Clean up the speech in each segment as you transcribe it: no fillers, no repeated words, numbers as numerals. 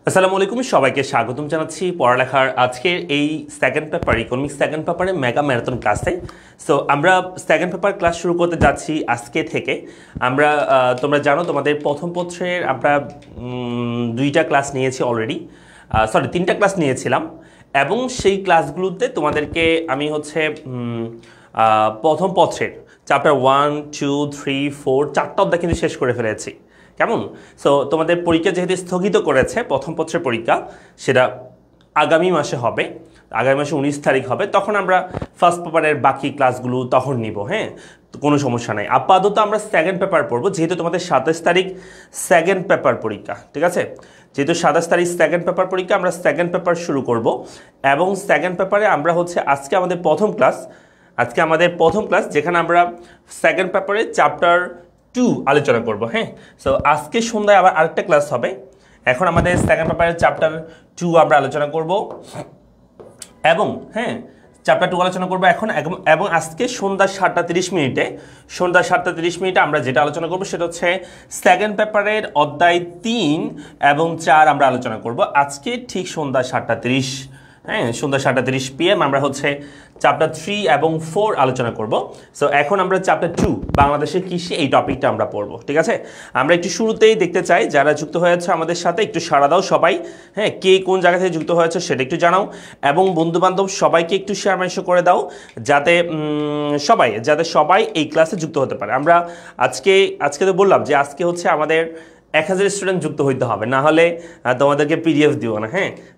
আসসালামু আলাইকুম, সবাইকে স্বাগতম জানাচ্ছি পড়ালেখার আজকের এই সেকেন্ড পেপার ইকোনমিক্স সেকেন্ড পেপারে মেগা ম্যারাথন ক্লাসে। সো আমরা সেকেন্ড পেপার ক্লাস শুরু করতে যাচ্ছি আজকে থেকে। আমরা তোমরা জানো তোমাদের প্রথম পত্রের আমরা দুইটা ক্লাস নিয়েছি অলরেডি, তিনটা ক্লাস নিয়েছিলাম এবং সেই ক্লাসগুলোতে তোমাদেরকে আমি প্রথম পত্রের চ্যাপ্টার 1, 2, 3, 4 চারটা অধ্যায় কিন্তু শেষ করে ফেলেছি। কেমন? সো তোমাদের পরীক্ষা যেহেতু স্থগিত করেছে, প্রথম পত্রের পরীক্ষা সেটা আগামী মাসে হবে, আগামী মাসে 19 তারিখ হবে, তখন আমরা ফার্স্ট পেপারের বাকি ক্লাসগুলো তখন নিব। হ্যাঁ, কোনো সমস্যা নাই। আপাতত আমরা সেকেন্ড পেপার পড়বো, যেহেতু তোমাদের 27 তারিখ সেকেন্ড পেপার পরীক্ষা। ঠিক আছে, যেহেতু 27 তারিখ সেকেন্ড পেপার পরীক্ষা, আমরা সেকেন্ড পেপার শুরু করব এবং সেকেন্ড পেপারে আমরা আজকে আমাদের প্রথম ক্লাস যেখানে আমরা সেকেন্ড পেপারে চ্যাপ্টার 2 আলোচনা করব। হ্যাঁ, সো আজকে সন্ধ্যায় আবার আরেকটা ক্লাস হবে। এখন আমাদের সেকেন্ড পেপারের চ্যাপ্টার 2 আমরা আলোচনা করব এবং চ্যাপ্টার 2 আলোচনা করব এখন। এবং আজকে সন্ধ্যা 7:30 মিনিটে আমরা যেটা আলোচনা করব সেটা হচ্ছে সেকেন্ড পেপারের অধ্যায় 3 এবং 4 আমরা আলোচনা করব আজকে ঠিক সন্ধ্যা 7:30। সন্ধ্যা 7:30 PM আমরা চ্যাপ্টার 3 এবং 4 আলোচনা করব। সো এখন আমরা চ্যাপ্টার 2 বাংলাদেশের কৃষি এই টপিকটা আমরা পড়ব। ঠিক আছে, আমরা একটু শুরুতেই দেখতে চাই যারা যুক্ত হয়েছে আমাদের সাথে একটু সাড়া দাও সবাই। কে কোন জায়গা থেকে যুক্ত হয়েছে সেটা একটু জানাও এবং বন্ধুবান্ধব সবাইকে একটু শেয়ার মেনশন করে দাও যাতে সবাই এই ক্লাসে যুক্ত হতে পারে। আমরা আজকে তো বললাম যে আজকে আমাদের 1000 স্টুডেন্ট যুক্ত হইতে হবে, না হলে তোমাদেরকে PDF দিব না।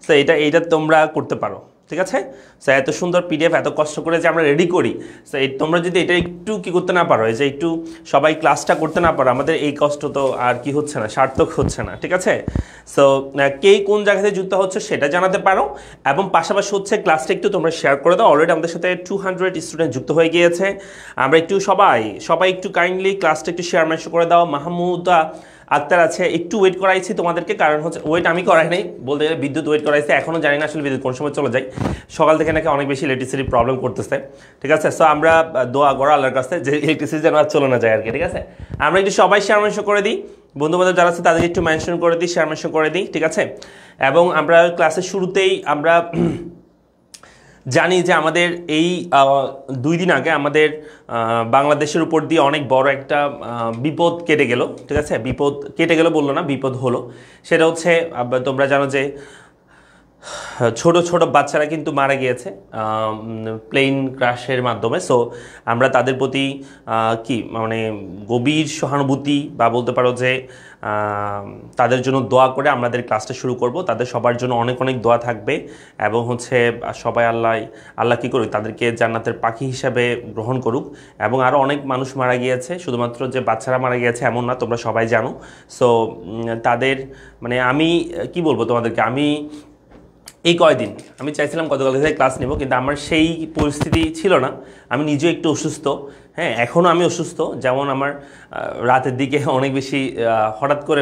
সো এইটা তোমরা করতে পারো। ঠিক আছে, সো এত সুন্দর PDF এত কষ্ট করে যে আমরা রেডি করি, সো তোমরা যদি এটা একটু করতে না পারো, যে একটু সবাই ক্লাসটা করতে না পারো, আমাদের এই কষ্ট তো আর হচ্ছে না, সার্থক হচ্ছে না। ঠিক আছে, সো কে কোন জায়গা থেকে যুক্ত হচ্ছে সেটা জানাতে পারো এবং পাশাপাশি ক্লাসটা একটু তোমরা শেয়ার করে দাও। অলরেডি আমাদের সাথে 200 স্টুডেন্ট যুক্ত হয়ে গিয়েছে। আমরা একটু সবাই একটু কাইন্ডলি ক্লাসটা একটু শেয়ার মেনশন করে দাও। মাহমুদা আক্তার আছে, একটু ওয়েট করাইছি তোমাদেরকে, কারণ ওয়েট আমি করাই নাই, বলতে গেলে বিদ্যুৎ ওয়েট করাইছে। এখনও জানি না আসলে বিদ্যুৎ কোন সময় চলে যায়, সকাল থেকে নাকি অনেক বেশি ইলেকট্রিসিটি প্রবলেম করতেছে। ঠিক আছে, সো আমরা দোয়া করো আল্লাহর কাছে যে ইলেকট্রিসিটি যেন আর চলে না যায় আর কি। ঠিক আছে, আমরা একটু সবাই শেয়ার মেনশন করে দিই, বন্ধুবান্ধব যারা আছে তাদেরকে একটু মেনশন করে দিই, শেয়ার মেনশন করে দিই। ঠিক আছে, এবং আমরা ক্লাসের শুরুতেই আমরা জানি যে আমাদের এই 2 দিন আগে আমাদের বাংলাদেশের উপর দিয়ে অনেক বড় একটা বিপদ কেটে গেল। ঠিক আছে, বিপদ কেটে গেল বললো না, বিপদ হলো। সেটা তোমরা জানো যে ছোট ছোট বাচ্চারা কিন্তু মারা গিয়েছে প্লেন ক্র্যাশের মাধ্যমে। সো আমরা তাদের প্রতি গভীর সহানুভূতি বা বলতে পারো যে তাদের জন্য দোয়া করে আমাদের ক্লাসটা শুরু করব। তাদের সবার জন্য অনেক অনেক দোয়া থাকবে এবং সবাই আল্লাহ কী করুক, তাদেরকে জান্নাতের পাখি হিসাবে গ্রহণ করুক। এবং আরও অনেক মানুষ মারা গিয়েছে, শুধুমাত্র যে বাচ্চারা মারা গিয়েছে এমন না, তোমরা সবাই জানো। সো তাদের আমি কি বলবো তোমাদেরকে, এই কয়দিন আমি চাইছিলাম গতকাল থেকে ক্লাস নেব, কিন্তু আমার সেই পরিস্থিতি ছিল না। আমি নিজেও একটু অসুস্থ। এখনও আমি অসুস্থ, যেমন আমার রাতের দিকে অনেক বেশি হঠাৎ করে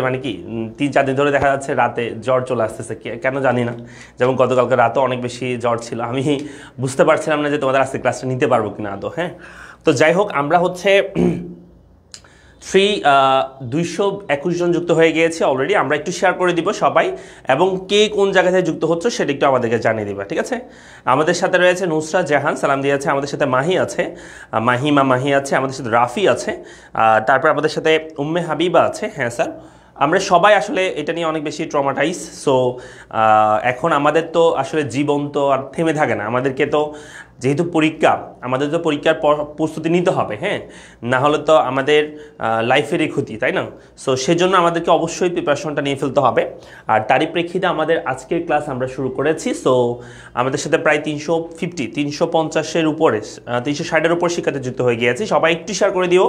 3-4 দিন ধরে দেখা যাচ্ছে রাতে জ্বর চলে আসতেছে, কেন জানি না। যেমন গতকালকে রাতেও অনেক বেশি জ্বর ছিল, আমি বুঝতে পারছিলাম না যে তোমাদের আজকে ক্লাসটা নিতে পারবো কিনা আদৌ। তো যাই হোক, আমরা 221 জন যুক্ত হয়ে গিয়েছে অলরেডি। আমরা একটু শেয়ার করে দিব সবাই, এবং কে কোন জায়গা থেকে যুক্ত হচ্ছে সেটা একটু আমাদেরকে জানিয়ে দিবা। ঠিক আছে, আমাদের সাথে রয়েছে নুসরাত জাহান, সালাম দিয়েছে। আমাদের সাথে মাহি আছে, মাহি আছে, আমাদের সাথে রাফি আছে, তারপর আমাদের সাথে উম্মে হাবিবা আছে। হ্যাঁ স্যার, আমরা সবাই আসলে এটা নিয়ে অনেক বেশি ট্রমাটাইজ। সো এখন আমাদের তো আসলে জীবন তো আর থেমে থাকে না, আমাদেরকে তো যেহেতু আমাদের তো পরীক্ষার প্রস্তুতি নিতে হবে। না হলে তো আমাদের লাইফেরই ক্ষতি, তাই না? সো সেজন্য আমাদেরকে অবশ্যই প্রিপারেশনটা নিয়ে ফেলতে হবে। আর তারই প্রেক্ষিতে আমাদের আজকের ক্লাস আমরা শুরু করেছি। সো আমাদের সাথে প্রায় 350-350-এর উপরে 360-এর উপর শিক্ষার্থী যুক্ত হয়ে গিয়েছে। সবাই একটু শেয়ার করে দিও,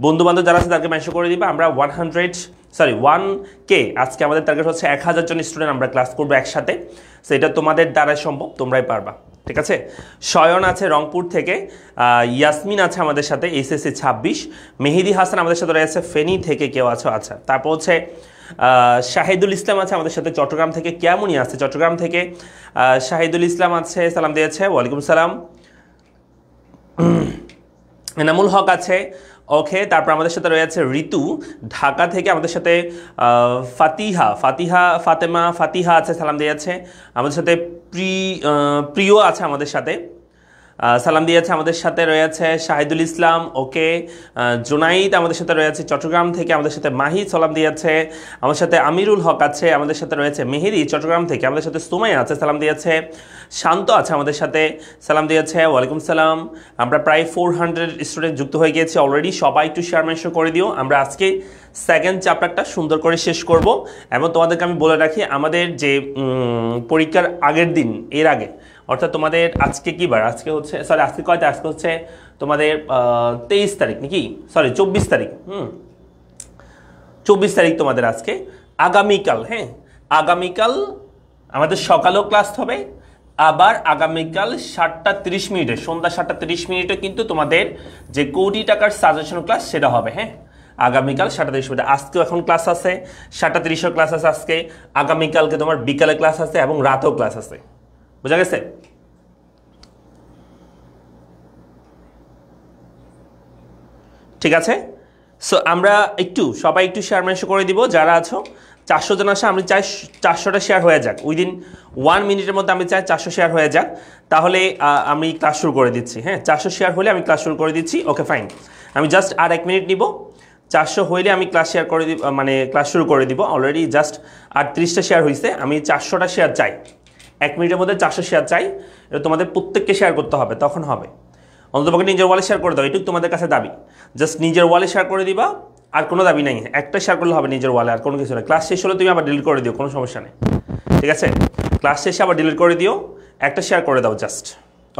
বন্ধুবান্ধব যারা আছে তাদেরকে মেনশন করে দিবে। আমরা 1K আজকে আমাদের টার্গেট হচ্ছে 1000 জন স্টুডেন্ট আমরা ক্লাস করবো একসাথে। সো এটা তোমাদের দ্বারাই সম্ভব, তোমরাই পারবা। ঠিক আছে, শয়ন আছে রংপুর থেকে, ইয়াসমিন আছে আমাদের সাথে SSC 26, মেহেদি হাসান আমাদের সাথে রয়েছে ফেনী থেকে, কেউ আছে। আচ্ছা, তারপর শাহিদুল ইসলাম আছে আমাদের সাথে চট্টগ্রাম থেকে, কেমনই আছে চট্টগ্রাম থেকে শাহিদুল ইসলাম আছে, সালাম দিয়েছে। ওয়ালাইকুম সালাম। এনামুল হক আছে ওকে, তারপর আমাদের সাথে রয়েছে ঋতু ঢাকা থেকে, আমাদের সাথে ফাতেমা ফাতিহা আছে, সালাম দিয়েছে। আমাদের সাথে প্রিয় আছে আমাদের সাথে, সালাম দিয়েছে। আমাদের সাথে রয়েছে শাহিদুল ইসলাম, ওকে। জুনাইদ আমাদের সাথে রয়েছে চট্টগ্রাম থেকে, আমাদের সাথে মাহি সালাম দিয়েছে। আমাদের সাথে আমিরুল হক আছে, আমাদের সাথে রয়েছে মেহেদি চট্টগ্রাম থেকে, আমাদের সাথে সুমাইয়া আছে, সালাম দিয়েছে। শান্ত আছে আমাদের সাথে, সালাম দিয়েছে। ওয়ালাইকুম সালাম। আমরা প্রায় 400 স্টুডেন্ট যুক্ত হয়ে গিয়েছি অলরেডি। সবাই একটু শেয়ার মেনশন করে দিও। আমরা আজকে সেকেন্ড চ্যাপ্টারটা সুন্দর করে শেষ করব। এবং তোমাদেরকে আমি বলে রাখি, আমাদের যে পরীক্ষার আগের দিন, এর আগে, অর্থাৎ তোমাদের আজকে কি বার, আজকে হচ্ছে সরি আজকে কয়টা, আজকে হচ্ছে তোমাদের 23 তারিখ নাকি, সরি 24 তারিখ, 24 তারিখ তোমাদের আজকে। আগামীকাল, হ্যাঁ আগামীকাল আমাদের সকালেও ক্লাস হবে, আবার আগামীকাল 7:30 সন্ধ্যা 7:30 কিন্তু তোমাদের যে কোটি টাকার সাজেশন ক্লাস সেটা হবে। হ্যাঁ আগামীকাল 7:30। আজকেও এখন ক্লাস আছে, 7:30 ক্লাস আছে আজকে। আগামীকালকে তোমার বিকালে ক্লাস আছে এবং রাতেও ক্লাস আছে। বুঝা গেছে? ঠিক আছে, সো আমরা সবাই একটু শেয়ার মেনশন করে দিব যারা আছো। 400 জন আসে, আমি চাই 400টা শেয়ার হয়ে যাক উইদিন 1 মিনিটের মধ্যে। আমি চাই 400 শেয়ার হয়ে যাক, তাহলে আমি ক্লাস শুরু করে দিচ্ছি। হ্যাঁ 400 শেয়ার হলে আমি ক্লাস শুরু করে দিচ্ছি। ওকে ফাইন, আমি জাস্ট আর 1 মিনিট নিব। 400 হইলে আমি ক্লাস শেয়ার করে দিব, মানে ক্লাস শুরু করে দিব। অলরেডি জাস্ট 38টা শেয়ার হয়েছে, আমি 400টা শেয়ার চাই। 1 মিনিটের মধ্যে 400 শেয়ার চাই। এটা তোমাদের প্রত্যেককে শেয়ার করতে হবে, তখন হবে। অন্ততপক্ষে নিজের ওয়ালে শেয়ার করে দাও, এটুকু তোমাদের কাছে দাবি। জাস্ট নিজের ওয়ালে শেয়ার করে দিবা, আর কোনো দাবি নাই। একটা শেয়ার করলে হবে নিজের ওয়ালে, আর কোনো কিছু না। ক্লাস শেষ হলে তুমি আবার ডিলিট করে দিও, কোনো সমস্যা নেই। ঠিক আছে, ক্লাস শেষে আবার ডিলিট করে দিও, একটা শেয়ার করে দাও জাস্ট।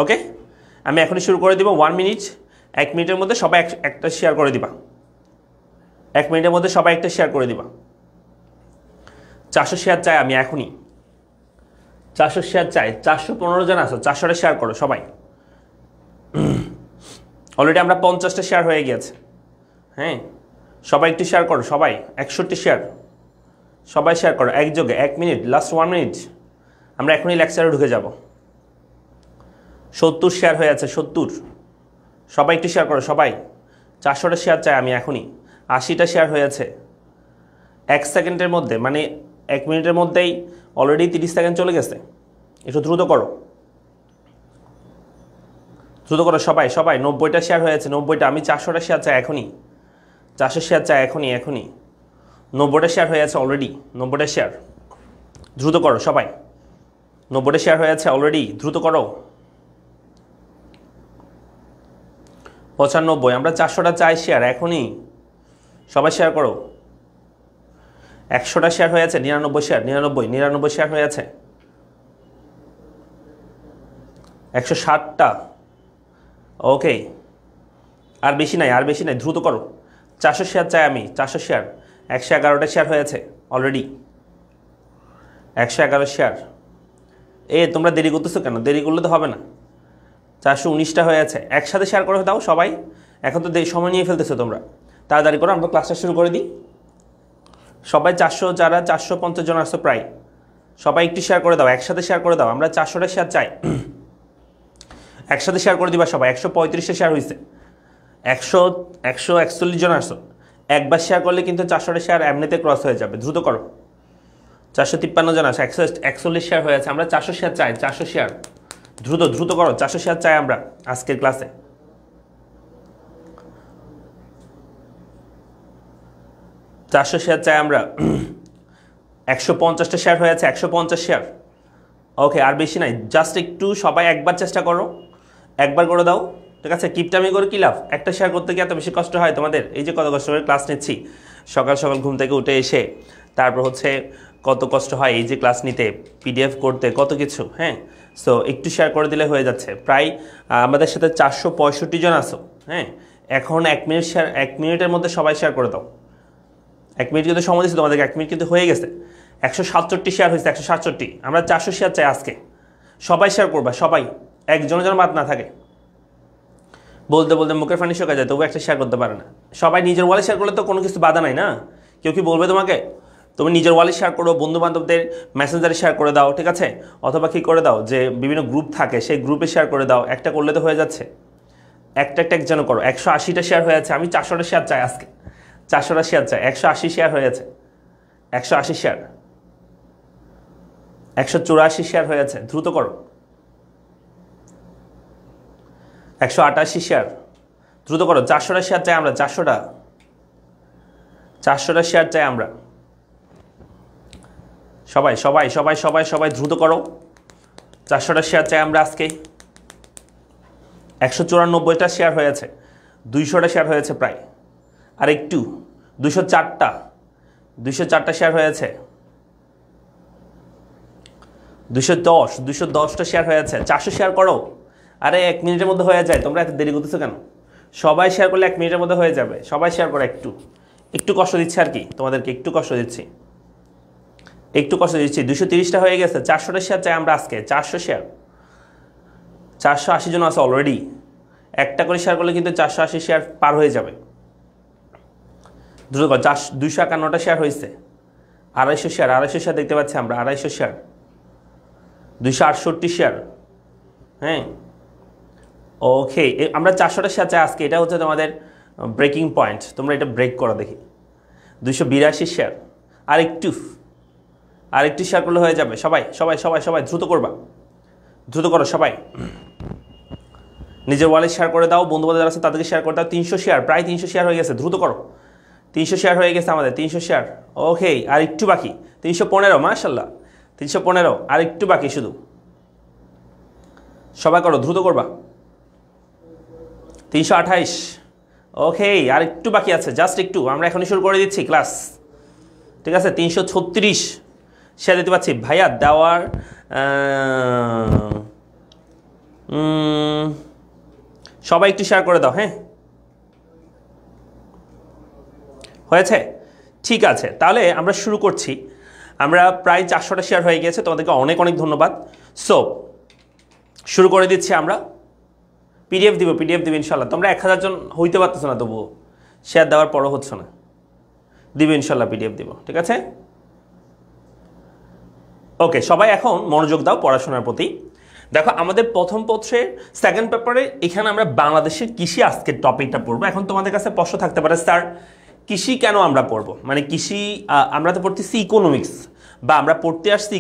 ওকে, আমি এখনই শুরু করে দিব। 1 মিনিট, 1 মিনিটের মধ্যে সবাই একটা শেয়ার করে দিবা। 1 মিনিটের মধ্যে সবাই একটা শেয়ার করে দিবা। 400 শেয়ার চাই আমি এখনই, 400 শেয়ার চাই। 415 জন আছো, 400টা শেয়ার করো সবাই। অলরেডি আমরা 50টা শেয়ার হয়ে গিয়েছে। হ্যাঁ সবাই একটু শেয়ার করো, সবাই 61 শেয়ার, সবাই শেয়ার করো একযোগে। 1 মিনিট, লাস্ট 1 মিনিট, আমরা এখনই লেকচারে ঢুকে যাব। 70 শেয়ার হয়ে আছে, 70। সবাই একটু শেয়ার করো সবাই। 400টা শেয়ার চাই আমি এখনই। 80টা শেয়ার হয়েছে 1 সেকেন্ডের মধ্যে, মানে 1 মিনিটের মধ্যেই অলরেডি 30 সেকেন্ড চলে গেছে। একটু দ্রুত করো, দ্রুত করো সবাই। সবাই 90টা শেয়ার হয়েছে, 90টা। আমি 400টা শেয়ার চাই এখনই, 400 শেয়ার চাই এখনই, এখনই। 90টা শেয়ার হয়ে আছে অলরেডি, 90টা শেয়ার। দ্রুত করো সবাই, 90টা শেয়ার হয়ে আছে অলরেডি, দ্রুত করো। 95, আমরা 400টা চাই শেয়ার এখনই, সবাই শেয়ার করো। 100টা শেয়ার হয়ে আছে, 99 শেয়ার, 99 শেয়ার হয়ে আছে। 160টা, ওকে। আর বেশি নাই, আর বেশি নাই, দ্রুত করো। 400 শেয়ার চাই আমি, 400 শেয়ার। 111টা শেয়ার হয়েছে অলরেডি, 111 শেয়ার। তোমরা দেরি করতেছো কেন? দেরি করলে তো হবে না। 419টা হয়ে আছে, একসাথে শেয়ার করে দাও সবাই। এখন তো সময় নিয়ে ফেলতেছো তোমরা, তাড়াতাড়ি করো, আমরা ক্লাসটা শুরু করে দিই। সবাই 400, যারা 450 জন আসছো প্রায়, সবাই একটু শেয়ার করে দাও, একসাথে শেয়ার করে দাও। আমরা 400টা শেয়ার চাই, একসাথে শেয়ার করে দিবা সবাই। 135টা শেয়ার হয়েছে, 141 জন আসছো। একবার শেয়ার করলে কিন্তু 400টা শেয়ার এমনিতে ক্রস হয়ে যাবে, দ্রুত করো। 453 জন আসো, 141 শেয়ার হয়ে আছে। আমরা 400 শেয়ার চাই, 400 শেয়ার, দ্রুত দ্রুত করো। 400 শেয়ার চাই আমরা আজকের ক্লাসে। 400 শেয়ার চাই আমরা। 150টা শেয়ার হয়ে আছে, 150 শেয়ার। ওকে, আর বেশি নাই, জাস্ট একটু সবাই একবার চেষ্টা করো, একবার করে দাও। ঠিক আছে, কিপটামি করে কী লাভ? একটা শেয়ার করতে গিয়ে এত বেশি কষ্ট হয় তোমাদের? এই যে কত কষ্ট করে ক্লাস নিচ্ছি, সকাল সকাল ঘুম থেকে উঠে এসে, তারপর হচ্ছে কত কষ্ট হয় এই যে ক্লাস নিতে, পিডিএফ করতে, কত কিছু। হ্যাঁ, সো একটু শেয়ার করে দিলে হয়ে যাচ্ছে। প্রায় আমাদের সাথে 465 জন আছো। হ্যাঁ, এখন 1 মিনিট শেয়ার, 1 মিনিটের মধ্যে সবাই শেয়ার করে দাও। 1 মিনিট কিন্তু সময় দিচ্ছি তোমাদেরকে, 1 মিনিট কিন্তু হয়ে গেছে। 167 শেয়ার হয়েছে, 167। আমরা 400 শেয়ার চাই আজকে, সবাই শেয়ার করবা, সবাই, একজনের যেন বাদ না থাকে। বলতে বলতে মুখের ফানি শুকা যায়, তবু একটা শেয়ার করতে পারে না। সবাই নিজের ওয়ালে শেয়ার করলে তো কোনো কিছু বাধা নাই না। কেউ কি বলবে তোমাকে? তুমি নিজের ওয়ালে শেয়ার করো, বন্ধু বান্ধবদের মেসেঞ্জারে শেয়ার করে দাও, ঠিক আছে? অথবা কী করে দাও, যে বিভিন্ন গ্রুপ থাকে সেই গ্রুপে শেয়ার করে দাও। একটা করলে তো হয়ে যাচ্ছে, একটা একটা যেন করো। 180টা শেয়ার হয়েছে, আমি 400টা শেয়ার চাই আজকে, 400টা শেয়ার চাই। 180 শেয়ার হয়েছে, 180 শেয়ার, 184 শেয়ার হয়েছে, দ্রুত করো। 188 শেয়ার, দ্রুত করো। 400টা শেয়ার চাই আমরা, 400টা শেয়ার চাই আমরা। সবাই সবাই সবাই সবাই সবাই দ্রুত করো। 400টা শেয়ার চাই আমরা আজকে। 194টা শেয়ার হয়েছে, 200টা শেয়ার হয়েছে প্রায়, আর একটু 204টা শেয়ার হয়েছে, 210টা শেয়ার হয়েছে। 400 শেয়ার করো। আরে 1 মিনিটের মধ্যে হয়ে যায়, তোমরা এত দেরি করতেছো কেন? সবাই শেয়ার করলে 1 মিনিটের মধ্যে হয়ে যাবে। সবাই শেয়ার করো। একটু কষ্ট দিচ্ছি আর কি তোমাদেরকে, একটু কষ্ট দিচ্ছি। 230টা হয়ে গেছে। 400টা শেয়ার চাই আমরা আজকে, 400 শেয়ার। 480 জন আছে অলরেডি। একটা করে শেয়ার করলে কিন্তু 480 শেয়ার পার হয়ে যাবে। দ্রুত কর। 251টা শেয়ার হয়েছে। 250 শেয়ার দেখতে পাচ্ছি আমরা, 250 শেয়ার। 268 শেয়ার। হ্যাঁ, ওকে, আমরা 400টা শেয়ার চাই আজকে। এটা হচ্ছে তোমাদের ব্রেকিং পয়েন্ট, তোমরা এটা ব্রেক করো দেখি। 282 শেয়ার। আর একটু শেয়ার করলে হয়ে যাবে। সবাই সবাই সবাই সবাই দ্রুত করবা, দ্রুত করো সবাই। নিজের ওয়ালেট শেয়ার করে দাও, বন্ধুবান্ধব যারা আছে তাদেরকে শেয়ার করে দাও। 300 শেয়ার, প্রায় 300 শেয়ার হয়ে গেছে, দ্রুত করো। 300 শেয়ার হয়ে গেছে আমাদের, 300 শেয়ার। ওকে, আর একটু বাকি। 315, মাশাআল্লাহ, 315, আর একটু বাকি শুধু। সবাই করো, দ্রুত করবা। 328, ওকে, আর একটু বাকি আছে, জাস্ট একটু। আমরা এখনই শুরু করে দিচ্ছি ক্লাস, ঠিক আছে। 336 শেয়ার দিতে পারছি ভাইয়া, দেওয়ার সবাই একটু শেয়ার করে দাও। হ্যাঁ, হয়েছে, ঠিক আছে। তাহলে আমরা শুরু করছি। আমরা প্রায় 400টা শেয়ার হয়ে গিয়েছে, তোমাদেরকে অনেক অনেক ধন্যবাদ। সো শুরু করে দিচ্ছি আমরা। পিডিএফ দিব ইনশাল্লাহ। তোমরা 1000 জন হইতে পারতেছো না, তবুও শেয়ার দেওয়ার পরও হচ্ছে না। দিব ইনশাল্লাহ, পিডিএফ দিব, ঠিক আছে। ওকে, সবাই এখন মনোযোগ দাও পড়াশোনার প্রতি। দেখো, আমাদের প্রথম পত্রের সেকেন্ড পেপারে এখানে আমরা বাংলাদেশের কৃষি আজকের টপিকটা পড়বো। এখন তোমাদের কাছে প্রশ্ন থাকতে পারে, স্যার কৃষি কেন আমরা পড়বো? মানে কৃষি, আমরা তো পড়তেছি ইকোনমিক্স, বা আমরা পড়তে আসছি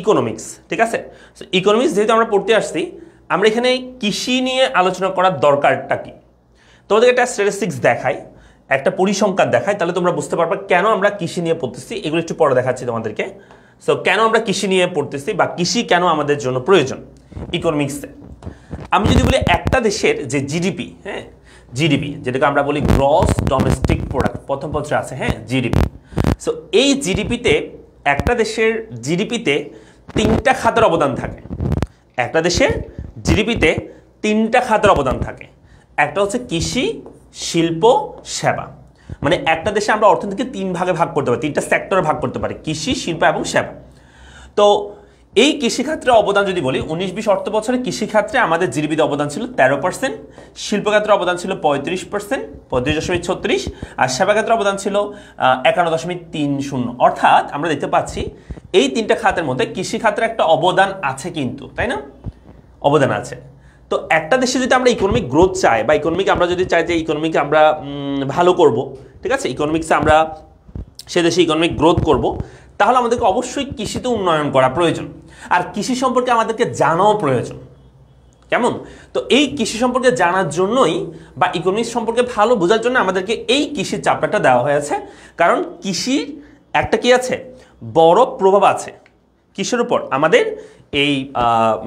ইকোনমিক্স, ঠিক আছে। ইকোনমিক্স যেহেতু আমরা পড়তে আসছি, আমরা এখানে কৃষি নিয়ে আলোচনা করার দরকারটা কি? তোমাদের একটা স্ট্যাটিস্টিক্স দেখাই, একটা পরিসংখ্যান দেখাই, তাহলে তোমরা বুঝতে পারবে কেন আমরা কৃষি নিয়ে পড়তেছি। এগুলো একটু পরে দেখাচ্ছি তোমাদেরকে। সো কেন আমরা কৃষি নিয়ে পড়তেছি, বা কৃষি কেন আমাদের জন্য প্রয়োজন ইকোনমিক্সে। আমি যদি বলি একটা দেশের যে জিডিপি, হ্যাঁ, জিডিপি যেটাকে আমরা বলি গ্রস ডোমেস্টিক প্রোডাক্ট, প্রথম পত্রে আছে, হ্যাঁ, জিডিপি। সো এই জিডিপিতে, একটা দেশের জিডিপিতে 3টা খাতের অবদান থাকে। একটা দেশের জিডিপিতে 3টা খাতের অবদান থাকে। একটা হচ্ছে কৃষি, শিল্প, সেবা। মানে একটা দেশে আমরা অর্থনীতিকে 3 ভাগে ভাগ করতে পারি, 3টা সেক্টরে ভাগ করতে পারি, কৃষি, শিল্প এবং সেবা। তো এই কৃষিক্ষেত্রে অবদান যদি বলি, 19-20 অর্থ বছরে কৃষিক্ষেত্রে আমাদের জিডিপিতে অবদান ছিল 13%, শিল্পক্ষেত্রে অবদান ছিল 35%, 35.36, আর সেবাক্ষেত্রে অবদান ছিল 51.30। অর্থাৎ আমরা দেখতে পাচ্ছি এই 3টা খাতের মধ্যে কৃষিক্ষেত্রে একটা অবদান আছে কিন্তু, তাই না? অবদান আছে। তো একটা দেশে যদি আমরা ইকোনমিক গ্রোথ চাই, বা ইকোনমিক আমরা যদি চাই যে ইকোনমিকে আমরা ভালো করব, ঠিক আছে, ইকোনমিক্সে আমরা সে দেশে ইকোনমিক গ্রোথ করব, তাহলে আমাদেরকে অবশ্যই কৃষিতে উন্নয়ন করা প্রয়োজন। আর কৃষি সম্পর্কে আমাদেরকে জানাও প্রয়োজন। কেমন? তো এই কৃষি সম্পর্কে জানার জন্যই, বা ইকোনমিক্স সম্পর্কে ভালো বোঝার জন্য আমাদেরকে এই কৃষির চ্যাপ্টারটা দেওয়া হয়েছে। কারণ কৃষির একটা কি আছে, বড় প্রভাব আছে কিসের উপর? আমাদের এই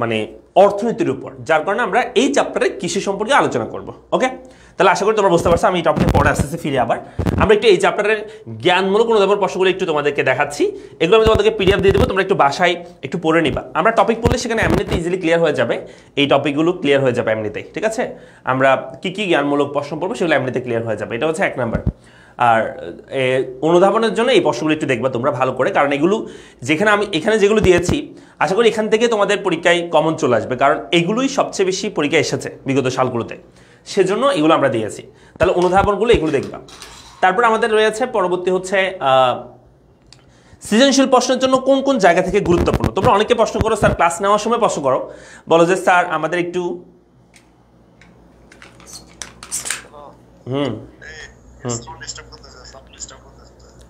মানে অর্থনীতির উপর। যার কারণে আমরা এই চ্যাপ্টারে কৃষি সম্পর্কে আলোচনা করব। ওকে, তাহলে আশা করি তোমরা বুঝতে পারছো। আমি এই টপিকে পরে আসতেছি ফিরে আবার। আমরা একটু এই চ্যাপ্টারের জ্ঞানমূলক অনুধাবন প্রশ্নগুলো একটু তোমাদেরকে দেখাচ্ছি। এগুলো আমি তোমাদেরকে পিডিএফ দিয়ে দেবো, তোমরা একটু বাসায় একটু পড়ে নিবা। আমরা টপিক পড়লে সেখানে এমনিতে ইজিলি ক্লিয়ার হয়ে যাবে, এই টপিকগুলো ক্লিয়ার হয়ে যাবে এমনিতেই, ঠিক আছে। আমরা কি কি জ্ঞানমূলক প্রশ্ন পড়বো সেগুলো এমনিতে ক্লিয়ার হয়ে যাবে। এটা হচ্ছে 1 নাম্বার। আর অনুধাবনের জন্য এই প্রশ্নগুলো একটু দেখবা তোমরা ভালো করে, কারণ এগুলো যেখানে আমি এখানে যেগুলো দিয়েছি, আশা করি এখান থেকে তোমাদের পরীক্ষায় কমন চলে আসবে, কারণ এগুলোই সবচেয়ে বেশি পরীক্ষায় এসেছে বিগত সালগুলোতে, সেজন্য এগুলো আমরা দিয়েছি। তাহলে অনুধাবনগুলো এগুলো দেখবা। তারপর আমাদের রয়েছে পরবর্তী হচ্ছে সৃজনশীল প্রশ্নের জন্য কোন কোন জায়গা থেকে গুরুত্বপূর্ণ? তোমরা অনেকে প্রশ্ন করো স্যার, ক্লাস নেওয়ার সময় প্রশ্ন করো, বলো যে স্যার আমাদের একটু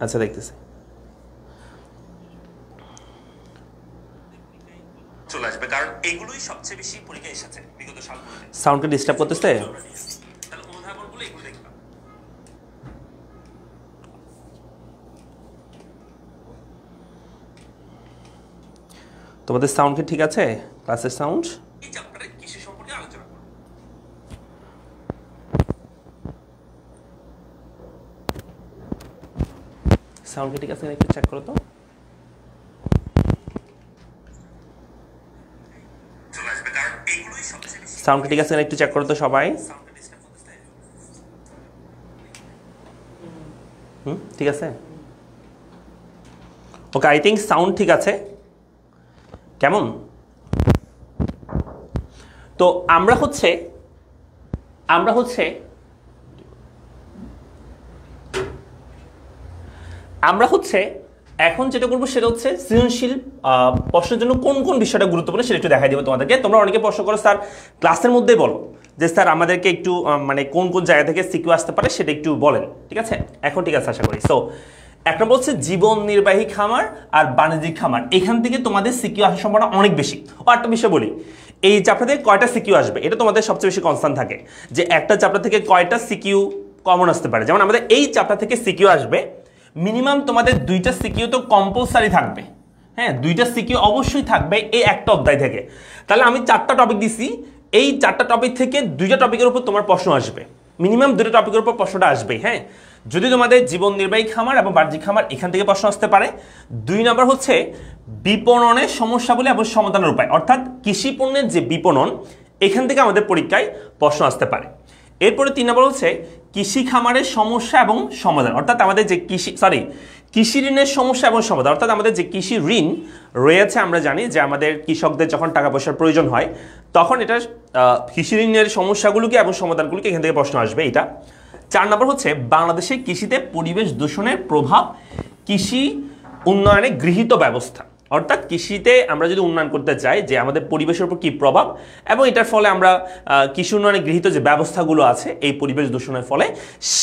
আচ্ছা দেখতেছি, চলে আসবে, কারণ এগুলোই সবচেয়ে বেশি পরীক্ষায় এসেছে বিগত সালগুলোতে। সাউন্ডকে ডিস্টার্ব করতেছে, তাহলে অনুধাবনগুলো এগুলো দেখবা। তোমাদের সাউন্ড কি ঠিক আছে? ক্লাসের সাউন্ড? এই চ্যাপ্টারে কৃষি সম্পর্কে আলোচনা করব। সাউন্ড কি ঠিক আছে একটু চেক করো তো। চলে আসবে, কারণ এগুলোই সবচেয়ে বেশি। সাউন্ড কি ঠিক আছে একটু চেক করো তো সবাই। ঠিক আছে, ওকে, আই থিঙ্ক সাউন্ড ঠিক আছে। কেমন? তো আমরা হচ্ছে এখন যেটা করবো সেটা হচ্ছে সৃজনশীল প্রশ্নের জন্য কোন কোন বিষয়টা গুরুত্বপূর্ণ সেটা একটু দেখাই দেবো তোমাদেরকে। তোমরা অনেকে প্রশ্ন করো স্যার ক্লাসের মধ্যেই বলো যে স্যার আমাদেরকে একটু মানে কোন কোন জায়গা থেকে সিকিউ আসতে পারে সেটা একটু বলেন, ঠিক আছে? এখন ঠিক আছে আশা করি। সো একটা বলছে জীবন নির্বাহী খামার আর বাণিজ্যিক খামার, এখান থেকে তোমাদের সিকিউ আসার সম্ভাবনা অনেক বেশি। ও একটা বিষয় বলি, এই চ্যাপ্টার থেকে কয়টা সিকিউ আসবে এটা তোমাদের সবচেয়ে বেশি কনসার্ন থাকে, যে একটা চ্যাপ্টার থেকে কয়টা সিকিউ কমন আসতে পারে। যেমন আমাদের এই চ্যাপ্টার থেকে সিকিউ আসবে মিনিমাম তোমাদের 2টা সিকিউ তো কম্পালসারি থাকবে, হ্যাঁ 2টা সিকিউ অবশ্যই থাকবে এই একটা অধ্যায় থেকে। তাহলে আমি 4টা টপিক দিছি, এই 4টা টপিক থেকে 2টা টপিকের উপর তোমার প্রশ্ন আসবে, মিনিমাম 2টা টপিকের উপর প্রশ্নটা আসবে। হ্যাঁ, যদি তোমাদের জীবন নির্বাহী খামার এবং বাণিজ্যিক খামার এখান থেকে প্রশ্ন আসতে পারে। 2 নম্বর হচ্ছে বিপণনের সমস্যাগুলি এবং সমাধানের উপায়, অর্থাৎ কৃষি পণ্যের যে বিপণন এখান থেকে আমাদের পরীক্ষায় প্রশ্ন আসতে পারে। এরপরে 3 নম্বর হচ্ছে কৃষি খামারের সমস্যা এবং সমাধান, অর্থাৎ আমাদের যে কৃষি ঋণের সমস্যা এবং সমাধান, অর্থাৎ আমাদের যে কৃষি ঋণ রয়েছে আমরা জানি যে আমাদের কৃষকদের যখন টাকা পয়সার প্রয়োজন হয় তখন এটা কৃষি ঋণের সমস্যাগুলোকে এবং সমাধানগুলোকে এখান থেকে প্রশ্ন আসবে এটা। 4 নম্বর হচ্ছে বাংলাদেশের কৃষিতে পরিবেশ দূষণের প্রভাব, কৃষি উন্নয়নে গৃহীত ব্যবস্থা, অর্থাৎ কৃষিতে আমরা যদি উন্নয়ন করতে চাই যে আমাদের পরিবেশের উপর কী প্রভাব এবং এটার ফলে আমরা কৃষি উন্নয়নে গৃহীত যে ব্যবস্থাগুলো আছে এই পরিবেশ দূষণের ফলে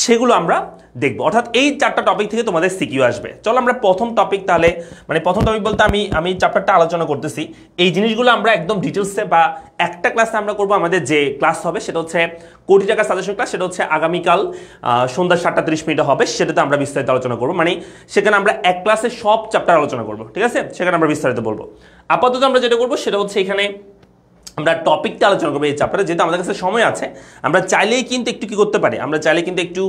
সেগুলো আমরা দেখব। অর্থাৎ এই 4টা টপিক থেকে তোমাদের সিকিউ আসবে। চলো আমরা প্রথম টপিক, তাহলে মানে প্রথম টপিক বলতে আমি চ্যাপ্টারটা আলোচনা করতেছি, এই জিনিসগুলো আমরা একদম ডিটেলসে বা একটা ক্লাসে আমরা করব। আমাদের যে ক্লাস হবে সেটা হচ্ছে কোটি টাকা সাজেশন ক্লাস, সেটা হচ্ছে আগামীকাল সন্ধ্যা 7টা 30 মিনিটে হবে, সেটাতে আমরা বিস্তারিত আলোচনা করবো। মানে সেখানে আমরা এক ক্লাসে সব চ্যাপ্টার আলোচনা করবো, ঠিক আছে? সেখানে আমরা বিস্তারিত বলবো। আপাতত আমরা যেটা করবো সেটা হচ্ছে এখানে আমরা টপিকটা আলোচনা করবো এই চ্যাপ্টারে, যেহেতু আমাদের কাছে সময় আছে আমরা চাইলেই কিন্তু একটু কি করতে পারি, আমরা চাইলে কিন্তু একটু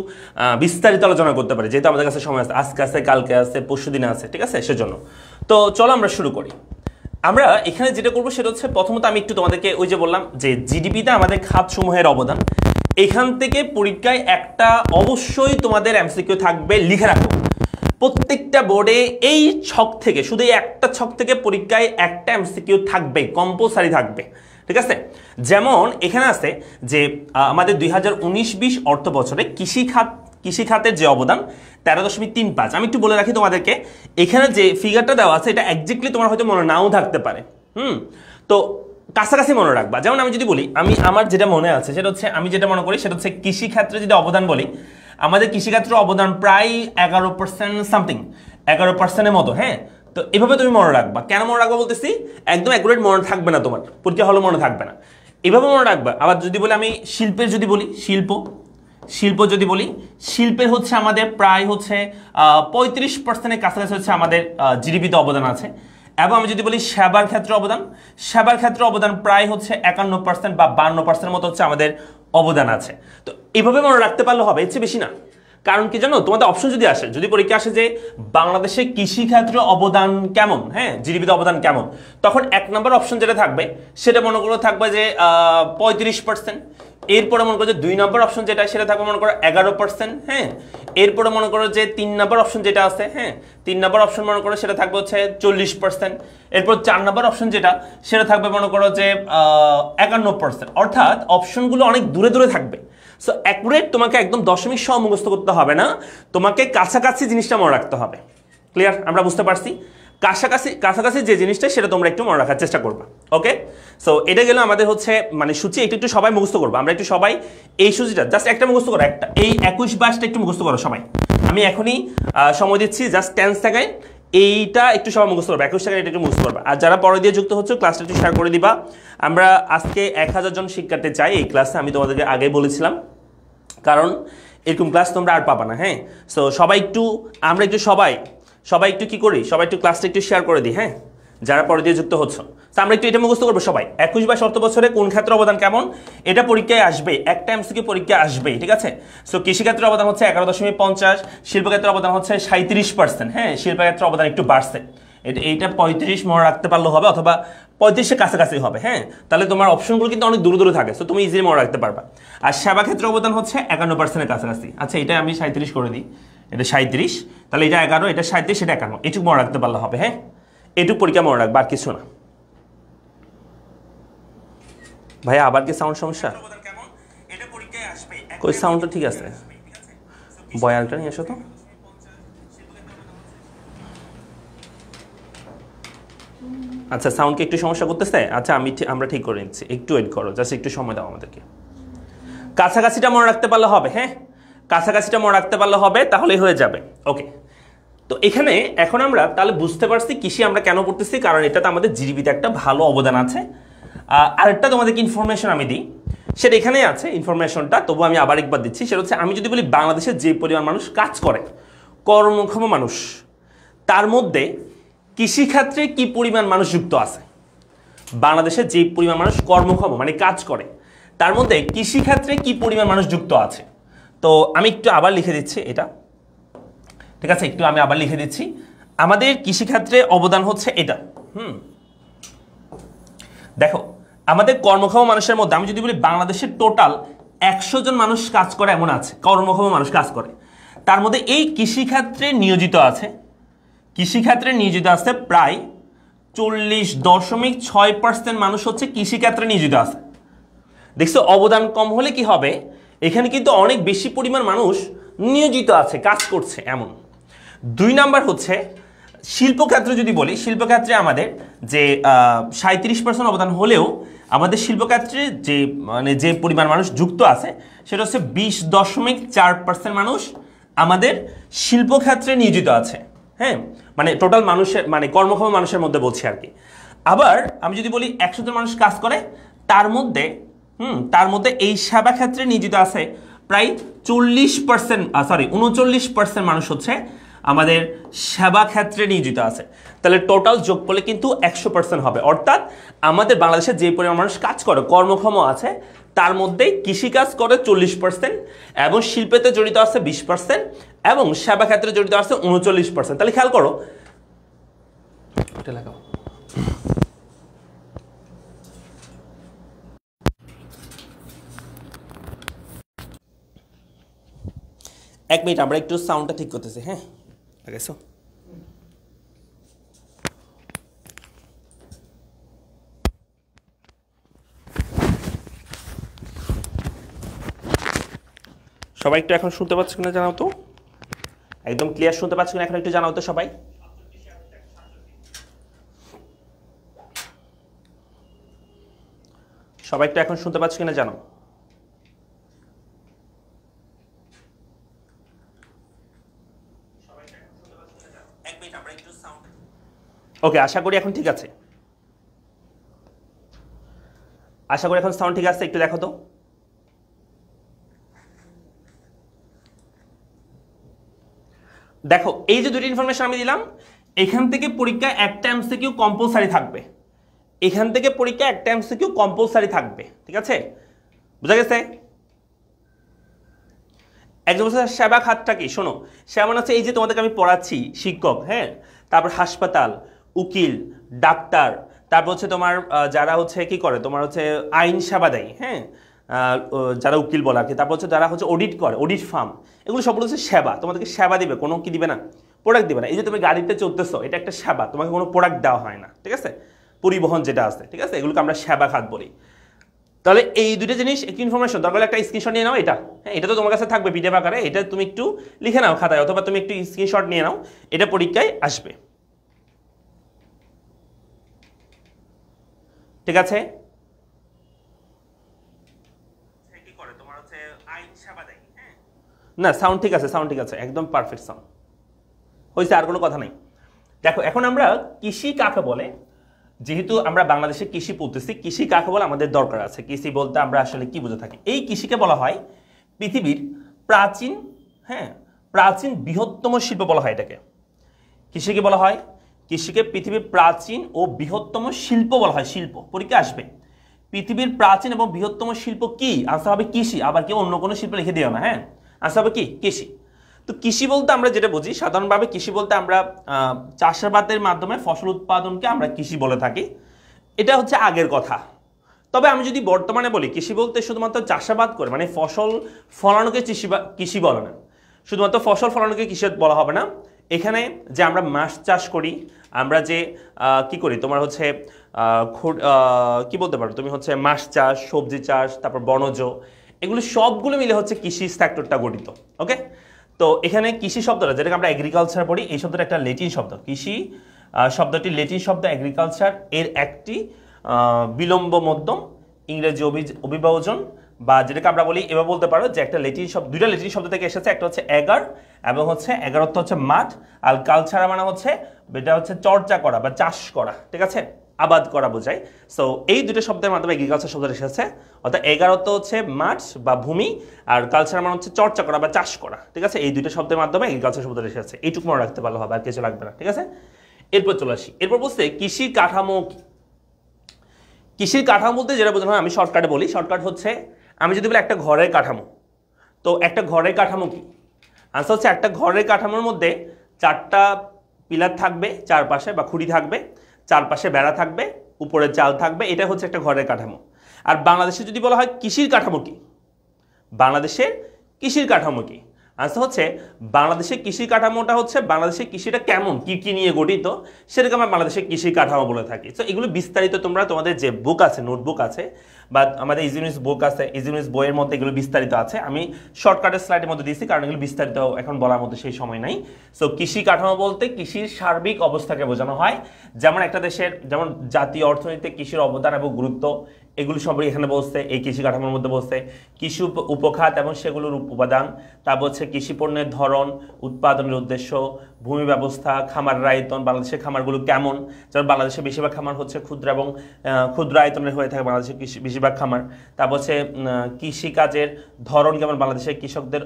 বিস্তারিত আলোচনা করতে পারি, যেহেতু আমাদের কাছে সময় আছে, আজকে আছে, কালকে আছে, পরশু দিনে আছে, ঠিক আছে? সেজন্য তো চলো আমরা শুরু করি। আমরা এখানে যেটা করবো সেটা হচ্ছে প্রথমত আমি একটু তোমাদেরকে ওই যে বললাম যে জিডিপিতে আমাদের খাতসমূহের অবদান, এখান থেকে পরীক্ষায় একটা অবশ্যই তোমাদের এমসিকিউ থাকবে, লিখে রাখো। প্রত্যেকটা বোর্ডে এই ছক থেকে, শুধু এই একটা ছক থেকে পরীক্ষায় একটা এমসিকিউ থাকবে, কম্পালসারি থাকবে, ঠিক আছে? যেমন এখানে আছে যে আমাদের 2019-20 অর্থ বছরে কৃষি খাতের যে অবদান 13.35। আমি একটু বলে রাখি তোমাদেরকে, এখানে যে ফিগারটা দেওয়া আছে এটা একজ্যাক্টলি তোমার হয়তো মনে নাও থাকতে পারে, তো কাছাকাছি মনে রাখবা। যেমন আমি যদি বলি, আমার যেটা মনে আছে সেটা হচ্ছে, আমি যেটা মনে করি সেটা হচ্ছে কৃষি ক্ষেত্রে যদি অবদান বলি, আমাদের কৃষিক্ষেত্রের অবদান প্রায় 11% সামথিং, 11%-এর মতো। হ্যাঁ, তো এভাবে তুমি মনে রাখবা। কেন মনে রাখবা বলতেছি, একদম অ্যাকুরেট মনে থাকবে না, তোমার পরীক্ষা হলো মনে থাকবে না, এভাবে মনে রাখবা। আবার যদি বলি আমি শিল্পের যদি বলি, শিল্প যদি বলি, শিল্পের হচ্ছে আমাদের প্রায় হচ্ছে 35%-এর কাছাকাছি হচ্ছে আমাদের জিডিপিতে অবদান আছে। এবং আমি যদি বলি সেবার ক্ষেত্রে অবদান প্রায় হচ্ছে 51% বা 52% মতো হচ্ছে আমাদের অবদান আছে। তো এইভাবে মনে রাখতে পারলে হবে, এর চেয়ে বেশি না। কারণ কি জানো, তোমাদের অপশন যদি আসে, যদি পরীক্ষা আসে যে বাংলাদেশের কৃষি ক্ষেত্রে অবদান কেমন, হ্যাঁ জিডিপিতে অবদান কেমন, তখন 1 নম্বর অপশন যেটা থাকবে সেটা মনে করো থাকবে যে 35%। এরপরে মনে করো যে 2 নম্বর অপশন যেটা সেটা থাকবে মনে করো 11%। হ্যাঁ, এরপরে মনে করো যে 3 নম্বর অপশন যেটা আছে, হ্যাঁ 3 নম্বর অপশন মনে করো সেটা থাকবে হচ্ছে 40%। এরপর 4 নম্বর অপশন যেটা সেটা থাকবে মনে করো যে 51%। অর্থাৎ অপশনগুলো অনেক দূরে দূরে থাকবে। সো অ্যাকুরেট তোমাকে একদম দশমিক সহ মুখস্থ করতে হবে না, তোমাকে কাছাকাছি জিনিসটা মনে রাখতে হবে, ক্লিয়ার? আমরা বুঝতে পারছি কাছাকাছি কাছাকাছি যে জিনিসটা সেটা তোমরা একটু মনে রাখার চেষ্টা করবা। ওকে, সো এটা গেল আমাদের হচ্ছে মানে সূচি। একটু একটু সবাই মুখস্থ করবো, আমরা একটু সবাই এই সূচিটা জাস্ট একটা মুখস্থ করো, একটা এই 21-22টা একটু মুখস্থ করো সবাই। আমি এখনই সময় দিচ্ছি জাস্ট 10 সেকেন্ড, এইটা একটু সবাই মুখস্থ করবে, 21 সেকেন্ড এটা একটু মুখস্থ করবে। আর যারা পরে দিয়ে যুক্ত হচ্ছে ক্লাসটা একটু শেয়ার করে দিবা। আমরা আজকে 1000 জন শিক্ষার্থী চাই এই ক্লাসে, আমি তোমাদেরকে আগে বলেছিলাম, কারণ এরকম ক্লাস তোমরা আর পাবা না। হ্যাঁ, সো সবাই একটু আমরা একটু সবাই একটু কি করি, সবাই একটু ক্লাসটা একটু শেয়ার করে দিই। হ্যাঁ, যারা পরে দিয়ে যুক্ত হচ্ছে, তো আমরা একটু এটা মুখস্থ করবো সবাই। 21-22 অর্থ বছরে কোন ক্ষেত্রে অবদান কেমন, এটা পরীক্ষায় আসবে, একটা এমসিকিউ পরীক্ষায় আসবে, ঠিক আছে? সো কৃষিক্ষেত্রে অবদান হচ্ছে 11.50, শিল্পক্ষেত্রে অবদান হচ্ছে 37%। হ্যাঁ, শিল্পক্ষেত্রে অবদান একটু বাড়ছে, এইটা 35 মনে রাখতে পারলেও হবে, অথবা 35-এর কাছাকাছি হবে। হ্যাঁ, তাহলে তোমার অপশনগুলো কিন্তু অনেক দূরে দূরে থাকে, তো তুমি ইজিলি মনে রাখতে পারবা। আর সেবা ক্ষেত্রে অবদান হচ্ছে 51%-এর কাছাকাছি। আচ্ছা, এটা আমি 37 করে দিই, এটা 37, তাহলে এটা 11, এটা 37, এটা 51, এটুকু মনে রাখতে পারলে হবে। হ্যাঁ, এটুকু পরীক্ষা মনে রাখবা, আর কিছু না। ভাইয়া আবার কি সাউন্ড সমস্যা? কই সাউন্ডটা ঠিক আছে? বয়ালটা নিয়ে এসো তো। আচ্ছা, সাউন্ডকে একটু সমস্যা করতেছে। আচ্ছা, আমরা ঠিক করে নিচ্ছি, একটু ওয়েট করো, জাস্ট একটু সময় দাও আমাদেরকে। কাছাকাছিটা মনে রাখতে পারলে হবে। হ্যাঁ, কাছাকাছিটা মনে রাখতে পারলে হবে, তাহলেই হয়ে যাবে। ওকে, তো এখানে এখন আমরা তাহলে বুঝতে পারছি কৃষি আমরা কেন পড়তেছি, কারণ এটাতে আমাদের জিডিপিতে একটা ভালো অবদান আছে। আরেকটা তোমাদেরকে ইনফরমেশন আমি দিই, সেটা এখানেই আছে ইনফরমেশনটা, তবু আমি আবার একবার দিচ্ছি। সেটা হচ্ছে, আমি যদি বলি বাংলাদেশে যে পরিমাণ মানুষ কাজ করে, কর্মক্ষম মানুষ, তার মধ্যে কৃষিক্ষেত্রে কি পরিমাণ মানুষ যুক্ত আছে। বাংলাদেশে যে পরিমাণ মানুষ কর্মক্ষম মানে কাজ করে, তার মধ্যে কৃষিক্ষেত্রে কি পরিমাণ মানুষ যুক্ত আছে। তো আমি একটু আবার লিখে দিচ্ছি এটা, ঠিক আছে? একটু আমি আবার লিখে দিচ্ছি, আমাদের কৃষিক্ষেত্রে অবদান হচ্ছে এটা। দেখো, আমাদের কর্মক্ষম মানুষের মধ্যে আমি যদি বলি বাংলাদেশের টোটাল 100 জন মানুষ কাজ করে এমন আছে, কর্মক্ষম মানুষ কাজ করে, তার মধ্যে এই কৃষিক্ষেত্রে নিয়োজিত আছে প্রায় 40.6% মানুষ হচ্ছে কৃষিক্ষেত্রে নিয়োজিত আছে। দেখছো, অবদান কম হলে কি হবে, এখানে কিন্তু অনেক বেশি পরিমাণ মানুষ নিয়োজিত আছে, কাজ করছে এমন। 2 নাম্বার হচ্ছে শিল্পক্ষেত্রে যদি বলি, শিল্পক্ষেত্রে আমাদের যে 37% অবদান হলেও আমাদের শিল্পক্ষেত্রে যে পরিমাণ মানুষ যুক্ত আছে সেটা হচ্ছে 20.4% মানুষ আমাদের শিল্পক্ষেত্রে নিয়োজিত আছে। হ্যাঁ, মানে টোটাল মানুষের মানে কর্মক্ষম মানুষের মধ্যে বলছি আর কি। আবার আমি যদি বলি 100 জন মানুষ কাজ করে, তার মধ্যে এই সেবা ক্ষেত্রে নিয়োজিত আছে প্রায় 39% মানুষ হচ্ছে আমাদের সেবা ক্ষেত্রে নিয়োজিত আছে। তাহলে টোটাল যোগ করলে কিন্তু 100% হবে। অর্থাৎ আমাদের বাংলাদেশে যে পরিমাণ মানুষ কাজ করে, কর্মক্ষম আছে, তার মধ্যে কৃষিকাজ করে 40% এবং শিল্পেতে জড়িত আছে 20% এবং সেবা ক্ষেত্রে জড়িত আছে 39%। তাহলে খেয়াল করো, এটা লাগাও। এক মিনিট, আমরা একটু সাউন্ডটা ঠিক করতেছি। হ্যাঁ, লাগাইছো? সবাই একটু এখন শুনতে পাচ্ছ কিনা জানাও তো, একদম ক্লিয়ার শুনতে পাচ্ছ কিনা এখন একটু জানাও তো সবাই। সবাই একটু এখন শুনতে পাচ্ছ কিনা জানাও। ওকে, আশা করি এখন ঠিক আছে, আশা করি এখন সাউন্ড ঠিক আছে। একটু দেখো তো। দেখো, এই যে দুটি ইনফরমেশন আমি দিলাম, এখান থেকে পরীক্ষা একটা এমসিকিউ কম্পালসারি থাকবে, ঠিক আছে? বুঝা গেছে? একদম। সেবা খাতটা কি শোনো, সেবা মানে হচ্ছে এই যে তোমাদেরকে আমি পড়াচ্ছি, শিক্ষক, হ্যাঁ, তারপর হাসপাতাল, উকিল, ডাক্তার, তারপর হচ্ছে তোমার যারা হচ্ছে কি করে, তোমার হচ্ছে আইন সেবা দেয়, হ্যাঁ, যারা উকিল বলে আর কি, তারপর হচ্ছে যারা হচ্ছে অডিট করে, অডিট ফার্ম, এগুলো সবগুলো হচ্ছে সেবা। তোমাদেরকে সেবা দিবে, কোনো কি দিবে না, প্রোডাক্ট দিবে না। এই যে তুমি গাড়িতে চলতেছো, এটা একটা সেবা, তোমাকে কোনো প্রোডাক্ট দেওয়া হয় না, ঠিক আছে? পরিবহন যেটা আছে, ঠিক আছে, এগুলোকে আমরা সেবা খাত বলি। তাহলে এই দুটো জিনিস একটু ইনফরমেশন দরকার হলে একটা স্ক্রিনশট নিয়ে নাও। এটা হ্যাঁ, এটা তো তোমার কাছে থাকবে পিডিএফ আকারে, এটা তুমি একটু লিখে নাও খাতায়, অথবা তুমি একটু স্ক্রিনশট নিয়ে নাও, এটা পরীক্ষায় আসবে। ঠিক আছে? কি করে তোমার হচ্ছে আইন সেবা দেয়, হ্যাঁ না সাউন্ড ঠিক আছে, সাউন্ড ঠিক আছে, একদম পারফেক্ট সাউন্ড হয়েছে, আর কোনো কথা নাই। দেখো এখন আমরা কৃষি কাকে বলে, যেহেতু আমরা বাংলাদেশে কৃষি পড়তেছি, কৃষি কাকে বলে আমাদের দরকার আছে। কৃষি বলতে আমরা আসলে কি বুঝে থাকি? এই কৃষিকে বলা হয় পৃথিবীর প্রাচীন, হ্যাঁ প্রাচীন বৃহত্তম শিল্প বলা হয় এটাকে। কৃষিকে বলা হয়, কৃষিকে পৃথিবীর প্রাচীন ও বৃহত্তম শিল্প বলা হয়। শিল্প পরীক্ষা আসবে। পৃথিবীর প্রাচীন এবং বৃহত্তম শিল্প কি? আনসার হবে কৃষি। আবার কেউ অন্য কোনো শিল্প লিখে দিও না, হ্যাঁ আনসার হবে কি? কৃষি। তো কৃষি বলতে আমরা যেটা বুঝি সাধারণভাবে, কৃষি বলতে আমরা চাষাবাদের মাধ্যমে ফসল উৎপাদনকে আমরা কৃষি বলে থাকি। এটা হচ্ছে আগের কথা। তবে আমি যদি বর্তমানে বলি, কৃষি বলতে শুধুমাত্র চাষাবাদ করে মানে ফসল ফলানোকে কৃষি বলে না, শুধুমাত্র ফসল ফলানোকে কৃষি বলা হবে না। এখানে যে আমরা মাছ চাষ করি, আমরা যে কি করি তোমার হচ্ছে কি বলতে পারো তুমি হচ্ছে মাছ চাষ, সবজি চাষ, তারপর বনজ, এগুলো সবগুলো মিলে হচ্ছে কৃষি সেক্টরটা গঠিত। ওকে, তো এখানে কৃষি শব্দটা যেটাকে আমরা এগ্রিকালচার পড়ি, এই শব্দটা একটা ল্যাটিন শব্দ। কৃষি শব্দটি ল্যাটিন শব্দ এগ্রিকালচার, এর একটি বিলম্ব মধ্যম ইংরেজি অভিভাজন, বা যেটাকে আমরা বলি এবার বলতে পারো যে একটা ল্যাটিন শব্দ, দুইটা ল্যাটিন শব্দ থেকে এসেছে। একটা হচ্ছে এগার এবং হচ্ছে এগারত্ব হচ্ছে মাঠ, আর কালচার মানে হচ্ছে এটা হচ্ছে চর্চা করা বা চাষ করা, ঠিক আছে, আবাদ করা বোঝায়। সো এই দুটো শব্দের মাধ্যমে এগ্রিকালচার শব্দটা এসেছে। অর্থাৎ এগারত্ব হচ্ছে মাঠ বা ভূমি, আর কালচার মানে হচ্ছে চর্চা করা বা চাষ করা, ঠিক আছে। এই দুটো শব্দের মাধ্যমে এগ্রিকালচার শব্দটা এসেছে। এইটুকু মনে রাখতে ভালো হবে, আর কিছু লাগবে না, ঠিক আছে। এরপর চলে আসি, এরপর বলছে কৃষির কাঠামো। কৃষির কাঠামো বলতে যেটা বোঝানো হয়, আমি শর্টকাটে বলি। শর্টকাট হচ্ছে, আমি যদি বলি একটা ঘরের কাঠামো, তো একটা ঘরের কাঠামো কি? আনসার হচ্ছে একটা ঘরের কাঠামোর মধ্যে 4টা পিলার থাকবে চারপাশে, বা খুঁটি থাকবে, চারপাশে বেড়া থাকবে, উপরে চাল থাকবে, এটা হচ্ছে একটা ঘরের কাঠামো। আর বাংলাদেশে যদি বলা হয় কৃষির কাঠামো কি, বাংলাদেশের কৃষির কাঠামো কি? আনসার হচ্ছে বাংলাদেশের কৃষি কাঠামোটা হচ্ছে বাংলাদেশের কৃষিটা কেমন, কি কি নিয়ে গঠিত, সেটাকে আমরা বাংলাদেশের কৃষি কাঠামো বলে থাকি। তো এগুলো বিস্তারিত তোমরা তোমাদের যে বুক আছে, নোটবুক আছে, বা আমাদের ইজিনিউজ বুক আছে, ইজিনিউজ বইয়ের মধ্যে এগুলো বিস্তারিত আছে। আমি শর্টকাটের স্লাইডের মধ্যে দিয়েছি, কারণ এগুলো বিস্তারিত এখন বলার মধ্যে সেই সময় নাই। সো কৃষি কাঠামো বলতে কৃষির সার্বিক অবস্থাকে বোঝানো হয়। যেমন একটা দেশের যেমন জাতীয় অর্থনীতিতে কৃষির অবদান এবং গুরুত্ব, এগুলো সবই এখানে বলছে, এই কৃষি কাঠামোর মধ্যে বলছে। কৃষি উপখাত এবং সেগুলোর উপাদান, তারপর হচ্ছে কৃষি পণ্যের ধরন, উৎপাদনের উদ্দেশ্য, ভূমি ব্যবস্থা, খামার আয়তন, বাংলাদেশের খামারগুলো কেমন, যেমন বাংলাদেশের বেশিরভাগ খামার হচ্ছে ক্ষুদ্র এবং ক্ষুদ্র আয়তনের হয়ে থাকে বাংলাদেশের বেশিরভাগ খামার। তারপর হচ্ছে কৃষিকাজের ধরন কেমন, বাংলাদেশের কৃষকদের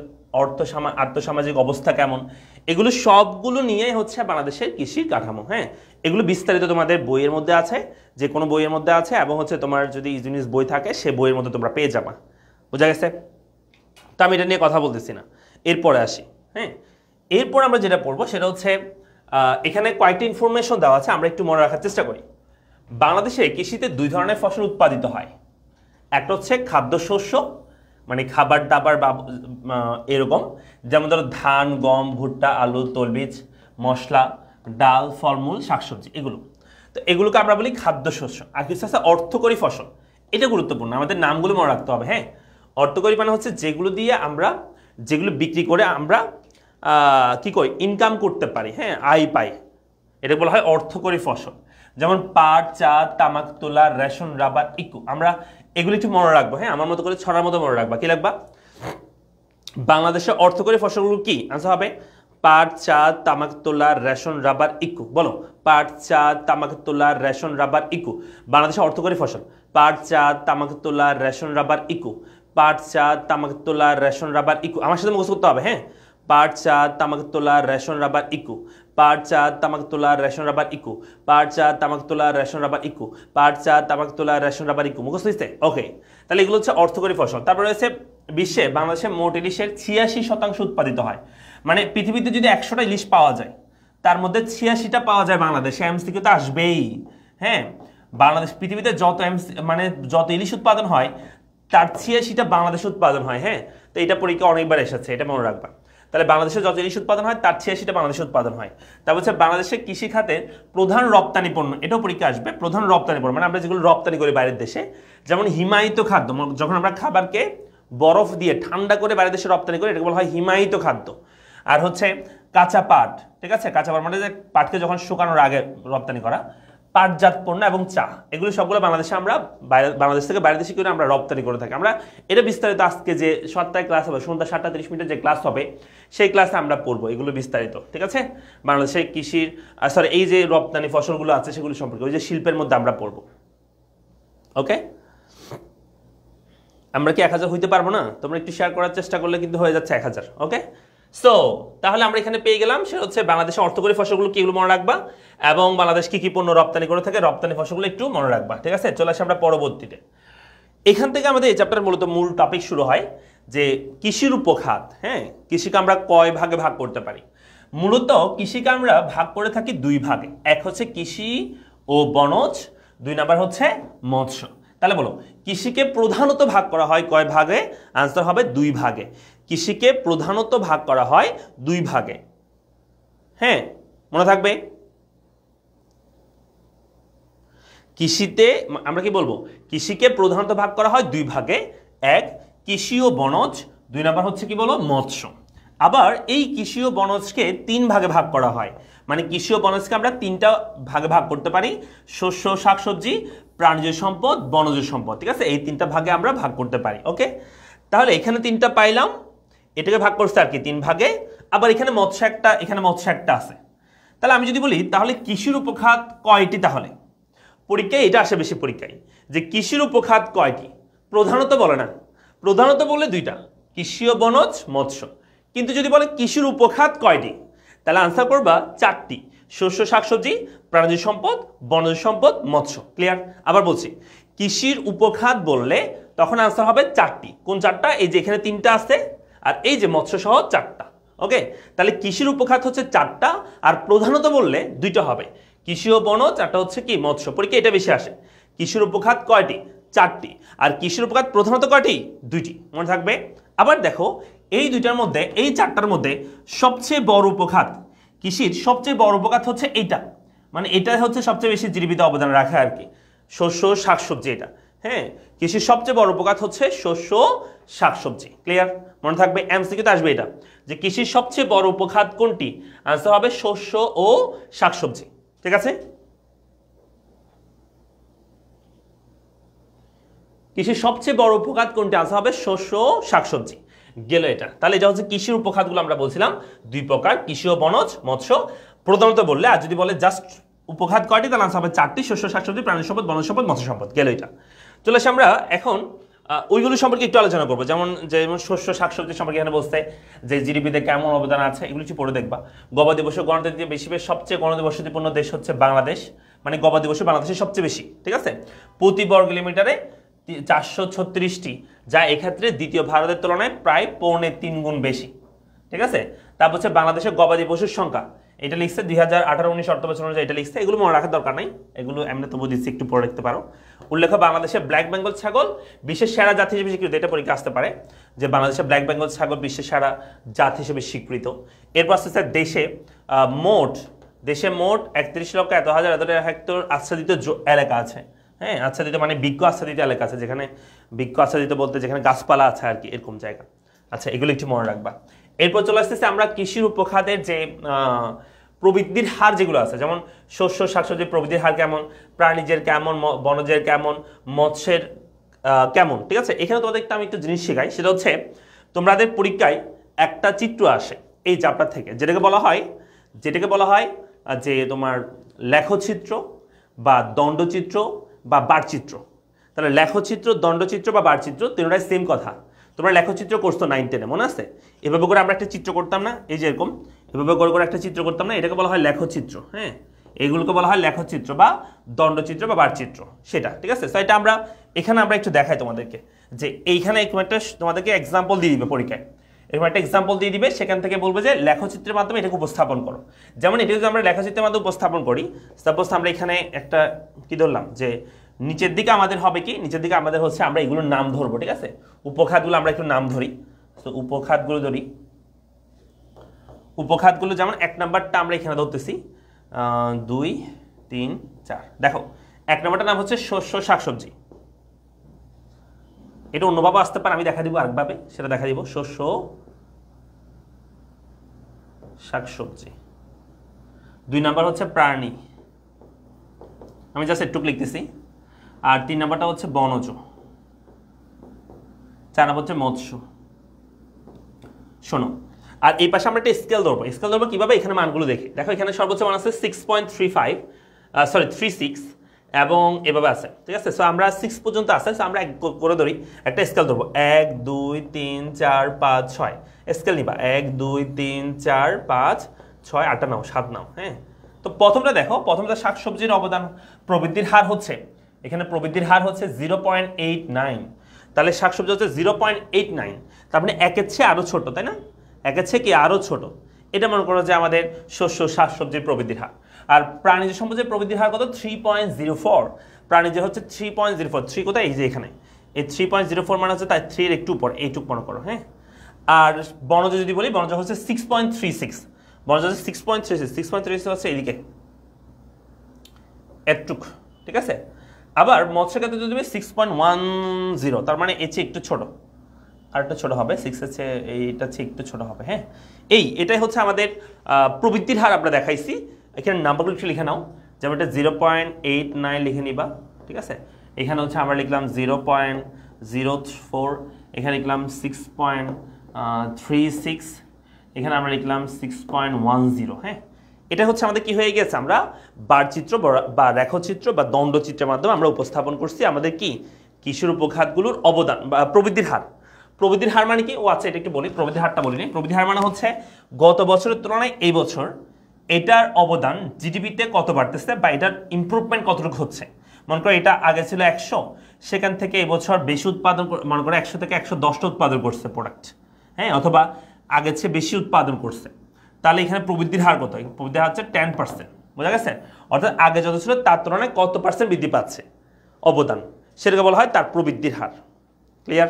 আর্থসামাজিক অবস্থা কেমন, এগুলো সবগুলো নিয়ে হচ্ছে বাংলাদেশের কৃষি কাঠামো। হ্যাঁ, এগুলো বিস্তারিত তোমাদের বইয়ের মধ্যে আছে, যে কোনো বইয়ের মধ্যে আছে, এবং হচ্ছে তোমার যদি ইউনিস বই থাকে সে বইয়ের মধ্যে তোমরা পেয়ে যাবা। বোঝা গেছে? তো আমি এটা নিয়ে কথা বলতেছি না, এরপরে আসি। হ্যাঁ, এরপর আমরা যেটা পড়বো সেটা হচ্ছে এখানে কয়েকটি ইনফরমেশন দেওয়া আছে, আমরা একটু মনে রাখার চেষ্টা করি। বাংলাদেশে কৃষিতে 2 ধরনের ফসল উৎপাদিত হয়। একটা হচ্ছে খাদ্যশস্য, মানে খাবার দাবার বা এরকম, যেমন ধরো ধান, গম, ভুট্টা, আলু, তৈলবীজ, মশলা, ডাল, ফলমূল, শাকসবজি, এগুলো। তো এগুলোকে আমরা বলি খাদ্যশস্য। আর কিছু আছে অর্থকরী ফসল, এটা গুরুত্বপূর্ণ, আমাদের নামগুলো মনে রাখতে হবে। হ্যাঁ, অর্থকরী মানে হচ্ছে যেগুলো দিয়ে আমরা, যেগুলো বিক্রি করে আমরা কি করি, ইনকাম করতে পারি, হ্যাঁ আয় পাই, এটা বলা হয় অর্থকরী ফসল। যেমন পাট, চা, তামাক তোলা, রেশন, রাবার, ইকু, আমরা এগুলি একটু মনে রাখবো। হ্যাঁ, আমার মতো করে ছড়ার মতো মনে রাখবা। কি লাগবা? বাংলাদেশের অর্থকরী ফসলগুলো কি? আনসার হবে পাট, চা, তামাক তোলা, রেশন, রাবার, ইকু। বলো, পাট, চা, তামাক তোলা, রেশন, রাবার, ইকু। বাংলাদেশের অর্থকরী ফসল পাট, চা, তামাক তোলা, রেশন, রাবার, ইকু। পাট, চা, তামাক তোলা, রেশন, রাবার, ইকু। আমার সাথে মুখস্থ করতে হবে। হ্যাঁ, পাট, চা, তামাক তোলা, রেশন, রাবার, ইকু। পাট, চা, তামাক তোলা, রেশন, রাবার, ইকু। পাট, চা, তামাক তোলা, রেশন, রাবার, ইকু। পাট, চা, তামাক তোলা, রেশন, রাবার, ইকু। মুখস্থ হয়েছে? ওকে, তাহলে এগুলো হচ্ছে অর্থকরী ফসল। তারপরে রয়েছে বিশ্বে বাংলাদেশে মোট ইলিশের 86% উৎপাদিত হয়। মানে পৃথিবীতে যদি 100টা ইলিশ পাওয়া যায়, তার মধ্যে 86টা পাওয়া যায় বাংলাদেশে। এমসিকিউ তো আসবেই। হ্যাঁ, বাংলাদেশ পৃথিবীতে যত ইলিশ উৎপাদন হয় তার 86টা বাংলাদেশে উৎপাদন হয়। হ্যাঁ, তো এটা পরীক্ষা অনেকবার এসেছে, এটা মনে রাখবা। তাহলে বাংলাদেশে যত ইলিশ উৎপাদন হয় তার 86টা বাংলাদেশে উৎপাদন হয়। তারপর হচ্ছে বাংলাদেশের কৃষি খাতের প্রধান রপ্তানি পণ্য, এটাও পরীক্ষা আসবে। প্রধান রপ্তানি পণ্য মানে আমরা যেগুলো রপ্তানি করি বাইরের দেশে, যেমন হিমায়িত খাদ্য, যখন আমরা খাবারকে বরফ দিয়ে ঠান্ডা করে বাইরের দেশে রপ্তানি করি এটাকে বলা হয় হিমায়িত খাদ্য। আর হচ্ছে কাঁচা পাট, ঠিক আছে, কাঁচা পাট মানে যে পাটকে যখন শুকানোর আগে রপ্তানি করা, পাটজাত পণ্য এবং চা, এগুলো সবগুলো বাংলাদেশে আমরা বাংলাদেশ থেকে বাইরের দেশে করে আমরা রপ্তানি করে থাকি। আমরা এটা বিস্তারিত আজকে যে সপ্তাহে ক্লাস হবে সন্ধ্যা 7:30 যে ক্লাস হবে সেই ক্লাসে আমরা পড়বো এগুলো বিস্তারিত, ঠিক আছে। বাংলাদেশে কৃষির এই যে রপ্তানি ফসলগুলো আছে সেগুলো সম্পর্কে ওই যে শিল্পের মধ্যে আমরা পড়বো। ওকে, আমরা কি 1000 হইতে পারবো না? তোমরা একটু শেয়ার করার চেষ্টা করলে কিন্তু হয়ে যাচ্ছে 1000। ওকে, সো তাহলে আমরা এখানে পেয়ে গেলাম সেটা হচ্ছে বাংলাদেশের অর্থকরী ফসলগুলো কিগুলো মনে রাখবা এবং বাংলাদেশ কি কি পণ্য রপ্তানি করে থাকে রপ্তানি ফসলগুলো একটু মনে রাখবা, ঠিক আছে। চলে আসি আমরা পরবর্তীতে। এখান থেকে আমাদের এই চ্যাপ্টার মূল টপিক শুরু হয় যে কৃষির উপখাত। হ্যাঁ, কৃষিকে আমরা কয় ভাগে ভাগ করতে পারি? মূলত কৃষিকে আমরা ভাগ করে থাকি 2 ভাগে। এক হচ্ছে কৃষি ও বনজ, 2 নাম্বার হচ্ছে মৎস্য। তাহলে বলো কৃষিকে প্রধানত ভাগ করা হয় কয় ভাগে? আনসার হবে 2 ভাগে। কৃষিকে প্রধানত ভাগ করা হয় 2 ভাগে। হ্যাঁ, মনে থাকবে। কৃষিতে আমরা কি বলবো? কৃষিকে প্রধানত ভাগ করা হয় 2 ভাগে, এক কৃষি ও বনজ, 2 নাম্বার হচ্ছে কি বলো? মৎস্য। আবার এই কৃষি ও বনজকে 3 ভাগে ভাগ করা হয়, মানে কৃষি ও বনজকে আমরা 3টা ভাগে ভাগ করতে পারি, শস্য শাকসবজি, প্রাণীজ সম্পদ, বনজ সম্পদ, ঠিক আছে। এই 3টা ভাগে আমরা ভাগ করতে পারি। ওকে, তাহলে এখানে 3টা পাইলাম, এটাকে ভাগ করছে আর কি 3 ভাগে। আবার এখানে মৎস্য একটা আছে। তাহলে আমি যদি বলি তাহলে কৃষির উপখাত কয়টি? তাহলে পরীক্ষায় এটা আসে বেশি পরীক্ষায় যে কৃষির উপখাত কয়টি? প্রধানত বলে না, প্রধানত বলে 2টা, কৃষি ও বনজ, মৎস্য। কিন্তু যদি বলে কৃষির উপখাত কয়টি, তাহলে আনসার করবা 4টি, শস্য শাকসবজি, প্রাণীজ সম্পদ, বনজ সম্পদ, মৎস্য। ক্লিয়ার? আবার বলছি, কৃষির উপখাত বললে তখন আনসার হবে 4টি। কোন 4টা? এই যে এখানে 3টা আছে আর এই যে মৎস্য সহ 4টা। ওকে, তাহলে কৃষির উপখাত হচ্ছে 4টা আর প্রধানত বললে 2টা হবে, কৃষি ও বনজ, একটা হচ্ছে কি মৎস্য। পরীক্ষা এটা বেশি আসে। কৃষির উপখাত কয়টি? 4টি। আর কৃষির উপখাত প্রধানত কয়টি? 2টি। মনে থাকবে। আবার দেখো এই 2টার মধ্যে, এই 4টার মধ্যে সবচেয়ে বড় উপখাত, কৃষির সবচেয়ে বড় উপখাত হচ্ছে এইটা, মানে এটা হচ্ছে সবচেয়ে বেশি জীবিত অবদান রাখে আর কি, শস্য শাকসবজি। এটা হ্যাঁ, কৃষির সবচেয়ে বড় উপখাত হচ্ছে শস্য শাকসবজি। ক্লিয়ার? মনে থাকবে। এমসিকিউতে আসবে এটা যে কৃষির সবচেয়ে বড় উপখাত কোনটি? আনসার হবে শস্য ও শাকসবজি। ঠিক আছে, কৃষির সবচেয়ে বড় উপখাত কোনটি? আনসার হবে শস্য ও শাকসবজি। গেল এটা। তাহলে এটা হচ্ছে কৃষির উপখাতগুলো আমরা বলছিলাম 2 প্রকার, কৃষি ও বনজ, মৎস্য। প্রধানত বললে, আর যদি বলে জাস্ট উপখাত কয়টি, তাহলে আনসার হবে 4টি, শস্য শাকসবজি, প্রাণী সম্পদ, বনজ সম্পদ, মৎস্য সম্পদ। গেল এটা। চলে আসি আমরা এখন ওইগুলো সম্পর্কে একটু আলোচনা করবো। যেমন শস্য শাকসবজি সম্পর্কে এখানে বলতে যে জিডিপিতে কেমন অবদান আছে এগুলো একটু পড়ে দেখবা। গবাদি পশু গণনা দিয়ে সবচেয়ে গণনা বসতিপূর্ণ দেশ হচ্ছে বাংলাদেশ, মানে গবাদি পশু বাংলাদেশের সবচেয়ে বেশি। ঠিক আছে, প্রতি বর্গ কিলোমিটারে 436টি, যা এক্ষেত্রে দ্বিতীয় ভারতের তুলনায় প্রায় 3.25 গুণ বেশি। ঠিক আছে, তারপর হচ্ছে বাংলাদেশের গবাদি পশুর সংখ্যা, এটা লিখছে 2018-19 অর্থবছর অনুযায়ী এটা লিখছে। এগুলো মনে রাখার দরকার নাই, এগুলো এমনি তবু দিচ্ছি, একটু পড়ে রাখতে পারো। উল্লেখ্য বাংলাদেশের ব্ল্যাক বেঙ্গল ছাগল বিশ্বের সেরা জাতি হিসেবে স্বীকৃত। এটা পরীক্ষা আসতে পারে যে বাংলাদেশের ব্ল্যাক বেঙ্গল ছাগল বিশ্বের সেরা জাত হিসেবে স্বীকৃত। এরপর আসতে দেশে মোট 31,01,00,000 হেক্টর আচ্ছাদিত এলাকা আছে। হ্যাঁ, আচ্ছাদিত মানে বিজ্ঞ আচ্ছাদিত এলাকা আছে, যেখানে বিজ্ঞ আচ্ছাদিত বলতে যেখানে গাছপালা আছে আর কি, এরকম জায়গা। আচ্ছা, এগুলো একটু মনে রাখবা। এরপর চলে আসতেছে আমরা কৃষির উপখাতের যে প্রবৃদ্ধির হার যেগুলো আছে, যেমন শস্য শাকসবজির প্রবৃদ্ধির হার কেমন, প্রাণীজের কেমন, বনজের কেমন, মৎস্যের কেমন। ঠিক আছে, এখানে তোমাদেরকে আমি একটা জিনিস শেখাই, সেটা হচ্ছে তোমাদের পরীক্ষায় একটা চিত্র আসে এই চ্যাপ্টার থেকে, যেটাকে বলা হয় যে তোমার লেখচিত্র বা দণ্ডচিত্র বা বারচিত্র। তাহলে লেখচিত্র, দণ্ডচিত্র বা বারচিত্র তিনটাই সেম কথা। তোমরা লেখচিত্র করছো 9-10-এ, মনে আছে? এভাবে করে আমরা একটা চিত্র করতাম না, এই যে এরকম এভাবে করে একটা চিত্র করতাম না, এটাকে বলা হয় লেখচিত্র। হ্যাঁ, এগুলোকে বলা হয় লেখচিত্র বা দণ্ডচিত্র বা বারচিত্র, সেটা। ঠিক আছে, তো এটা এখানে আমরা একটু দেখাই তোমাদেরকে যে এইখানে একটা তোমাদেরকে এক্সাম্পল দিয়ে দিবে পরীক্ষায়, এরকম একটা এক্সাম্পল দিয়ে দিবে, সেখান থেকে বলবে যে লেখচিত্রের মাধ্যমে এটাকে উপস্থাপন করো। যেমন এটা যদি আমরা লেখচিত্রের মাধ্যমে উপস্থাপন করি, সাপোজ আমরা এখানে একটা কি ধরলাম যে নিচের দিকে আমাদের হবে কি, নিচের দিকে আমাদের হচ্ছে আমরা এগুলোর নাম ধরবো। ঠিক আছে, উপখাতগুলো আমরা একটু নাম ধরি। তো উপখাতগুলো ধরি, উপখাতগুলো যেমন 1 নাম্বারটা আমরা এখানে ধরতেছি 2, 3, 4। দেখো 1 নাম্বারটার নাম হচ্ছে শস্য শাকসবজি। এটা অন্যভাবে আসতে পারে, আমি দেখা দিব আরেকভাবে, সেটা দেখা দিব শস্য শাকসবজি। 2 নাম্বার হচ্ছে প্রাণী, আমি জাস্ট একটু লিখতেছি। আর 3 নাম্বারটা হচ্ছে বনজ। 4 নাম্বার হচ্ছে মৎস্য। শোনো, আর এই পাশে আমরা একটা স্কেল ধরবো। স্কেল ধরবো কিভাবে? এখানে মানগুলো দেখি। দেখো এখানে সর্বোচ্চ মান আছে 36 এবং এভাবে আছে, ঠিক আছে। সো আমরা 6 পর্যন্ত আছে, সো আমরা করে ধরি একটা স্কেল ধরবো। 1 2 3 4 5 6 স্কেল নিবা। 1 2 3 4 5 6 8 নাও, 7 নাও। হ্যাঁ, তো প্রথমটা দেখো, প্রথমটা শাকসবজির অবদান প্রবৃদ্ধির হার হচ্ছে, এখানে প্রবৃদ্ধির হার হচ্ছে 0.89। তাহলে শাকসবজি হচ্ছে 0.89, তার মানে একের চেয়ে আরও ছোট, তাই না? একের চেয়ে কি আরও ছোট। এটা মনে করো যে আমাদের শস্য শাকসবজির প্রবৃদ্ধির হার। আর প্রাণীজ সম্পদের প্রবৃদ্ধির হার কত? 3.04। প্রাণীজ হচ্ছে 3.04। 3 কোথায়? এই যে এখানে। এই 3.04 মানে হচ্ছে তাই 3 এর একটু উপর, এইটুক মনে করো। হ্যাঁ, আর বনজ যদি বলি, বনজ হচ্ছে 6.36। বনজ হচ্ছে 6.36। 6.36 হচ্ছে এইদিকে এটুক, ঠিক আছে। আবার মৎস্য ক্ষেত্রে যদি 6.10, তার মানে এর চেয়ে একটু ছোট, আর একটা ছোট হবে, 6 এর চেয়ে এইটা চেয়ে একটু ছোট হবে। হ্যাঁ, এটাই হচ্ছে আমাদের প্রবৃদ্ধির হার আমরা দেখাইছি। এখানে নাম্বারগুলো একটু লিখে নাও, যেমন এটা 0.89 লিখে নিবা, ঠিক আছে। এখানে হচ্ছে আমরা লিখলাম 0.04, এখানে লিখলাম 6.36, এখানে আমরা লিখলাম 6.10। হ্যাঁ, এটা হচ্ছে আমাদের কি হয়ে গেছে, আমরা বারচিত্র বা রেখচিত্র বা দণ্ডচিত্রের মাধ্যমে আমরা উপস্থাপন করছি আমাদের কি কৃষির উপখাতগুলোর অবদান বা প্রবৃদ্ধির হার। প্রবৃদ্ধির হার মানে কি? ও আচ্ছা, এটা একটু বলি, প্রবৃদ্ধির হারটা বলিনি। প্রবৃদ্ধির হার মানে হচ্ছে গত বছরের তুলনায় এই বছর এটার অবদান জিডিপিতে কত বাড়তেছে বা এটার ইমপ্রুভমেন্ট কতটুকু হচ্ছে। মনে করো এটা আগে ছিল 100, সেখান থেকে এবছর বেশি উৎপাদন, মনে করো 100 থেকে 110টা উৎপাদন করছে প্রোডাক্ট। হ্যাঁ, অথবা আগের চেয়ে বেশি উৎপাদন করছে, তাহলে এখানে প্রবৃদ্ধির হার কত? প্রবৃদ্ধির হার হচ্ছে 10%। বোঝা গেছে? অর্থাৎ আগে যত ছিল তার তুলনায় কত পার্সেন্ট বৃদ্ধি পাচ্ছে অবদান, সেটাকে বলা হয় তার প্রবৃদ্ধির হার। ক্লিয়ার?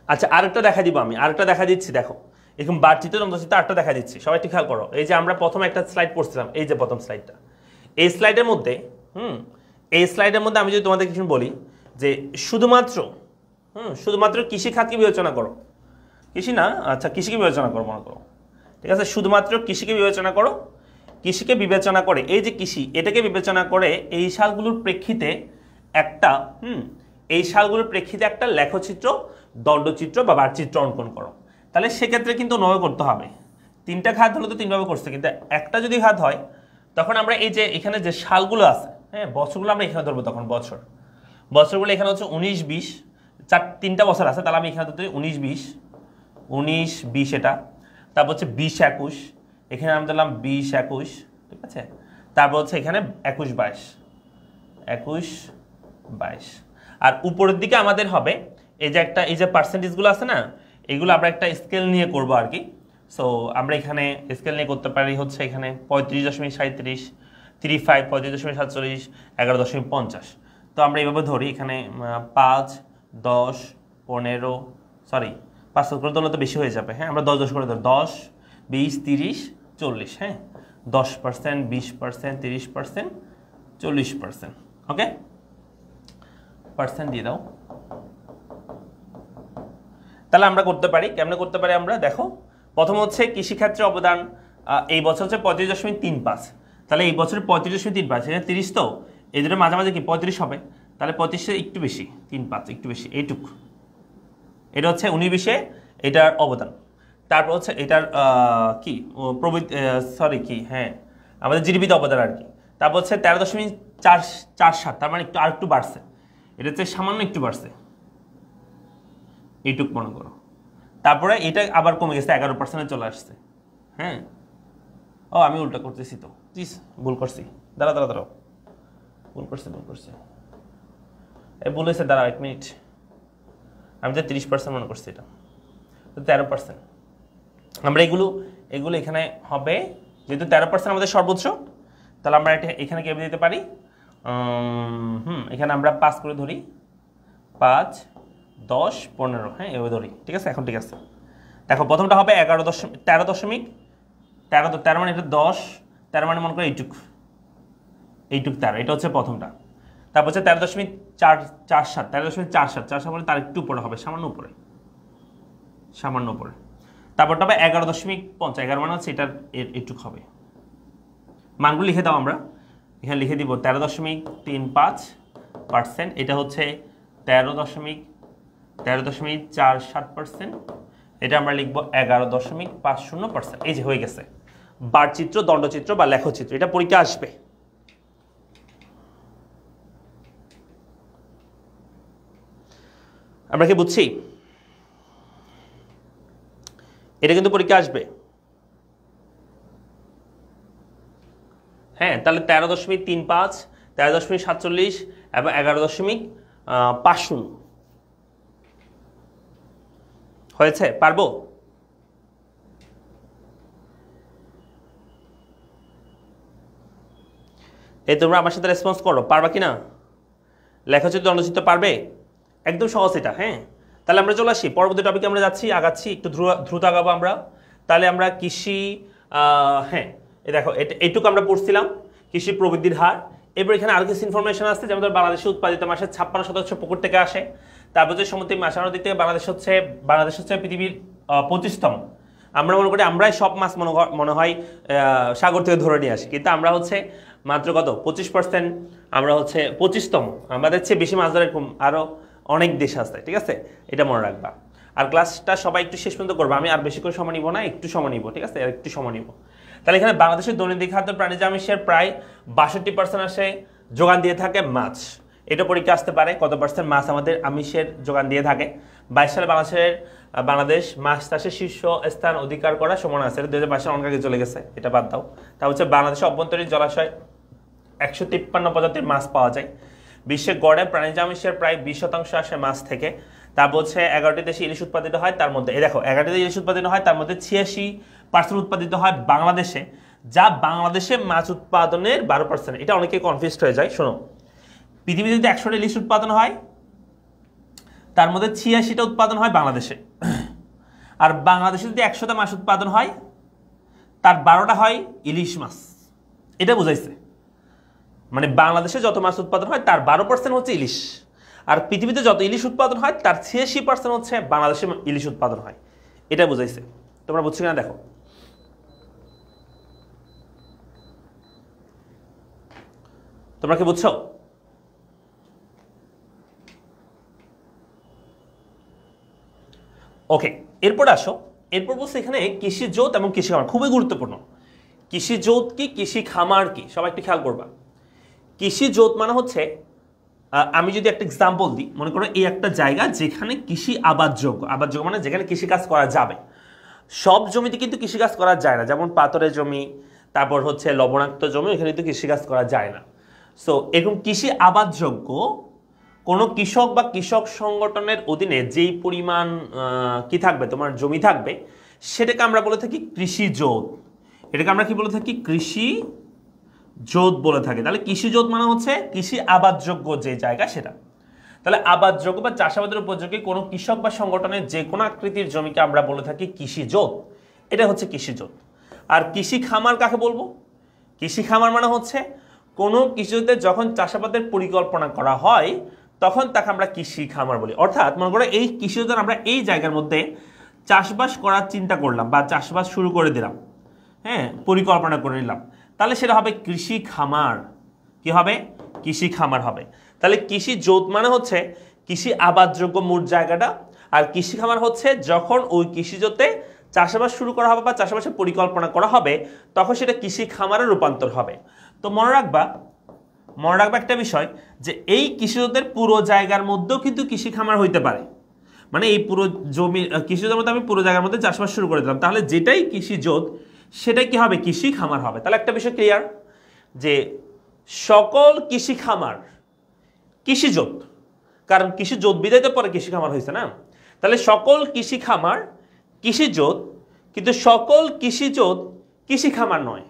আচ্ছা, আরেকটা দেখা দিব আমি, আরেকটা দেখা দিচ্ছি। দেখো এরকম বাড়চিত্র দণ্ডচিত্র আরেকটা দেখা দিচ্ছি, সবাই একটু খেয়াল করো। এই যে আমরা প্রথমে একটা স্লাইড পড়ছিলাম, এই যে প্রথম স্লাইডটা, এই স্লাইডের মধ্যে এই স্লাইডের মধ্যে আমি যদি তোমাদের কিছু বলি যে শুধুমাত্র কৃষি খাতকে বিবেচনা করো, কৃষি না, আচ্ছা কৃষিকে বিবেচনা করো মনে করো, ঠিক আছে। শুধুমাত্র কৃষিকে বিবেচনা করো, কৃষিকে বিবেচনা করে এই যে কৃষি, এটাকে বিবেচনা করে এই সালগুলোর প্রেক্ষিতে একটা এই সালগুলোর প্রেক্ষিতে একটা লেখচিত্র, দণ্ডচিত্র বা বারচিত্র অঙ্কন করো। তাহলে সেক্ষেত্রে কিন্তু নয় করতে হবে। 3টা খাত হলে তো 3ভাবে করছে, কিন্তু একটা যদি খাত হয় তখন আমরা এই যে এখানে যে সালগুলো আছে, হ্যাঁ বছরগুলো আমরা এখানে ধরবো। তখন বছরগুলো এখানে হচ্ছে 19-20, 3টা বছর আছে, তাহলে আমি এখানে ধরতে 19-20 এটা। তারপর হচ্ছে 20-21, এখানে আমি দিলাম 20-21, ঠিক আছে। তারপর হচ্ছে এখানে 21-22। আর উপরের দিকে আমাদের হবে এই যে পার্সেন্টেজগুলো আছে না, এগুলো আমরা একটা স্কেল নিয়ে করব আর কি। সো আমরা এখানে স্কেল নিয়ে করতে পারি হচ্ছে এখানে 35.37, 35, 35.47, 11.50। তো আমরা এইভাবে ধরি, এখানে 5, 10, 15, সরি 5 করে ধরলে তো বেশি হয়ে যাবে। হ্যাঁ, আমরা 10 করে ধরি, 10, 20, 30, 40। হ্যাঁ, 10%, 20%, 30%, 40%। ওকে, পার্সেন্ট দিয়ে দাও। তাহলে আমরা করতে পারি, কেমনে করতে পারি আমরা? দেখো প্রথম হচ্ছে কৃষিক্ষেত্রে অবদান এই বছর হচ্ছে 35.35, তাহলে এই বছরে 35.35, এখানে 30, তো এই দুটোর মাঝামাঝি কি 35 হবে, তাহলে 35 একটু বেশি, 35 একটু বেশি, এইটুক। এটা হচ্ছে 19-20 এটার অবদান। তারপর হচ্ছে এটার কি সরি কি, হ্যাঁ আমাদের জিডিপিতে অবদান আর কি। তারপর হচ্ছে 13.47, তার মানে একটু আর একটু বাড়ছে, এটা হচ্ছে সামান্য একটু বাড়ছে, এইটুক মনে করো। তারপরে এটা আবার কমে গেছে, 11% চলে আসছে। হ্যাঁ, ও আমি উল্টা করতেছি, তো প্লিজ ভুল করছি, দাঁড়াও ভুল করছে ভুল হয়েছে, দাঁড়াও 1 মিনিট। আমি তো 30% মনে করছি, এটা তো 13%। আমরা এগুলো এখানে হবে, যেহেতু 13% আমাদের সর্বোচ্চ, তাহলে আমরা এটা এখানে কেমন দিতে পারি? এখানে আমরা 5 করে ধরি, 5, 10, 15। হ্যাঁ, এভাবে ধরি, ঠিক আছে। এখন ঠিক আছে, দেখো প্রথমটা হবে 13 মানে এটা 10, 13 মানে মনে করো এইটুক 13, এটা হচ্ছে প্রথমটা। তারপর হচ্ছে 13.447, 13.47 বলে তার একটু উপরে হবে, সামান্য উপরে, সামান্য উপরে। তারপরটা হবে 11.5, 11 মানে হচ্ছে এটার একটু হবে। মানগুলো লিখে দাও, আমরা এখানে লিখে দিব 13.35%, এটা হচ্ছে 13.47%, এটা আমরা লিখবো 11.50%। এই যে হয়ে গেছে বারচিত্র, দণ্ডচিত্র বা লেখচিত্র, এটা পরীক্ষা আসবে। আমরা কি বুঝছি? এটা কিন্তু পরীক্ষা আসবে। হ্যাঁ, তাহলে 13.35, 13.47 এবং 11.50 হয়েছে। পারবো? এই তোমরা আমার সাথে রেসপন্স করো, পারবা কিনা? লেখচিত্র, দণ্ডচিত্র পারবে? একদম সহজ এটা। হ্যাঁ, তাহলে আমরা চলে আসি পরবর্তী টপিকে, আমরা আগাচ্ছি একটু দ্রুত আগাবো আমরা। তাহলে আমরা কৃষি, হ্যাঁ এই দেখো এইটুকু আমরা পড়ছিলাম কৃষি প্রবৃদ্ধির হার। এবার এখানে আরো কিছু ইনফরমেশন আছে, যেমন বাংলাদেশে উৎপাদিত মাছের 56% পুকুর থেকে আসে। তারপর হচ্ছে সমুদ্রিক মাছ আহরণের দিক থেকে বাংলাদেশ হচ্ছে পৃথিবীর 25তম। আমরা মনে করি আমরাই সব মাছ মনে হয় সাগর থেকে ধরে নিয়ে আসি, কিন্তু আমরা হচ্ছে মাত্র কত 25%, আমরা হচ্ছে 25তম। আমাদের চেয়ে বেশি মাছ ধরে আরো অনেক দেশ আছে, ঠিক আছে, এটা মনে রাখবা। আর ক্লাসটা সবাই একটু শেষ পর্যন্ত করবো, আমি আর বেশি করে সময় নিব না, একটু সময় নিব, ঠিক আছে, আর একটু সময় নিব। তাহলে এখানে বাংলাদেশের দৈনন্দিন খাদ্য প্রাণীজ আমিষের প্রায় 62% আসে যোগান দিয়ে থাকে মাছ। এটা পরীক্ষা আসতে পারে, কত পার্সেন্ট মাছ আমাদের আমিষের যোগান দিয়ে থাকে। 22 সালে বাংলাদেশ মাছ চাষে শীর্ষ স্থান অধিকার করা সমান আছে। 2022 সালে অনেক আগে চলে গেছে, এটা বাদ দাও। তা হচ্ছে বাংলাদেশের অভ্যন্তরীণ জলাশয় 153 প্রজাতির মাছ পাওয়া যায়। বিশ্বে গড়ে প্রাণীজ আমিষের প্রায় 20% আসে মাছ থেকে। তারপর হচ্ছে 11টি দেশে ইলিশ উৎপাদিত হয়, তার মধ্যে এই দেখো 11টি দেশে ইলিশ উৎপাদিত হয়, তার মধ্যে 86% উৎপাদিত হয় বাংলাদেশে, যা বাংলাদেশে মাছ উৎপাদনের 12%। এটা অনেকে কনফিউজড হয়ে যায়। শোনো, পৃথিবীতে যদি 100টা ইলিশ উৎপাদন হয়, তার মধ্যে 86টা উৎপাদন হয় বাংলাদেশে। আর বাংলাদেশে যদি 100টা মাছ উৎপাদন হয়, তার 12টা হয় ইলিশ মাছ। এটা বুঝাইছে, মানে বাংলাদেশে যত মাছ উৎপাদন হয় তার 12% হচ্ছে ইলিশ, আর পৃথিবীতে যত ইলিশ উৎপাদন হয় তার 86% হচ্ছে বাংলাদেশে ইলিশ উৎপাদন হয়। এটা বুঝাইছে, তোমরা বুঝছো কিনা দেখো। তোমরা কি বুঝছো? ওকে, এরপর আসো। এরপর বলছে এখানে কৃষি জোত এবং কৃষি খামার খুবই গুরুত্বপূর্ণ। কৃষি জোত কি, কৃষি খামার কি, সবাই একটু খেয়াল করবা। কৃষি জোত মানে হচ্ছে, আমি যদি একটা এক্সাম্পল দিই, মনে করো এই একটা জায়গা যেখানে কৃষি আবাদযোগ্য মানে যেখানে কৃষিকাজ করা যাবে। সব জমিতে কিন্তু কৃষিকাজ করা যায় না, যেমন পাথরের জমি, তারপর হচ্ছে লবণাক্ত জমি, এখানে কিন্তু কৃষিকাজ করা যায় না। সো এরকম কৃষি আবাদযোগ্য কোনো কৃষক বা কৃষক সংগঠনের অধীনে যেই পরিমাণ কি থাকবে, তোমার জমি থাকবে, সেটাকে আমরা বলে থাকি কৃষি জোত। এটাকে আমরা কি বলে থাকি? কৃষি জোত বলে থাকি। তাহলে কৃষি জোত মানে হচ্ছে কৃষি আবাদযোগ্য যে জায়গা সেটা। তাহলে আবাদযোগ্য বা চাষাবাদের উপযোগী কোনো কৃষক বা সংগঠনের যে কোনো আকৃতির জমিকে আমরা বলে থাকি কৃষি জোত। এটা হচ্ছে কৃষি জোত। আর কৃষি খামার কাকে বলবো? কৃষি খামার মানে হচ্ছে কোনো কৃষিতে যখন চাষাবাদের পরিকল্পনা করা হয় তখন তাকে আমরা কৃষি খামার বলি। অর্থাৎ মনে করো এই কৃষিতে আমরা এই জায়গার মধ্যে চাষবাস করার চিন্তা করলাম বা চাষবাস শুরু করে দিলাম, হ্যাঁ, পরিকল্পনা করে নিলাম, তাহলে সেটা হবে কৃষি খামার। কি হবে? কৃষি খামার হবে। তাহলে কৃষি জোত মানে হচ্ছে কৃষি আবাদযোগ্য মোট জায়গাটা, আর কৃষি খামার হচ্ছে যখন ওই কৃষি জোতে চাষাবাস শুরু করা হবে বা চাষাবাসের পরিকল্পনা করা হবে তখন সেটা কৃষি খামারে রূপান্তর হবে। তো মনে রাখবা একটা বিষয়, যে এই কৃষি জোতের পুরো জায়গার মধ্যেও কিন্তু কৃষি খামার হইতে পারে। মানে এই পুরো জমি কৃষি জমিতে আমি পুরো জায়গার মধ্যে চাষবাস শুরু করে দিলাম, তাহলে যেটাই কৃষি জোত সেটাই কি হবে? কৃষি খামার হবে। তাহলে একটা বিষয় ক্লিয়ার, যে সকল কৃষি খামার কৃষি জোত, কারণ কৃষি জোত বিদায়তে পরে কৃষি খামার হয়েছে না। তাহলে সকল কৃষি খামার কৃষি জোত, কিন্তু সকল কৃষি জোত কৃষি খামার নয়,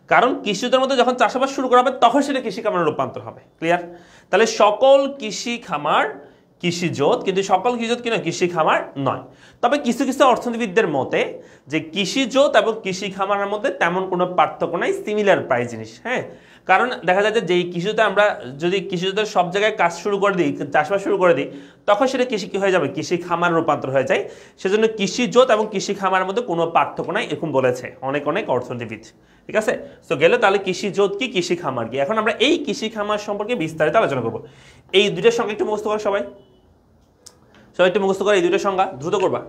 কারণ কৃষিজোতের মধ্যে যখন চাষাবাস শুরু করা হবে তখন সেটা কৃষি খামারে রূপান্তর হবে। ক্লিয়ার? তাহলে সকল কৃষি খামার কৃষি জোত, কিন্তু সকল কৃষি জোত কিনা কৃষি খামার নয়। তবে কিছু কিছু অর্থনীতিবিদদের মতে যে কৃষি জোত এবং কৃষি খামারের মধ্যে তেমন কোনো পার্থক্য নাই, সিমিলার প্রায় জিনিস। হ্যাঁ, কারণ দেখা যায় যে যেই কৃষিজোতে আমরা যদি কৃষিজোতের সব জায়গায় কাজ শুরু করে দিই, চাষবাস শুরু করে দিই, তখন সেটা কৃষি কি হয়ে যাবে, কৃষি খামার রূপান্তর হয়ে যায়। সেজন্য কৃষিজোত এবং কৃষি খামারের মধ্যে কোনো পার্থক্য নাই, এরকম বলেছে অনেক অনেক অর্থনীতিবিদ। ঠিক আছে, তো গেলে তাহলে কৃষিজোত কি, কৃষি খামার কি। এখন আমরা এই কৃষি খামার সম্পর্কে বিস্তারিত আলোচনা করবো। এই দুইটার সংজ্ঞা একটু মুখস্থ করো সবাই, সবাই একটু মুখস্থ করো এই দুইটার সংজ্ঞা, দ্রুত করবা।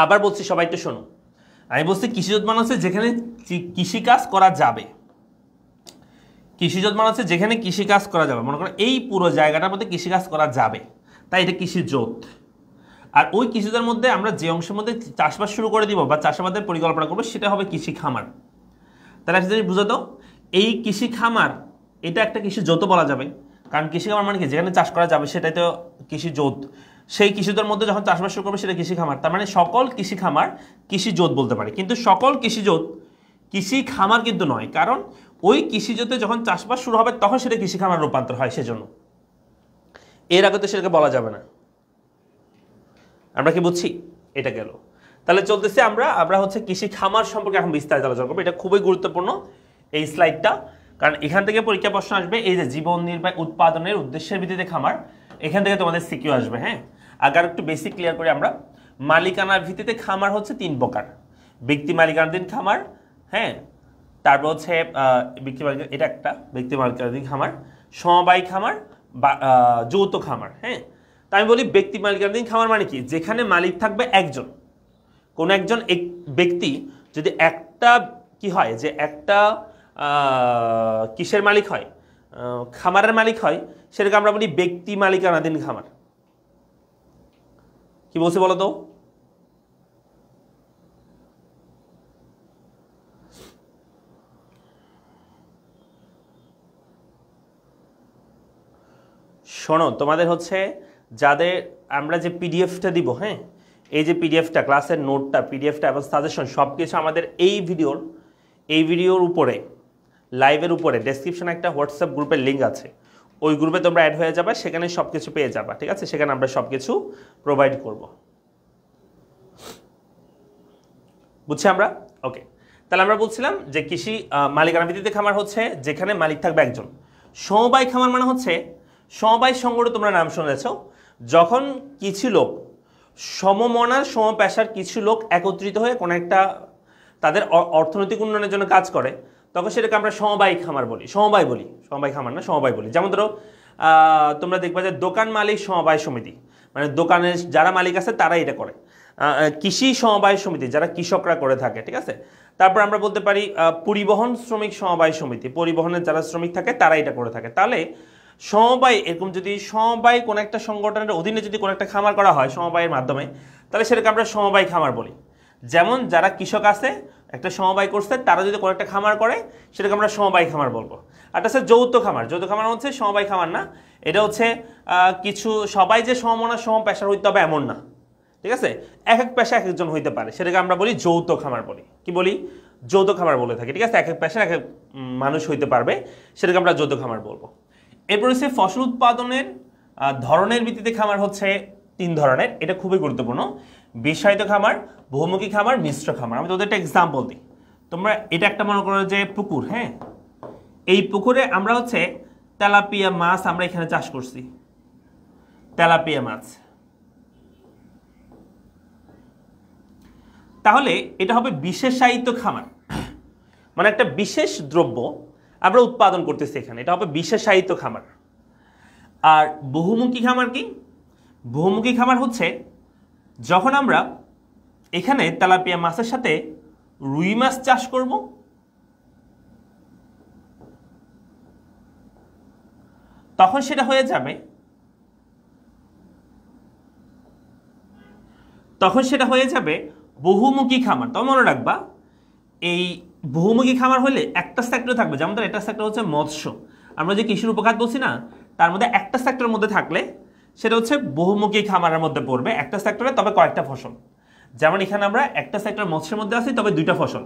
আবার বলছি সবাই একটু শোনো, আমি বলছি কৃষিজোত মানে হচ্ছে যেখানে কৃষিকাজ করা যাবে। কৃষিজোত মানে হচ্ছে যেখানে কৃষিকাজ করা যাবে, মনে করো এই পুরো জায়গাটার মধ্যে কৃষিকাজ করা যাবে, তাই এটা কৃষিজোত। আর ওই কৃষিজোতের মধ্যে আমরা যে অংশের মধ্যে চাষবাস শুরু করে দিব বা চাষাবাদের পরিকল্পনা করবো সেটা হবে কৃষি খামার। তাহলে একটা জিনিস বুঝো তো, এই কৃষি খামার এটা একটা কৃষিজোত বলা যাবে, কারণ কৃষি খামার মানে কি, যেখানে চাষ করা যাবে সেটাই তো কৃষিজোত। সেই কৃষিজোতের মধ্যে যখন চাষবাস শুরু করবে সেটা কৃষি খামার। তার মানে সকল কৃষি খামার কৃষিজোত বলতে পারে, কিন্তু সকল কৃষিজোত কৃষি খামার কিন্তু নয়, কারণ ওই কৃষিজোতে যখন চাষবাস শুরু হবে তখন সেটা কৃষি খামার রূপান্তর হয়, সেজন্য এর আগে তো সেটাকে বলা যাবে না। আমরা কি বুঝছি, এটা গেল। তাহলে চলতেছে আমরা হচ্ছে কৃষি খামার সম্পর্কে এখন বিস্তারিত আলোচনা করবো। এটা খুবই গুরুত্বপূর্ণ এই স্লাইডটা, কারণ এখান থেকে পরীক্ষা প্রশ্ন আসবে। এই যে জীবন নির্বাহ উৎপাদনের উদ্দেশ্যের ভিত্তিতে খামার, এখান থেকে তোমাদের সিকিউ আসবে। হ্যাঁ, আগে একটু বেসিক ক্লিয়ার করে আমরা, মালিকানার ভিত্তিতে খামার হচ্ছে 3 প্রকার। ব্যক্তি মালিকানাধীন খামার, হ্যাঁ, তারপর হচ্ছে ব্যক্তি মালিকানা, এটা একটা ব্যক্তি মালিকানাধীন খামার, সমবায় খামার বা যৌথ খামার। হ্যাঁ, তাই আমি বলি ব্যক্তি মালিকানাধীন খামার মানে কি, যেখানে মালিক থাকবে একজন, কোন একজন ব্যক্তি যদি একটা কি হয় যে একটা কিসের মালিক হয়, খামারের মালিক হয়, সেটাকে আমরা বলি ব্যক্তি মালিকানাধীন খামার। কি বলছে বলো তো, শোনো তোমাদের হচ্ছে যাদের আমরা যে পিডিএফটা দিব, হ্যাঁ, এই যে পিডিএফটা, ক্লাসের নোটটা, পিডিএফটা এবং সাজেশন সব কিছু আমাদের এই ভিডিওর উপরে, লাইভের উপরে ডেসক্রিপশনে একটা হোয়াটসঅ্যাপ গ্রুপের লিঙ্ক আছে, ওই গ্রুপে তোমরা অ্যাড হয়ে যাবে, সেখানে সব কিছু পেয়ে যাবা। ঠিক আছে, সেখানে আমরা সব কিছু প্রোভাইড করব। বুঝছি আমরা? ওকে, তাহলে আমরা বলছিলাম যে কৃষি মালিকানা ভিত্তিতে খামার হচ্ছে যেখানে মালিক থাকবে একজন। সমবায় খামার মানে হচ্ছে, সমবায় সংগঠন তোমরা নাম শুনেছ, যখন কিছু লোক সমমনার সমপেশার কিছু লোক একত্রিত হয়ে কোনো একটা তাদের অর্থনৈতিক উন্নয়নের জন্য কাজ করে, তখন সেটাকে আমরা সমবায় খামার বলি, সমবায় বলি, সমবায় খামার না সমবায় বলি। যেমন ধরো তোমরা দেখবে যে দোকান মালিক সমবায় সমিতি, মানে দোকানের যারা মালিক আছে তারা এটা করে। কৃষি সমবায় সমিতি যারা কৃষকরা করে থাকে। ঠিক আছে, তারপর আমরা বলতে পারি পরিবহন শ্রমিক সমবায় সমিতি, পরিবহনের যারা শ্রমিক থাকে তারা এটা করে থাকে। তাহলে সমবায় এরকম যদি সমবায় কোনো একটা সংগঠনের অধীনে যদি কোনো একটা খামার করা হয় সমবায়ের মাধ্যমে, তাহলে সেটাকে আমরা সমবায় খামার বলি। যেমন যারা কৃষক আছে একটা সমবায় করছে, তারা যদি কোনো একটা খামার করে সেটাকে আমরা সমবায় খামার বলবো। আর এটা হচ্ছে যৌথ খামার। যৌথ খামার হচ্ছে সমবায় খামার না, এটা হচ্ছে কিছু সবাই যে সমমনা সম পেশার হইতে হবে এমন না। ঠিক আছে, এক এক পেশা এক একজন হইতে পারে, সেটাকে আমরা বলি যৌথ খামার বলি। কি বলি? যৌথ খামার বলে থাকি। ঠিক আছে, এক এক পেশা এক এক মানুষ হইতে পারবে, সেটাকে আমরা যৌথ খামার বলবো। এরপর হচ্ছে ফসল উৎপাদনের ধরনের ভিত্তিতে খামার হচ্ছে 3 ধরনের, এটা খুবই গুরুত্বপূর্ণ। বিষায়িত খামার, বহুমুখী খামার, মিশ্র খামার। আমি তোদের একটা এক্সাম্পল দিই। তোমরা এটা একটা মনে করো যে পুকুর, হ্যাঁ, এই পুকুরে আমরা হচ্ছে তেলাপিয়া মাছ আমরা এখানে চাষ করছি, তেলাপিয়া মাছ। তাহলে এটা হবে বিশেষায়িত খামার, মানে একটা বিশেষ দ্রব্য আমরা উৎপাদন করতেছি এখানে, এটা হবে বিশেষায়িত খামার। আর বহুমুখী খামার কি? বহুমুখী খামার হচ্ছে যখন আমরা এখানে তেলাপিয়া মাছের সাথে রুই মাছ চাষ করব, তখন সেটা হয়ে যাবে বহুমুখী খামার। তবে মনে রাখবা এই বহুমুখী খামার হলে একটা সেক্টর থাকবে, যেমন ধর একটা সেক্টর হচ্ছে মৎস্য, আমরা যে কৃষির উপখাত বলছি না, তার মধ্যে একটা সেক্টরের মধ্যে থাকলে সেটা হচ্ছে বহুমুখী খামারের মধ্যে পড়বে, একটা সেক্টরে তবে কয়েকটা ফসল। যেমন এখানে আমরা একটা সেক্টর মৎস্যের মধ্যে আছি, তবে 2টা ফসল,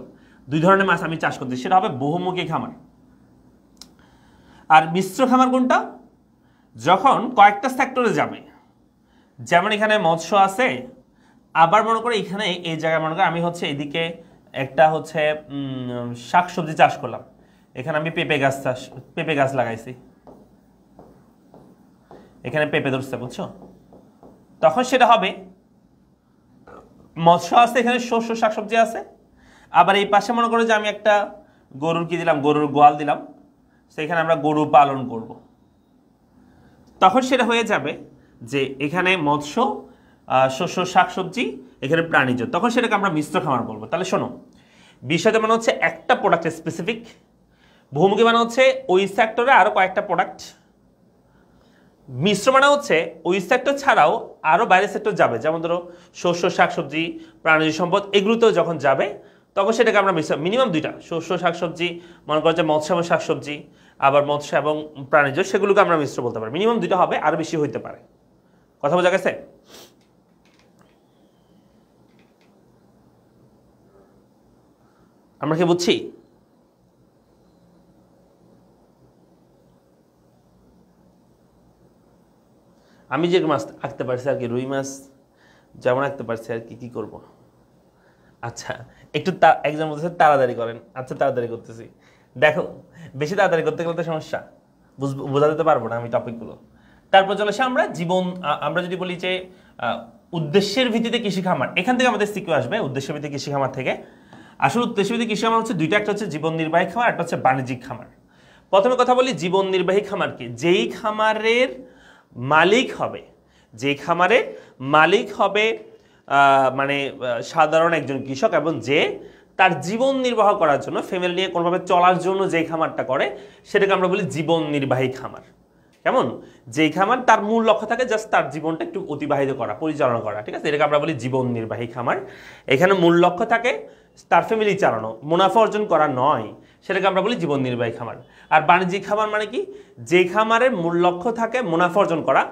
2 ধরনের মাছ আমি চাষ করছি, সেটা হবে বহুমুখী খামার। আর মিশ্র খামার কোনটা? যখন কয়েকটা সেক্টরে যাবে, যেমন এখানে মৎস্য আছে, আবার মনে করে এখানে এই জায়গায় মনে করে আমি হচ্ছে এদিকে একটা হচ্ছে শাকসবজি চাষ করলাম, এখানে আমি পেঁপে গাছ লাগাইছি, এখানে পেঁপে ধরছে, বুঝছো? তখন সেটা হবে মৎস্য আছে, এখানে শস্য শাকসবজি আছে, আবার এই পাশে মনে করো যে আমি একটা গরুর কি দিলাম, গরুর গোয়াল দিলাম, সেখানে আমরা গরু পালন করব, তখন সেটা হয়ে যাবে যে এখানে মৎস্য, শস্য শাকসবজি, এখানে প্রাণীজ, তখন সেটাকে আমরা মিশ্র খামার বলবো। তাহলে শোনো, বিষয়টা মানে হচ্ছে একটা প্রোডাক্ট স্পেসিফিক, বহুমুখী মানে হচ্ছে ওই সেক্টরে আরো কয়েকটা প্রোডাক্ট, মিশ্র মানে হচ্ছে ওই সেক্টর ছাড়াও আরো বাইরের সেক্টর যাবে, যেমন ধরো শস্য শাকসবজি প্রাণীজ সম্পদ এগুলোতেও যখন যাবে তখন সেটাকে আমরা মিশ্র, মিনিমাম দুইটা শস্য শাকসবজি, মনে করো যে মৎস্য এবং শাকসবজি, আবার মৎস্য এবং প্রাণীজ, সেগুলোকে আমরা মিশ্র বলতে পারি। মিনিমাম দুইটা হবে, আরো বেশি হইতে পারে। কথা বোঝা গেছে? আমরা কি বুঝছি? আমি যে মাছ আঁকতে পারছি আর কি, রুই মাছ যেমন আঁকতে পারছি আর কি, কি করব? আচ্ছা, একটু একজন বলতেছে তাড়াতাড়ি করেন। আচ্ছা, তাড়াতাড়ি করতেছি। দেখো, বেশি তাড়াতাড়ি করতে গেলে তো সমস্যা, বোঝা দিতে পারবো না আমি টপিকগুলো। তারপর চলে আসে আমরা জীবন, আমরা যদি বলি যে উদ্দেশ্যের ভিত্তিতে কৃষি খামার, এখান থেকে আমাদের সিকিউ আসবে উদ্দেশ্যের ভিত্তিতে কৃষি খামার থেকে। আসলে উদ্দেশ্যের ভিত্তিতে কৃষি খামার হচ্ছে দুইটা, একটা হচ্ছে জীবন নির্বাহী খামার, একটা হচ্ছে বাণিজ্যিক খামার। প্রথমে কথা বলি জীবন নির্বাহী খামার কি? যেই খামারের মালিক হবে, যে খামারের মালিক হবে মানে সাধারণ একজন কৃষক, এবং যে তার জীবন নির্বাহ করার জন্য, ফ্যামিলি নিয়ে কোনোভাবে চলার জন্য যে খামারটা করে সেটাকে আমরা বলি জীবন নির্বাহী খামার। কেমন? যেই খামার তার মূল লক্ষ্য থাকে জাস্ট তার জীবনটা একটু অতিবাহিত করা, পরিচালনা করা, ঠিক আছে, এটাকে আমরা বলি জীবন নির্বাহী খামার। এখানে মূল লক্ষ্য থাকে তার ফ্যামিলি চালানো, মুনাফা অর্জন করা নয়, সেটাকে আমরা বলি জীবন নির্বাহী খামার। আর বাণিজ্যিক খামার মানে কি? যে খামারের মূল লক্ষ্য থাকে মুনাফা অর্জন করা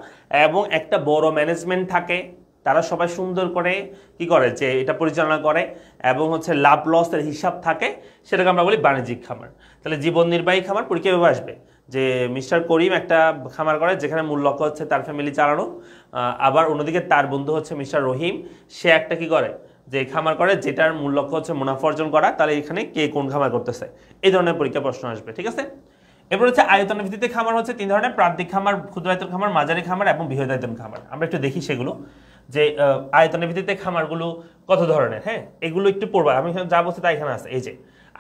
এবং একটা বড় ম্যানেজমেন্ট থাকে, তারা সবাই সুন্দর করে কি করে যে এটা পরিচালনা করে এবং হচ্ছে লাভ লসের হিসাব থাকে, সেটাকে আমরা বলি বাণিজ্যিক খামার। তাহলে জীবন নির্বাহী খামার পরীক্ষা ভাবে আসবে যে মিস্টার করিম একটা খামার করে যেখানে মূল লক্ষ্য হচ্ছে তার ফ্যামিলি চালানো, আবার অন্যদিকে তার বন্ধু হচ্ছে মিস্টার রহিম, সে একটা কি করে যে খামার করে যেটার মূল লক্ষ্য হচ্ছে মুনাফা অর্জন করা। তাহলে এখানে কে কোন খামার করতেছে, এই ধরনের পরীক্ষা প্রশ্ন আসবে, ঠিক আছে। এরপর হচ্ছে আয়তনের ভিত্তিতে খামার হচ্ছে তিন ধরনের: প্রান্তিক খামার, ক্ষুদ্র আয়তন খামার, মাঝারি খামার এবং বৃহৎ আয়তন খামার। আমরা একটু দেখি সেগুলো, যে আয়তনের ভিত্তিতে খামারগুলো কত ধরনের। হ্যাঁ, এগুলো একটু পড়বা, আমি যা বলছি তা এখানে আছে। এই যে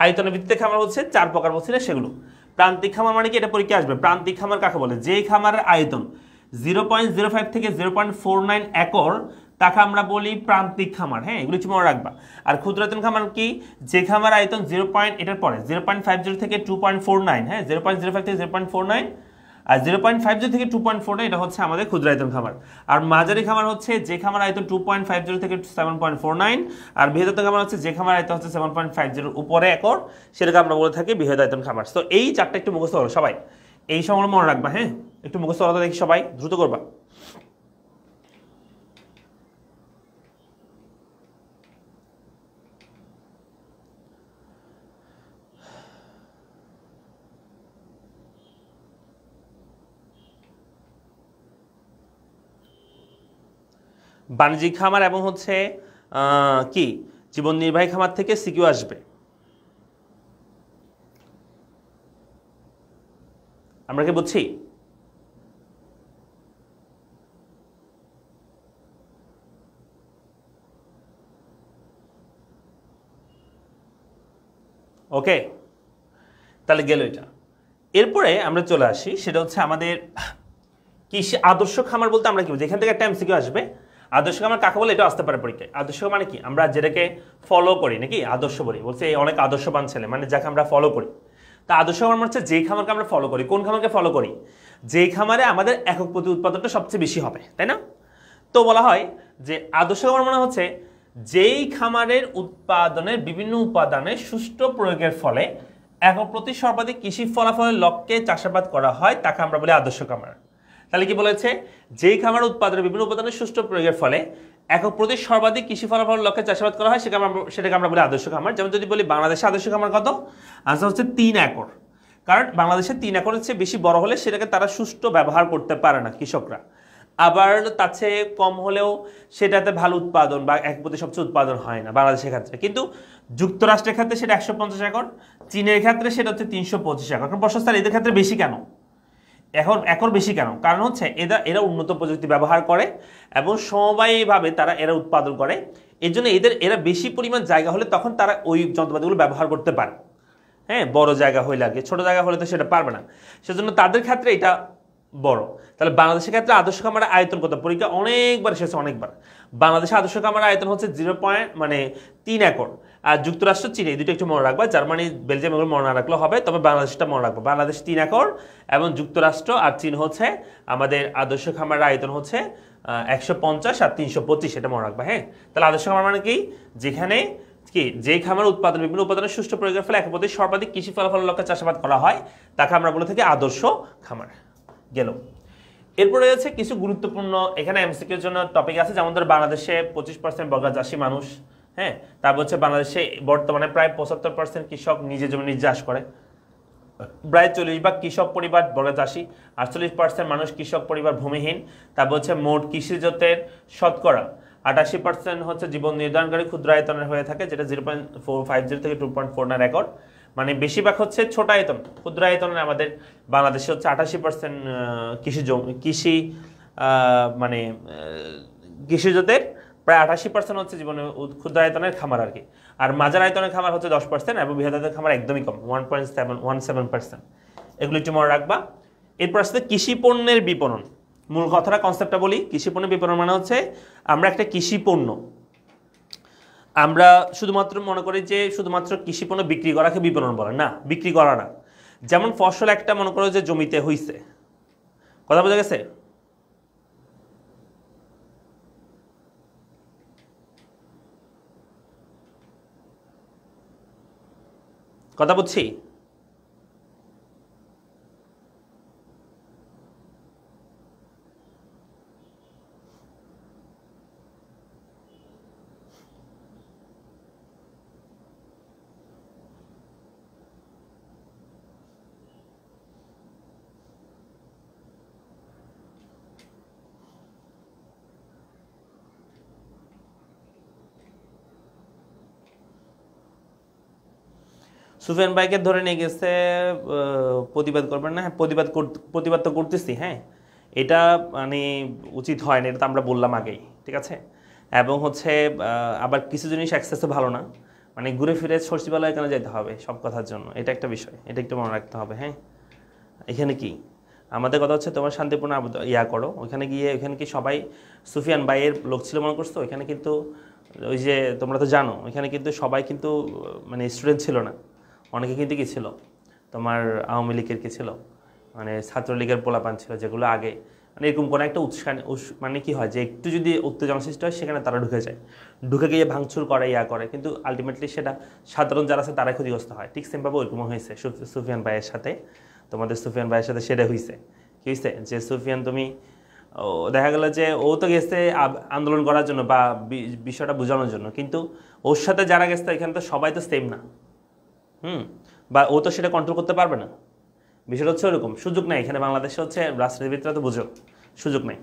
আয়তনের ভিত্তিতে খামার হচ্ছে 4 প্রকার বলছি না, সেগুলো। প্রান্তিক খামার মানে কি, এটা পরীক্ষা আসবে। প্রান্তিক খামার কাকে বলে? যে খামারের আয়তন 0.05 থেকে 0.49 একর, তাকে আমরা বলি প্রান্তিক খামার। হ্যাঁ, এগুলো একটু মনে রাখবা। আর ক্ষুদ্রায়তন খামার কি? যে খামার আয়তন 0.এটার পরে 0.50 থেকে 2.49, হ্যাঁ 0.05 থেকে 0.49, আর 0.50 থেকে 2.49 এটা হচ্ছে আমাদের ক্ষুদ্রায়তন খামার। আর মাঝারি খামার হচ্ছে যে খামার আয়তন 2.50 থেকে 7.49, আর বৃহদায়তন খামার হচ্ছে যে খামার আয়তন হচ্ছে 7.50 উপরে একর, সেটাকে আমরা বলে থাকি বৃহদায়তন খামার। তো এই চারটা একটু মুখস্থ করো সবাই, এই সময় মনে রাখবা। হ্যাঁ, একটু মুখস্থ করা দেখি সবাই, দ্রুত করবা। বাণিজ্যিক খামার এবং হচ্ছে কি জীবন নির্বাহী খামার থেকে সিকিউ আসবে। আমরা কি বুঝছি? ওকে, তাহলে গেল এটা। এরপরে আমরা চলে আসি, সেটা হচ্ছে আমাদের কৃষি আদর্শ খামার বলতে আমরা কি বুঝি। এখান থেকে একটা এমসিকিউ আসবে, আদর্শ খামার কাকে বলে, এটা আসতে পারে পরীক্ষায়। আদর্শ মানে কি? আমরা যেটাকে ফলো করি নাকি আদর্শ বলি, বলছে এই অনেক আদর্শবান ছেলে, মানে যাকে আমরা ফলো করি। তা আদর্শ খামার হচ্ছে যেই খামারকে আমরা ফলো করি। কোন খামারকে ফলো করি? যেই খামারে আমাদের একক প্রতি উৎপাদনটা সবচেয়ে বেশি হবে, তাই না? তো বলা হয় যে আদর্শ খামার মানে হচ্ছে যেই খামারের উৎপাদনের বিভিন্ন উপাদানের সুষ্ঠু প্রয়োগের ফলে একক প্রতি সর্বাধিক কৃষি ফলাফলের লক্ষ্যে চাষাবাদ করা হয়, তাকে আমরা বলি আদর্শ খামার। তাহলে কি বলেছে? যেই খামার উৎপাদনের বিভিন্ন উপাদানের সুষ্ঠু প্রয়োগের ফলে একক প্রতি সর্বাধিক কৃষি ফলাফলের লক্ষ্যে চাষাবাদ করা হয়, সেটাকে আমরা বলি আদর্শ খামার। যেমন যদি বলি বাংলাদেশে আদর্শ খামার কত? আচ্ছা হচ্ছে 3 একর। কারণ বাংলাদেশে 3 একরের চেয়ে বেশি বড় হলে সেটাকে তারা সুষ্ঠু ব্যবহার করতে পারে না কৃষকরা। আবার তার চেয়ে কম হলেও সেটাতে ভালো উৎপাদন বা এক প্রতি সবচেয়ে উৎপাদন হয় না বাংলাদেশের ক্ষেত্রে। কিন্তু যুক্তরাষ্ট্রের ক্ষেত্রে সেটা 150 একর, চীনের ক্ষেত্রে সেটা হচ্ছে 325 একর। এখন প্রশ্ন স্যার এদের ক্ষেত্রে বেশি কেন, এখন একর বেশি কেন? কারণ হচ্ছে এরা উন্নত প্রযুক্তি ব্যবহার করে এবং সমবায়ীভাবে এরা উৎপাদন করে। এই জন্য এরা বেশি পরিমাণ জায়গা হলে তখন তারা ওই যন্ত্রপাতিগুলো ব্যবহার করতে পারে। হ্যাঁ, বড় জায়গা হয়ে লাগে, ছোট জায়গা হলে তো সেটা পারবে না, সেজন্য তাদের ক্ষেত্রে এটা বড়। তাহলে বাংলাদেশের ক্ষেত্রে আদর্শ খামারের আয়তন কত? পরীক্ষা অনেকবার এসেছে, অনেকবার। বাংলাদেশে আদর্শ খামারের আয়তন হচ্ছে 0.3 একর। আর যুক্তরাষ্ট্র, চীন এই দুটো একটু মনে রাখবা, জার্মানি বেলজিয়াম এগুলো মনে না রাখলেও হবে, তবে বাংলাদেশটা মনে রাখবো। বাংলাদেশ 3 একর এবং যুক্তরাষ্ট্র আর চীন হচ্ছে আমাদের আদর্শ খামারের আয়তন হচ্ছে 150 আর 325, এটা মনে রাখবা। হ্যাঁ, তাহলে আদর্শ খামার মানে কি? যেখানে যে খামার উৎপাদন বিভিন্ন উপাদানের সুষ্ঠু প্রয়োগের ফলে একপতি সর্বাধিক কৃষি ফলাফলের লক্ষ্যে চাষাবাদ করা হয়, তাকে আমরা বলে থাকি আদর্শ খামার। গেল। এরপরে আছে কিছু গুরুত্বপূর্ণ এখানে এমসিকিউর জন্য টপিক আছে, যেমন ধর বাংলাদেশে 25% বর্গা চাষী মানুষ। হ্যাঁ, তারপর হচ্ছে বাংলাদেশে বর্তমানে প্রায় 75% কৃষক নিজের জমি নিজে চাষ করে। প্রায় 40 ভাগ কৃষক পরিবার বর্গা চাষী, 48% মানুষ কৃষক পরিবার ভূমিহীন। তারপর হচ্ছে মোট কৃষিজাতের শতকরা 88% হচ্ছে জীবন নির্ধারণকারী ক্ষুদ্র আয়তনের হয়ে থাকে, যেটা 0.450 থেকে 2.49 একর। মানে বেশিরভাগ হচ্ছে ছোট আয়তন, ক্ষুদ্র আয়তনের আমাদের বাংলাদেশে হচ্ছে 88% কৃষি মানে কৃষিজাতের প্রায় 88% হচ্ছে জীবনে ক্ষুদ্র আয়তনের খামার আর কি। আর মাঝার আয়তনের খামার হচ্ছে 10% এবং বৃহৎ আয়তনের খামার একদমই কম, 1.17%। এগুলো একটু মনে রাখবা। এরপর আসছে কৃষি পণ্যের বিপণন। মূল কথাটা কনসেপ্টটা বলি। কৃষি পণ্যের বিপণন মানে হচ্ছে আমরা একটা কৃষি পণ্য, আমরা শুধুমাত্র মনে করি যে শুধুমাত্র কৃষি পণ্য বিক্রি করাকে বিপণন বলে, না, বিক্রি করা না। যেমন ফসল একটা মনে করো যে জমিতে হইছে, কথা বোঝা গেছে? কথা বুঝছি? সুফিয়ান ভাইকে ধরে নিয়ে গেছে প্রতিবাদ করবেন না। হ্যাঁ, প্রতিবাদ তো করতেছি। হ্যাঁ, এটা মানে উচিত হয় না, এটা তো আমরা বললাম আগেই, ঠিক আছে? এবং হচ্ছে আবার কিছু জিনিস অ্যাক্সেসও ভালো না, মানে ঘুরে ফিরে সচিবালয়ে কেন যেতে হবে সব কথার জন্য, এটা একটা বিষয়, এটা একটু মনে রাখতে হবে। হ্যাঁ, এখানে কি আমাদের কথা হচ্ছে তোমার শান্তিপূর্ণ ইয়া করো, ওইখানে গিয়ে ওইখানে কি সবাই সুফিয়ান ভাইয়ের লোক ছিল মনে করছো? ওইখানে কিন্তু ওই যে তোমরা তো জানো ওইখানে কিন্তু সবাই কিন্তু মানে স্টুডেন্ট ছিল না, অনেকে কিন্তু কি ছিল তোমার আওয়ামী লীগের কি ছিল, মানে ছাত্রলীগের পোলাপান ছিল, যেগুলো আগে মানে এরকম কোনো একটা মানে কি হয় যে একটু যদি উত্তেজনা সৃষ্টি হয় সেখানে তারা ঢুকে যায়, ঢুকে গিয়ে ভাঙচুর করে, ইয়া করে, কিন্তু আলটিমেটলি সেটা সাধারণ যারা আছে তারাই ক্ষতিগ্রস্ত হয়। ঠিক সেমভাবে ওইরকম হয়েছে সুফিয়ান ভাইয়ের সাথে, তোমাদের সুফিয়ান ভাইয়ের সাথে সেটা হয়েছে। কি হয়েছে যে সুফিয়ান তুমি দেখা গেল যে ও তো গেছে আন্দোলন করার জন্য বা বিষয়টা বোঝানোর জন্য, কিন্তু ওর সাথে যারা গেছে এখানে তো সবাই তো সেম না। বা ও তো সেটা কন্ট্রোল করতে পারবে না। বিষয়টা হচ্ছে ওরকম, সুযোগ নেই এখানে বাংলাদেশে, হচ্ছে রাজনীতিবিদরা তো বুঝো, সুযোগ নেই।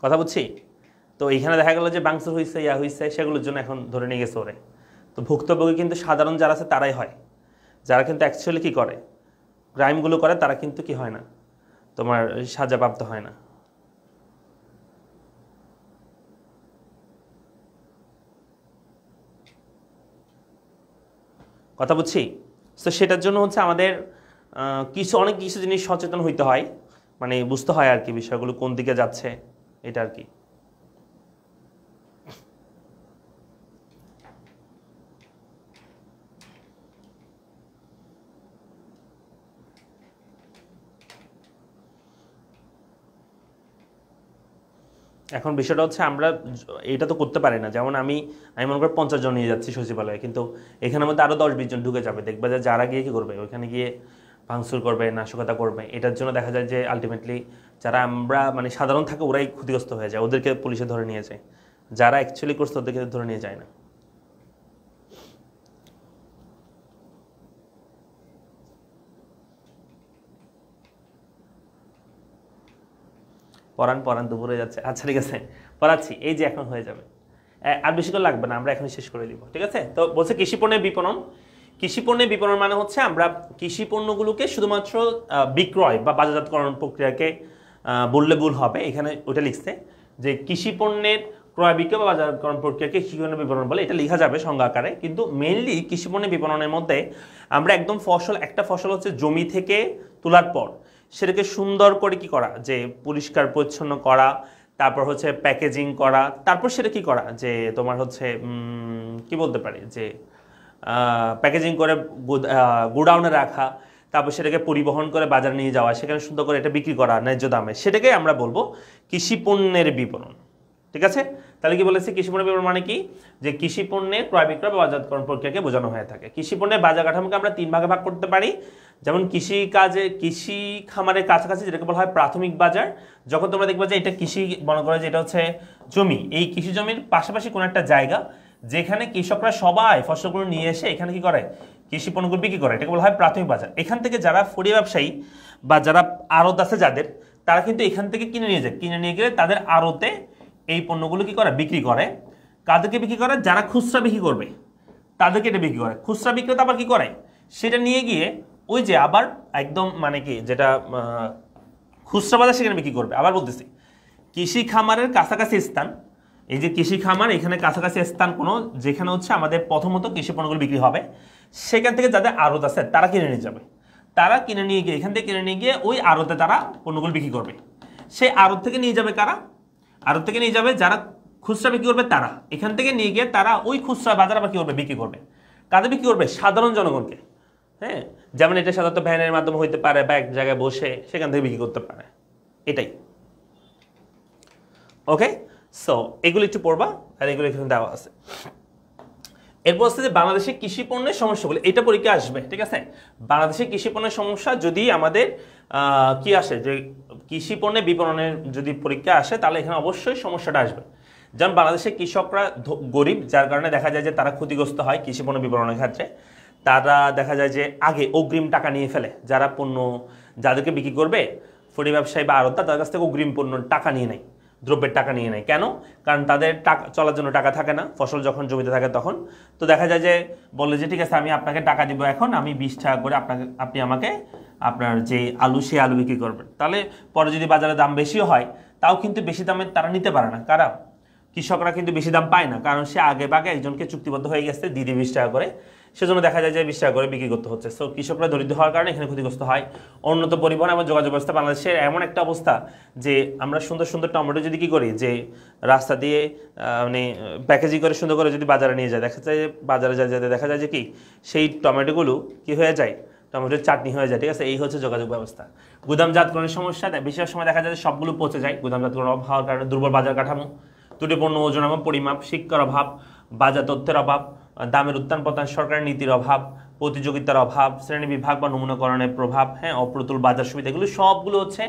কথা বুঝছি? তো এইখানে দেখা গেল যে বাংসুর হয়েছে, ইয়া হয়েছে, সেগুলোর জন্য এখন ধরে নিয়ে গেছে ওরে। তো ভুক্তভোগী কিন্তু সাধারণ যারা আছে তারাই হয়, যারা কিন্তু অ্যাকচুয়ালি কী করে ক্রাইমগুলো করে তারা কিন্তু কি হয় না, তোমার সাজাপ্রাপ্ত হয় না। কথা বুঝছি? তো সেটার জন্য হচ্ছে আমাদের অনেক কিছু জিনিস সচেতন হইতে হয়, মানে বুঝতে হয় আর কি বিষয়গুলো কোন দিকে যাচ্ছে, এটা আর কি। এখন বিষয়টা হচ্ছে আমরা এটা তো করতে পারি না, যেমন আমি মনে করি 50 জন নিয়ে যাচ্ছি সচিবালয়ে, কিন্তু এখানের মধ্যে আরও 10-20 জন ঢুকে যাবে, দেখবে যে যারা গিয়ে কী করবে ওইখানে গিয়ে ভাঙচুর করবে, নাশকতা করবে। এটার জন্য দেখা যায় যে আলটিমেটলি যারা আমরা মানে সাধারণ থাকে ওরাই ক্ষতিগ্রস্ত হয়ে যায়, ওদেরকে পুলিশে ধরে নিয়ে যায়, যারা অ্যাকচুয়ালি করছে ওদেরকে ধরে নিয়ে যায় না। পড়ান দুপুরে যাচ্ছে। আচ্ছা ঠিক আছে, পড়াচ্ছি, এই যে এখন হয়ে যাবে, আর বেশি করে লাগবে না, আমরা এখন শেষ করে দিব। ঠিক আছে, তো বলছে কৃষি পণ্যের বিপণন। কৃষি পণ্যের বিপণন মানে হচ্ছে আমরা কৃষি পণ্যগুলোকে শুধুমাত্র বিক্রয় বা বাজারজাতকরণ প্রক্রিয়াকে বললে ভুল হবে, এখানে ওটা লিখছে যে কৃষি পণ্যের ক্রয় বিক্রয় বা বাজারজাতকরণ প্রক্রিয়াকে কৃষি পণ্যের বিপণন বলে, এটা লেখা যাবে সংজ্ঞা আকারে। কিন্তু মেইনলি কৃষি পণ্যের বিপণনের মধ্যে আমরা একদম একটা ফসল হচ্ছে জমি থেকে তোলার পর সেটাকে সুন্দর করে কি করা, যে পরিষ্কার পরিচ্ছন্ন করা, তারপর হচ্ছে প্যাকেজিং করা, তারপর সেটা কি করা, যে তোমার হচ্ছে কি বলতে পারি, যে প্যাকেজিং করে গোডাউনে রাখা, তারপর সেটাকে পরিবহন করে বাজারে নিয়ে যাওয়া, সেখানে সুন্দর করে এটা বিক্রি করা ন্যায্য দামে, সেটাকে আমরা বলবো কৃষি পণ্যের বিপণন। ঠিক আছে, তাহলে কি বলেছি কৃষি পণ্যের বিপণন মানে কি, যে কৃষি পণ্যের ক্রয় বিক্রয় বা বাজারজাতকরণ প্রক্রিয়াকে বোঝানো হয়ে থাকে। কৃষি পণ্যের বাজার কাঠামোকে আমরা 3 ভাগে ভাগ করতে পারি। যেমন কৃষি খামারের কাছাকাছি যেটাকে বলা হয় প্রাথমিক বাজার, যখন তোমরা দেখবে যে এটা কৃষি মনে করে যে এটা হচ্ছে জমি, এই কৃষি জমির পাশাপাশি কোনো একটা জায়গা যেখানে কৃষকরা সবাই ফসলগুলো নিয়ে এসে এখানে কি করে, কৃষি পণ্যগুলো বিক্রি করে, এটাকে বলা হয় প্রাথমিক বাজার। এখান থেকে যারা ফড়িয়া ব্যবসায়ী বা যারা আড়ত আছে যাদের, তারা কিন্তু এখান থেকে কিনে নিয়ে যায়, কিনে নিয়ে গেলে তাদের আড়তে এই পণ্যগুলো কি করে, বিক্রি করে। কাদেরকে বিক্রি করে, যারা খুচরা বিক্রি করবে তাদেরকে এটা বিক্রি করে। খুচরা বিক্রেতা আবার কি করে, সেটা নিয়ে গিয়ে ওই যে আবার একদম মানে কি যেটা খুচরা বাজার সেখানে বিক্রি করবে। আবার বলতেছি কৃষি খামারের কাছাকাছি স্থান, এই যে কৃষি খামার এখানে কাছাকাছি স্থান কোনো যেখানে হচ্ছে আমাদের প্রথমত কৃষি পণ্যগুলো বিক্রি হবে, সেখান থেকে যাদের আড়ত আছে তারা কিনে নিয়ে যাবে। তারা কিনে নিয়ে গিয়ে এখান থেকে কিনে নিয়ে গিয়ে ওই আড়তে তারা পণ্যগুলো বিক্রি করবে। সেই আড়ত থেকে নিয়ে যাবে কারা, আড়ত থেকে নিয়ে যাবে যারা খুচরা বিক্রি করবে তারা। এখান থেকে নিয়ে গিয়ে তারা ওই খুচরা বাজার আবার কি করবে, বিক্রি করবে। কাদের বিক্রি করবে, সাধারণ জনগণকে। হ্যাঁ, যেমন এটা সাধারণত ভ্যানের মাধ্যমে হইতে পারে বা এক জায়গায় বসে সেখান থেকে বিক্রি করতে পারে, এটাই। ওকে, সো এগুলো একটু পড়বা, আর এগুলো এখানে দেওয়া আছে। এরপর হচ্ছে যে বাংলাদেশের কৃষি পণ্যের সমস্যাগুলো, এটা পরীক্ষা আসবে। ঠিক আছে, বাংলাদেশের কৃষি পণ্যের সমস্যা যদি আমাদের কি আসে, যে কৃষি পণ্যের বিপণনের যদি পরীক্ষা আসে তাহলে এখানে অবশ্যই সমস্যাটা আসবে। যেমন বাংলাদেশের কৃষকরা গরিব, যার কারণে দেখা যায় যে তারা ক্ষতিগ্রস্ত হয় কৃষি পণ্য বিপণনের ক্ষেত্রে। তারা দেখা যায় যে আগে অগ্রিম টাকা নিয়ে ফেলে, যারা পণ্য যাদেরকে বিক্রি করবে ফড়ি ব্যবসায়ী বা আড়তদার, তাদের কাছ থেকে অগ্রিম পণ্য টাকা নিয়ে নেয়, দ্রব্যের টাকা নিয়ে নেয়। কেন? কারণ তাদের টাকা চলার জন্য টাকা থাকে না, ফসল যখন জমিতে থাকে তখন। তো দেখা যায় যে বলে যে ঠিক আছে আমি আপনাকে টাকা দিব, এখন আমি 20 টাকা করে আপনি আমাকে আপনার যে আলু সে আলু বিক্রি করবেন। তাহলে পরে যদি বাজারে দাম বেশিও হয় তাও কিন্তু বেশি দামে তারা নিতে পারে না। কারা? কৃষকরা কিন্তু বেশি দাম পায় না, কারণ সে আগে বাগে একজনকে চুক্তিবদ্ধ হয়ে গেছে দিদি 20 টাকা করে, সেজন্য দেখা যায় যে 20 টাকা করে বিক্রি করতে হচ্ছে। সো কৃষকরা দরিদ্র হওয়ার কারণে এখানে ক্ষতিগ্রস্ত হয়। উন্নত পরিবহন এবং যোগাযোগ ব্যবস্থা বাংলাদেশের এমন একটা অবস্থা যে আমরা সুন্দর সুন্দর টমেটো যদি কি করি, যে রাস্তা দিয়ে মানে প্যাকেজিং করে সুন্দর করে যদি বাজারে নিয়ে যায়, দেখা যায় যে বাজারে যেতে দেখা যায় যে কি সেই টমেটোগুলো কি হয়ে যায়, টমেটোর চাটনি হয়ে যায়। ঠিক আছে, এই হচ্ছে যোগাযোগ ব্যবস্থা। গুদামজাতকরণের সমস্যা, বেশিরভাগ সময় দেখা যায় সবগুলো পচে যায় গুদামজাতকরণ অভাব হওয়ার কারণে। দুর্বল বাজার কাঠামো, ত্রুটি পণ্য ওজন এবং পরিমাপ, শিক্ষার অভাব, বাজার তথ্যের অভাব, দামের উত্থান পতন, সরকারের নীতির অভাব, প্রতিযোগিতার অভাব, শ্রেণী বিভাগ বা নমুনাকরণের প্রভাব, হ্যাঁ, অপ্রতুল বাজার সুবিধা, এগুলো সবগুলো হচ্ছে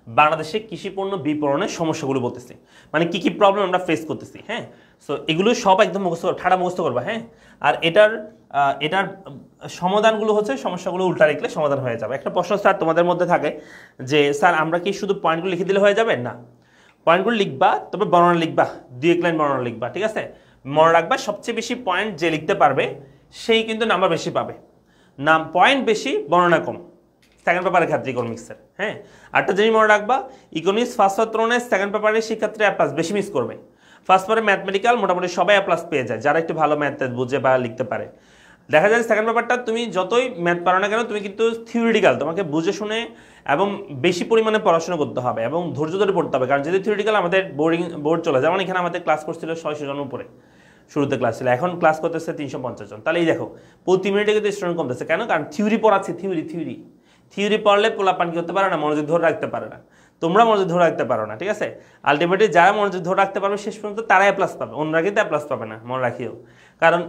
বাংলাদেশে কৃষি পণ্য বিপণনের সমস্যাগুলো বলতেছি, মানে কি কি প্রবলেম আমরা ফেস করতেছি। হ্যাঁ, সো এগুলো সব একদম মুখস্থ ঠাড়া মুখস্থ করবা। হ্যাঁ, আর এটার সমাধানগুলো হচ্ছে সমস্যাগুলো উল্টা লিখলে সমাধান হয়ে যাবে। একটা প্রশ্ন স্যার তোমাদের মধ্যে থাকে যে স্যার আমরা কি শুধু পয়েন্টগুলো লিখে দিলে হয়ে যাবে? না, পয়েন্টগুলো লিখবা, তবে বর্ণনা লিখবা, 2-1 লাইন বর্ণনা লিখবা। ঠিক আছে, মনে রাখবা সবচেয়ে বেশি পয়েন্ট যে লিখতে পারবে সেই কিন্তু নাম্বার বেশি পাবে। পয়েন্ট বেশি, বর্ণনা কম, সেকেন্ড পেপারের ক্ষেত্রে ইকোনমিক্সের। হ্যাঁ, আরেকটা জিনিস মনে রাখবা, ইকোনমিক্স ফার্স্ট পেপারে সেকেন্ড পেপারে শিক্ষার্থী A+ বেশি মিস করবে। ফার্স্ট পেপারে ম্যাথমেটিক্যাল মোটামুটি সবাই A+ পেয়ে যায় যারা একটু ভালো ম্যাথ বুঝে বা লিখতে পারে। দেখা যায় সেকেন্ড পেপারটা তুমি যতই ম্যাথ পারো না কেন, তুমি কিন্তু থিওরিটিক্যাল তোমাকে বুঝে শুনে এবং বেশি পরিমাণে পড়াশোনা করতে হবে এবং ধৈর্য ধরে পড়তে হবে। কারণ যদি থিওরিটিক্যাল আমাদের বোর্ড চলে, যেমন এখানে আমাদের ক্লাস করছিল 600 জন উপরে, শুরুতে ক্লাস ছিল, এখন ক্লাস করতেছে 350 জন। তাহলে এই দেখো প্রতি মিনিটে কিন্তু স্টুডেন্ট কমতেছে। কেন? কারণ থিওরি পড়াচ্ছে, থিওরি পড়লে পোলাপান কি করতে পারে না, মনোযোগ ধরে রাখতে পারে না। তোমরা মনোযোগ ধরে রাখতে পারো না। ঠিক আছে, আলটিমেটলি যারা মনোযোগ ধরে রাখতে পারবে শেষ পর্যন্ত তারাই A+ পাবে, অন্যরা কিন্তু A+ পাবে না, মনে রাখিও। কারণ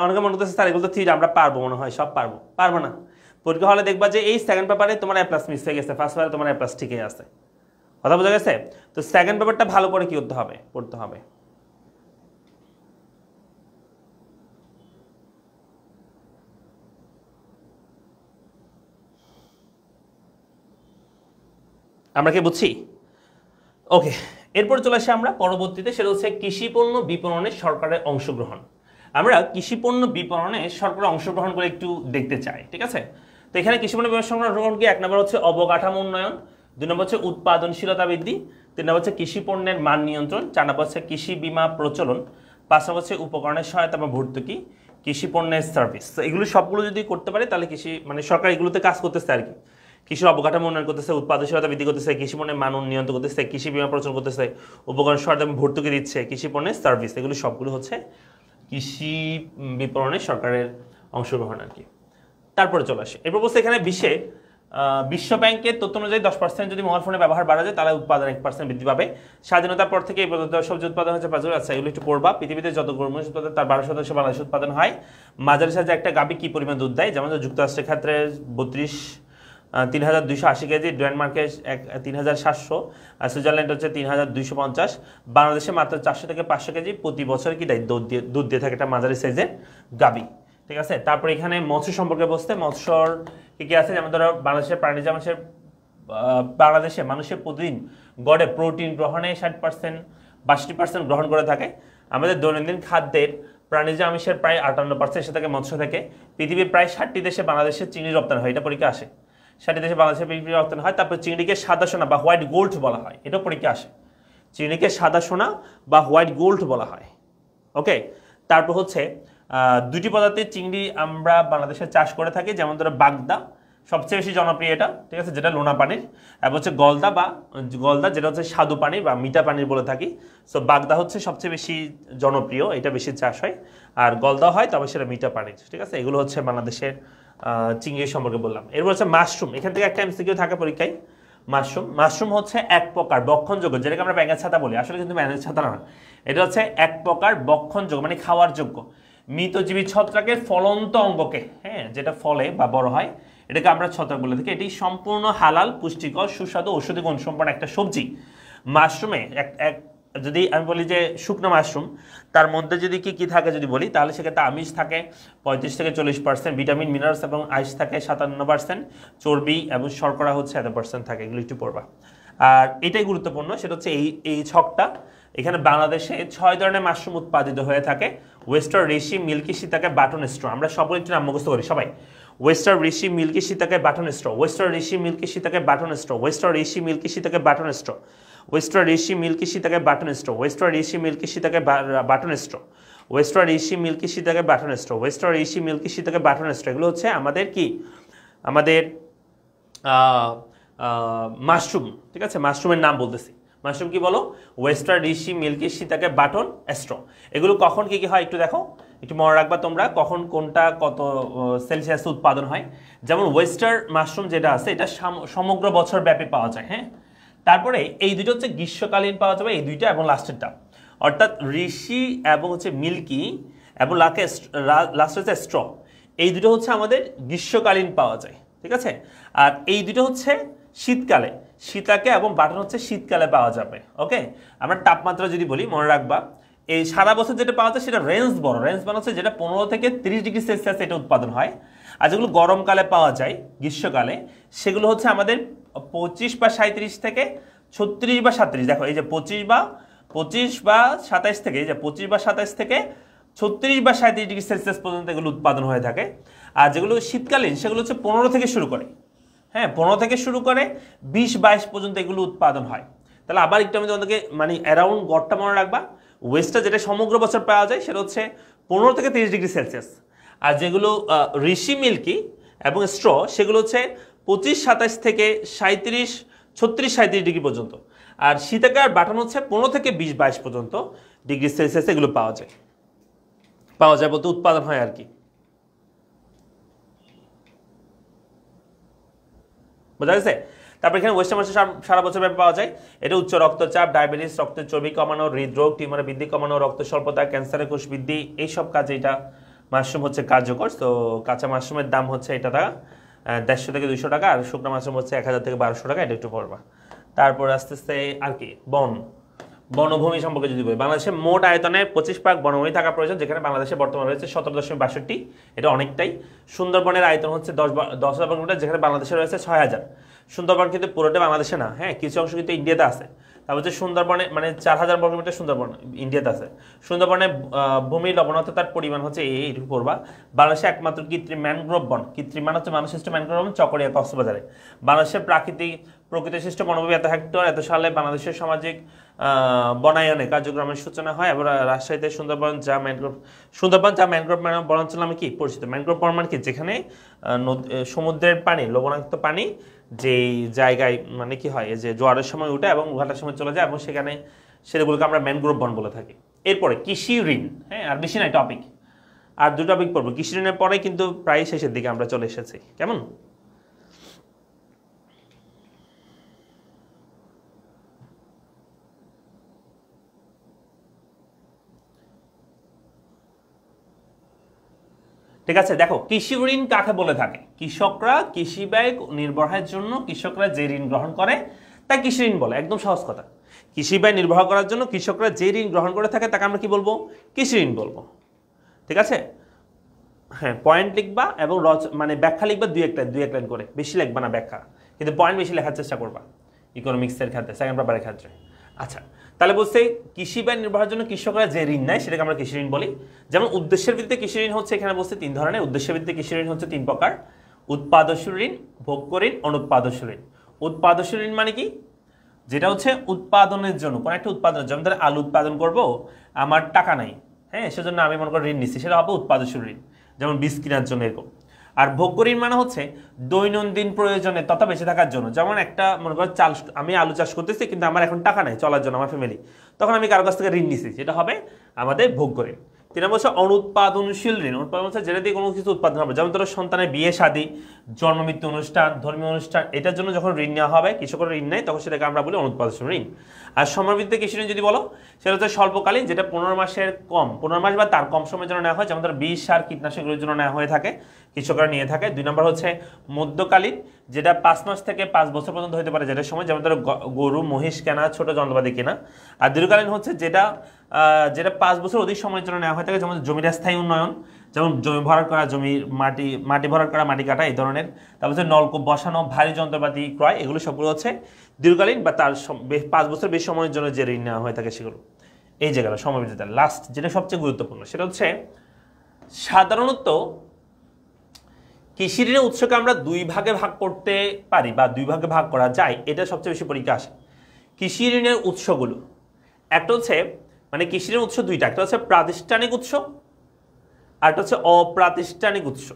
অনেকে মনে করতেছে স্যার এগুলো তো থিওরি আমরা পারবো, মনে হয় সব পারবো না। পরীক্ষা হলে দেখবা যে এই সেকেন্ড পেপারে তোমার A+ মিস হয়ে গেছে, ফার্স্ট পেপারে তোমার A+ ঠিকই আছে। কথা বোঝা গেছে? তো সেকেন্ড পেপারটা ভালো করে কি করতে হবে, পড়তে হবে। আমরা কি বুঝছি? ওকে, এরপর চলে আসি আমরা পরবর্তীতে, সেটা হচ্ছে কৃষিপণ্য বিপণনে সরকারের অংশগ্রহণ। আমরা কৃষিপণ্য বিপণনে সরকারের অংশগ্রহণ করে একটু দেখতে চাই, ঠিক আছে? তো এখানে কৃষিপণ্য বিপণন সংগ্রহণ কি, 1 নম্বর হচ্ছে অবকাঠামো উন্নয়ন, 2 নম্বর হচ্ছে উৎপাদনশীলতা বৃদ্ধি, 3 নম্বর হচ্ছে কৃষি পণ্যের মান নিয়ন্ত্রণ, 4 নম্বর হচ্ছে কৃষি বীমা প্রচলন, 5 নম্বর হচ্ছে উপকরণের সহায়তা বা ভর্তুকি, কৃষি পণ্যের সার্ভিস। তো এগুলো সবগুলো যদি করতে পারে তাহলে কৃষি মানে সরকার এগুলোতে কাজ করতেছে আর কি। কৃষির অবকাঠামো উন্নয়ন করতেছে, উৎপাদনশীলতা বৃদ্ধি করতেছে, কৃষি পণ্যের মান নিয়ন্ত্রণ করতেছে, কৃষি বীমা প্রচলন করতেছে, উপকরণ সহায়তা এবং ভর্তুকি দিচ্ছে, কৃষি পণ্যের সার্ভিস। এগুলো সবগুলো হচ্ছে কৃষি বিপণনে সরকারের অংশগ্রহণ আর কি। তারপরে চলে আসে এরপর বলছে এখানে বিশ্ব ব্যাংকের তথ্য অনুযায়ী 10% যদি মোবাইল ফোনের ব্যবহার বাড়া যায় তাহলে উৎপাদন 1% বৃদ্ধি পাবে। স্বাধীনতার পর থেকে এই পর্যন্ত সবজি উৎপাদন হচ্ছে 5%। আচ্ছা, এগুলো একটু পড়বা। পৃথিবীতে যত গরু মহিষ উৎপাদন তার 12% বাংলাদেশ উৎপাদন হয়। মাঝারি সাইজে একটা গাভী কি পরিমাণ দুধ দেয়? যেমন যুক্তরাষ্ট্রের ক্ষেত্রে 3280 কেজি, ডেনমার্কে 3700, আর সুইজারল্যান্ড হচ্ছে 3250। বাংলাদেশে মাত্র 400 থেকে 500 কেজি প্রতি বছর কি দেয়? দুধ দিয়ে থাকে একটা মাঝারি সাইজের গাভী, ঠিক আছে? তারপর এখানে মৎস্য সম্পর্কে বলতে, মৎস্যর কি কি আছে? যেমন ধরো বাংলাদেশে মানুষের প্রতিদিন গড়ে প্রোটিন গ্রহণে 60%, 62% গ্রহণ করে থাকে। আমাদের দৈনন্দিন খাদ্যের প্রাণীজ আমিষের প্রায় 58% এসে থাকে মৎস্য থেকে। পৃথিবীর প্রায় 60টি দেশে বাংলাদেশের চিংড়ি রপ্তানি হয়, এটা পরীক্ষা আসে। 60টি দেশে বাংলাদেশের চিংড়ি রপ্তানি হয়। তারপর চিংড়িকে সাদা সোনা বা হোয়াইট গোল্ড বলা হয়, এটা পরীক্ষা আসে। চিংড়িকে সাদা সোনা বা হোয়াইট গোল্ড বলা হয়। ওকে, তারপর হচ্ছে 2টি প্রজাতির চিংড়ি আমরা বাংলাদেশে চাষ করে থাকি, যেমন ধরো বাগদা সবচেয়ে বেশি জনপ্রিয় এটা, ঠিক আছে, যেটা লোনা পানির, এবং হচ্ছে গলদা যেটা হচ্ছে স্বাদু পানি বা মিঠা পানির বলে থাকি। সো বাগদা হচ্ছে সবচেয়ে বেশি জনপ্রিয়, এটা বেশি চাষ হয়। আর গলদা হয় তবে সেটা মিঠা পানির, ঠিক আছে? এগুলো হচ্ছে বাংলাদেশের চিংড়ি সম্পর্কে বললাম। এরপর হচ্ছে মাশরুম, এখান থেকে একটা এমসিকিউ থাকে পরীক্ষায়। মাশরুম হচ্ছে এক প্রকার বক্ষণযোগ্য, যেটাকে আমরা ব্যাঙের ছাতা বলি, আসলে কিন্তু ব্যাঙের ছাতা না, এটা হচ্ছে এক প্রকার বক্ষণযোগ্য মানে খাওয়ার যোগ্য মৃতজীবী ছত্রাকের ফলন্ত অঙ্গকে, হ্যাঁ, যেটা ফলে বা বড় হয়, এটাকে আমরা ছত্রাক বলে থাকি। এটি সম্পূর্ণ হালাল, পুষ্টিকর, সুস্বাদু, ঔষধি গুণ সম্পন্ন একটা সবজি। মাশরুমে যদি আমি বলি যে শুকনো মাশরুম, তার মধ্যে যদি কি কি থাকে যদি বলি, তাহলে সেক্ষেত্রে আমিষ থাকে 35 থেকে 40%, ভিটামিন মিনারেলস এবং আইস থাকে 57%, চর্বি এবং শর্করা হচ্ছে 1% থাকে। এগুলো একটু পড়বা। আর এটাই গুরুত্বপূর্ণ, সেটা হচ্ছে এই ছকটা। এখানে বাংলাদেশে 6 ধরনের মাশরুম উৎপাদিত হয়ে থাকে। ওয়েস্টার রেশি, মিল্কি, সীতাকে, বাটন স্ট্র। আমরা সকলে একটু নাম মুখস্থ করি সবাই। ওয়েস্টার ঋষি, মিল্কি, সীতাকে, বাটন স্ট্র। ওয়েস্টার ঋষি, মিল্কি, সীতাকে, বাটন স্ট্র। ওয়েস্টার ঋষি, মিল্কি, সীতাকে, বাটন স্ট্র। ওয়েস্টার ঋষি, মিল্কি, সীতাকে, বাটন স্ট্র। ওয়েস্টার ঋষি, মিল্কি, সীতাকে, বাটন স্ট্র। ওয়েস্টার ঋষি, মিল্কি, সীতাকে, বাটন স্ট্র। ওয়েস্টার ঋষি, মিল্কি, সীতাকে, বাটন স্ট্র। এগুলো হচ্ছে আমাদের কি, আমাদের মাশরুম, ঠিক আছে? মাশরুমের নাম বলতেছি। মাশরুম কি বলো? ওয়েস্টার ঋষি, মিল্কি, সীতাকে, বাটন স্ট্র। এগুলো কখন কি কি হয় একটু দেখো, একটু মনে রাখবা তোমরা, কখন কোনটা কত সেলসিয়াসে উৎপাদন হয়। যেমন ওয়েস্টার মাশরুম যেটা আছে, এটা সমগ্র বছর ব্যাপী পাওয়া যায়, হ্যাঁ। তারপরে এই দুটো হচ্ছে গ্রীষ্মকালীন পাওয়া যাবে, এই দুইটা এবং লাস্টেরটা, অর্থাৎ ঋষি এবং হচ্ছে মিল্কি এবং লাস্ট হচ্ছে স্ট্র, এই দুটো হচ্ছে আমাদের গ্রীষ্মকালীন পাওয়া যায়, ঠিক আছে? আর এই দুটো হচ্ছে শীতকালে, সীতাকে এবং বাটন হচ্ছে শীতকালে পাওয়া যাবে। ওকে, আমরা তাপমাত্রা যদি বলি মনে রাখবা, এই সারা বছর যেটা পাওয়া যায় সেটা রেঞ্জ হচ্ছে যেটা 15 থেকে 30 ডিগ্রি সেলসিয়াস এটা উৎপাদন হয়। আর যেগুলো গরমকালে পাওয়া যায় গ্রীষ্মকালে, সেগুলো হচ্ছে আমাদের 25 বা 37 থেকে 36 বা 37। দেখো এই যে 25 বা 27 থেকে, এই যে 25 বা 27 থেকে 36 বা 37 ডিগ্রি সেলসিয়াস পর্যন্ত এগুলো উৎপাদন হয়ে থাকে। আর যেগুলো শীতকালীন সেগুলো হচ্ছে 15 থেকে শুরু করে, হ্যাঁ, 15 থেকে শুরু করে 20-22 পর্যন্ত এগুলো উৎপাদন হয়। তাহলে আবার একটু আমি তোমাদেরকে মানে অ্যারাউন্ড গড়টা মনে রাখবা। ওয়েস্টটা যেটা সমগ্র বছর পাওয়া যায় সেটা হচ্ছে 15 থেকে 30 ডিগ্রি সেলসিয়াস। আর যেগুলো ঋষি, মিল্কি এবং স্ট্র, সেগুলো হচ্ছে 25-27 থেকে 36 ডিগ্রি পর্যন্ত। আর সীতাকে আর বাটন হচ্ছে 15 থেকে 20-22 পর্যন্ত ডিগ্রি সেলসিয়াস এগুলো পাওয়া যায় বলতে উৎপাদন হয় আর কি। বোঝা গেছে? তারপর এখানে ওয়েস্টার মাশরুম সারা বছর ব্যাপী পাওয়া যায়। এটা উচ্চ রক্তচাপ, ডায়াবেটিস, রক্তের চর্বি কমানো, হৃদরোগ, টিউমারের বৃদ্ধি কমানো, রক্ত স্বল্পতা, ক্যান্সারের কোষ বৃদ্ধি, এইসব কাজে এটা মাশরুম হচ্ছে কার্যকর। তো কাঁচা মাশরুমের দাম হচ্ছে এটা টাকা 150 থেকে 200 টাকা, আর শুকনো মাশরুম হচ্ছে 1000 থেকে 1200 টাকা। এটা একটু পড়বা। তারপর আস্তে আস্তে আর কি বনভূমি সম্পর্কে যদি বলি, বাংলাদেশের মোট আয়তনে 25% বনভূমি থাকা প্রয়োজন, যেখানে বাংলাদেশে বর্তমানে রয়েছে 17.62। এটা অনেকটাই। সুন্দরবনের আয়তন হচ্ছে 10,000 বর্গমিটার, যেখানে বাংলাদেশে রয়েছে 6,000। সুন্দরবন কিন্তু পুরোটা বাংলাদেশে না, হ্যাঁ, কিছু অংশ কিন্তু ইন্ডিয়াতে আছে। তারপর হচ্ছে সুন্দরবনে মানে 4,000 বর্গমিটার সুন্দরবন ইন্ডিয়াতে আছে। সুন্দরবনে ভূমি লবণাক্ততার পরিমাণ হচ্ছে এইটুকু করবা। বাংলাদেশে একমাত্র কৃত্রিম ম্যানগ্রোভ বন, কৃত্রিম মানে হচ্ছে মানুষসৃষ্ট ম্যানগ্রোভ বন চকরিয়া কক্সবাজারে। বাংলাদেশের প্রকৃতিসৃষ্ট বনভূমি এত হেক্টর, এত সালে বাংলাদেশের সামাজিক বনায়নে কার্যক্রমের সূচনা হয়। এবং রাজশাহীতে সুন্দরবন যা ম্যানগ্রোভ বনাঞ্চল নামে কি পরিচিত। ম্যানগ্রোভ বন মানে কি, যেখানে সমুদ্রের পানি, লবণাক্ত পানি যেই জায়গায় মানে কি হয়, যে জোয়ারের সময় উঠে এবং উঠার সময় চলে যায়, এবং সেখানে সেগুলোকে আমরা ম্যানগ্রোভ বন বলে থাকি। এরপরে কৃষি ঋণ, হ্যাঁ, আর বেশি নাই টপিক, আর 2 টপিক পড়বো। কৃষি ঋণের পরে কিন্তু প্রায় শেষের দিকে আমরা চলে এসেছি, কেমন? ঠিক আছে, দেখো কৃষি ঋণ কাকে বলে থাকে। কৃষকরা কৃষি ব্যয় নির্বাহের জন্য কৃষকরা যে ঋণ গ্রহণ করে তাই কৃষি ঋণ বলে। একদম সহজ কথা। কৃষি ব্যয় নির্বাহ করার জন্য কৃষকরা যে ঋণ গ্রহণ করে থাকে তাকে আমরা কি বলবো? কৃষি ঋণ বলবো। ঠিক আছে, হ্যাঁ, পয়েন্ট লিখবা এবং মানে ব্যাখ্যা লিখবা দুই এক লাইন করে, বেশি লিখবা না ব্যাখ্যা, কিন্তু পয়েন্ট বেশি লেখার চেষ্টা করবা ইকোনমিক্সের ক্ষেত্রে, সেকেন্ড পেপারের ক্ষেত্রে। আচ্ছা, তাহলে বলছে কৃষি ব্যয় নির্বাহের জন্য কৃষকরা যে ঋণ নেয় সেটাকে আমরা কৃষি ঋণ বলি। যেমন উদ্দেশ্যের ভিত্তিতে কৃষি ঋণ হচ্ছে, এখানে বলছে 3 ধরনের। উদ্দেশ্যের ভিত্তিতে কৃষি ঋণ হচ্ছে 3 প্রকার: উৎপাদনশীল ঋণ, ভোগ্য ঋণ, অনুৎপাদনশীল ঋণ। উৎপাদনশীল ঋণ মানে কি? যেটা হচ্ছে উৎপাদনের জন্য, কোন একটা উৎপাদন, যেমন ধর আলু উৎপাদন করব, আমার টাকা নাই, হ্যাঁ, সেজন্য আমি মনে করি ঋণ নিচ্ছি, সেটা হবে উৎপাদনশীল ঋণ, যেমন বীজ কেনার জন্য এরকম। আর ভোগ্য ঋণ মানে হচ্ছে দৈনন্দিন প্রয়োজনে তথা বেঁচে থাকার জন্য। যেমন একটা মনে করো আমি আলু চাষ করতেছি, কিন্তু আমার এখন টাকা নাই চলার জন্য, আমার ফ্যামিলি, তখন আমি কারো কাছ থেকে ঋণ নিচ্ছি, সেটা হবে আমাদের ভোগ্য ঋণ। 3 নম্বর হচ্ছে অনুৎপাদনশীল ঋণ। উৎপাদন হচ্ছে যেটা দিয়ে কোনো কিছু উৎপাদন হবে, যেমন ধরো সন্তানের বিয়ে শাদী, জন্ম মৃত্যু অনুষ্ঠান, ধর্মীয় অনুষ্ঠান, এটার জন্য যখন ঋণ নেওয়া হবে, কৃষকের ঋণ নেয়, তখন সেটাকে আমরা বলি অনুৎপাদনশীল ঋণ। আর সমরভিত্তিক কৃষি ঋণ যদি বলো, সেটা হচ্ছে স্বল্পকালীন, যেটা 15 মাসের কম, 15 মাস বা তার কম সময়ের জন্য নেওয়া হয়, যেমন ধরো বীজ, সার, কীটনাশকগুলোর জন্য নেওয়া হয়ে থাকে, কৃষকরা নিয়ে থাকে। 2 নম্বর হচ্ছে মধ্যকালীন, যেটা 5 মাস থেকে 5 বছর পর্যন্ত হতে পারে, যেটার সময়, যেমন ধরো গরু মহিষ কেনা, ছোট যন্ত্রপাতি কেনা। আর দীর্ঘকালীন হচ্ছে যেটা 5 বছর অধিক সময়ের জন্য নেওয়া হয়ে থাকে, যেমন জমির স্থায়ী উন্নয়ন, যেমন জমি ভরাট করা, জমির মাটি ভরাট করা, মাটি কাটা, এই ধরনের। তারপর হচ্ছে নলকূপ বসানো, ভারী যন্ত্রপাতি ক্রয়, এগুলো সবগুলো হচ্ছে দীর্ঘকালীন বা তার 5 বছর বেশি সময়ের জন্য যে ঋণ নেওয়া হয়ে থাকে সেগুলো। এই জায়গাটা সমরভিত্তিতে। লাস্ট যেটা সবচেয়ে গুরুত্বপূর্ণ, সেটা হচ্ছে সাধারণত কৃষি ঋণের উৎসকে আমরা 2 ভাগে ভাগ করতে পারি বা 2 ভাগে ভাগ করা যায়, এটা সবচেয়ে বেশি পরীক্ষা আসে। কৃষি ঋণের উৎসগুলো একটা হচ্ছে, মানে কৃষি ঋণের উৎস 2টা, একটা হচ্ছে প্রাতিষ্ঠানিক উৎস আর একটা হচ্ছে অপ্রাতিষ্ঠানিক উৎস।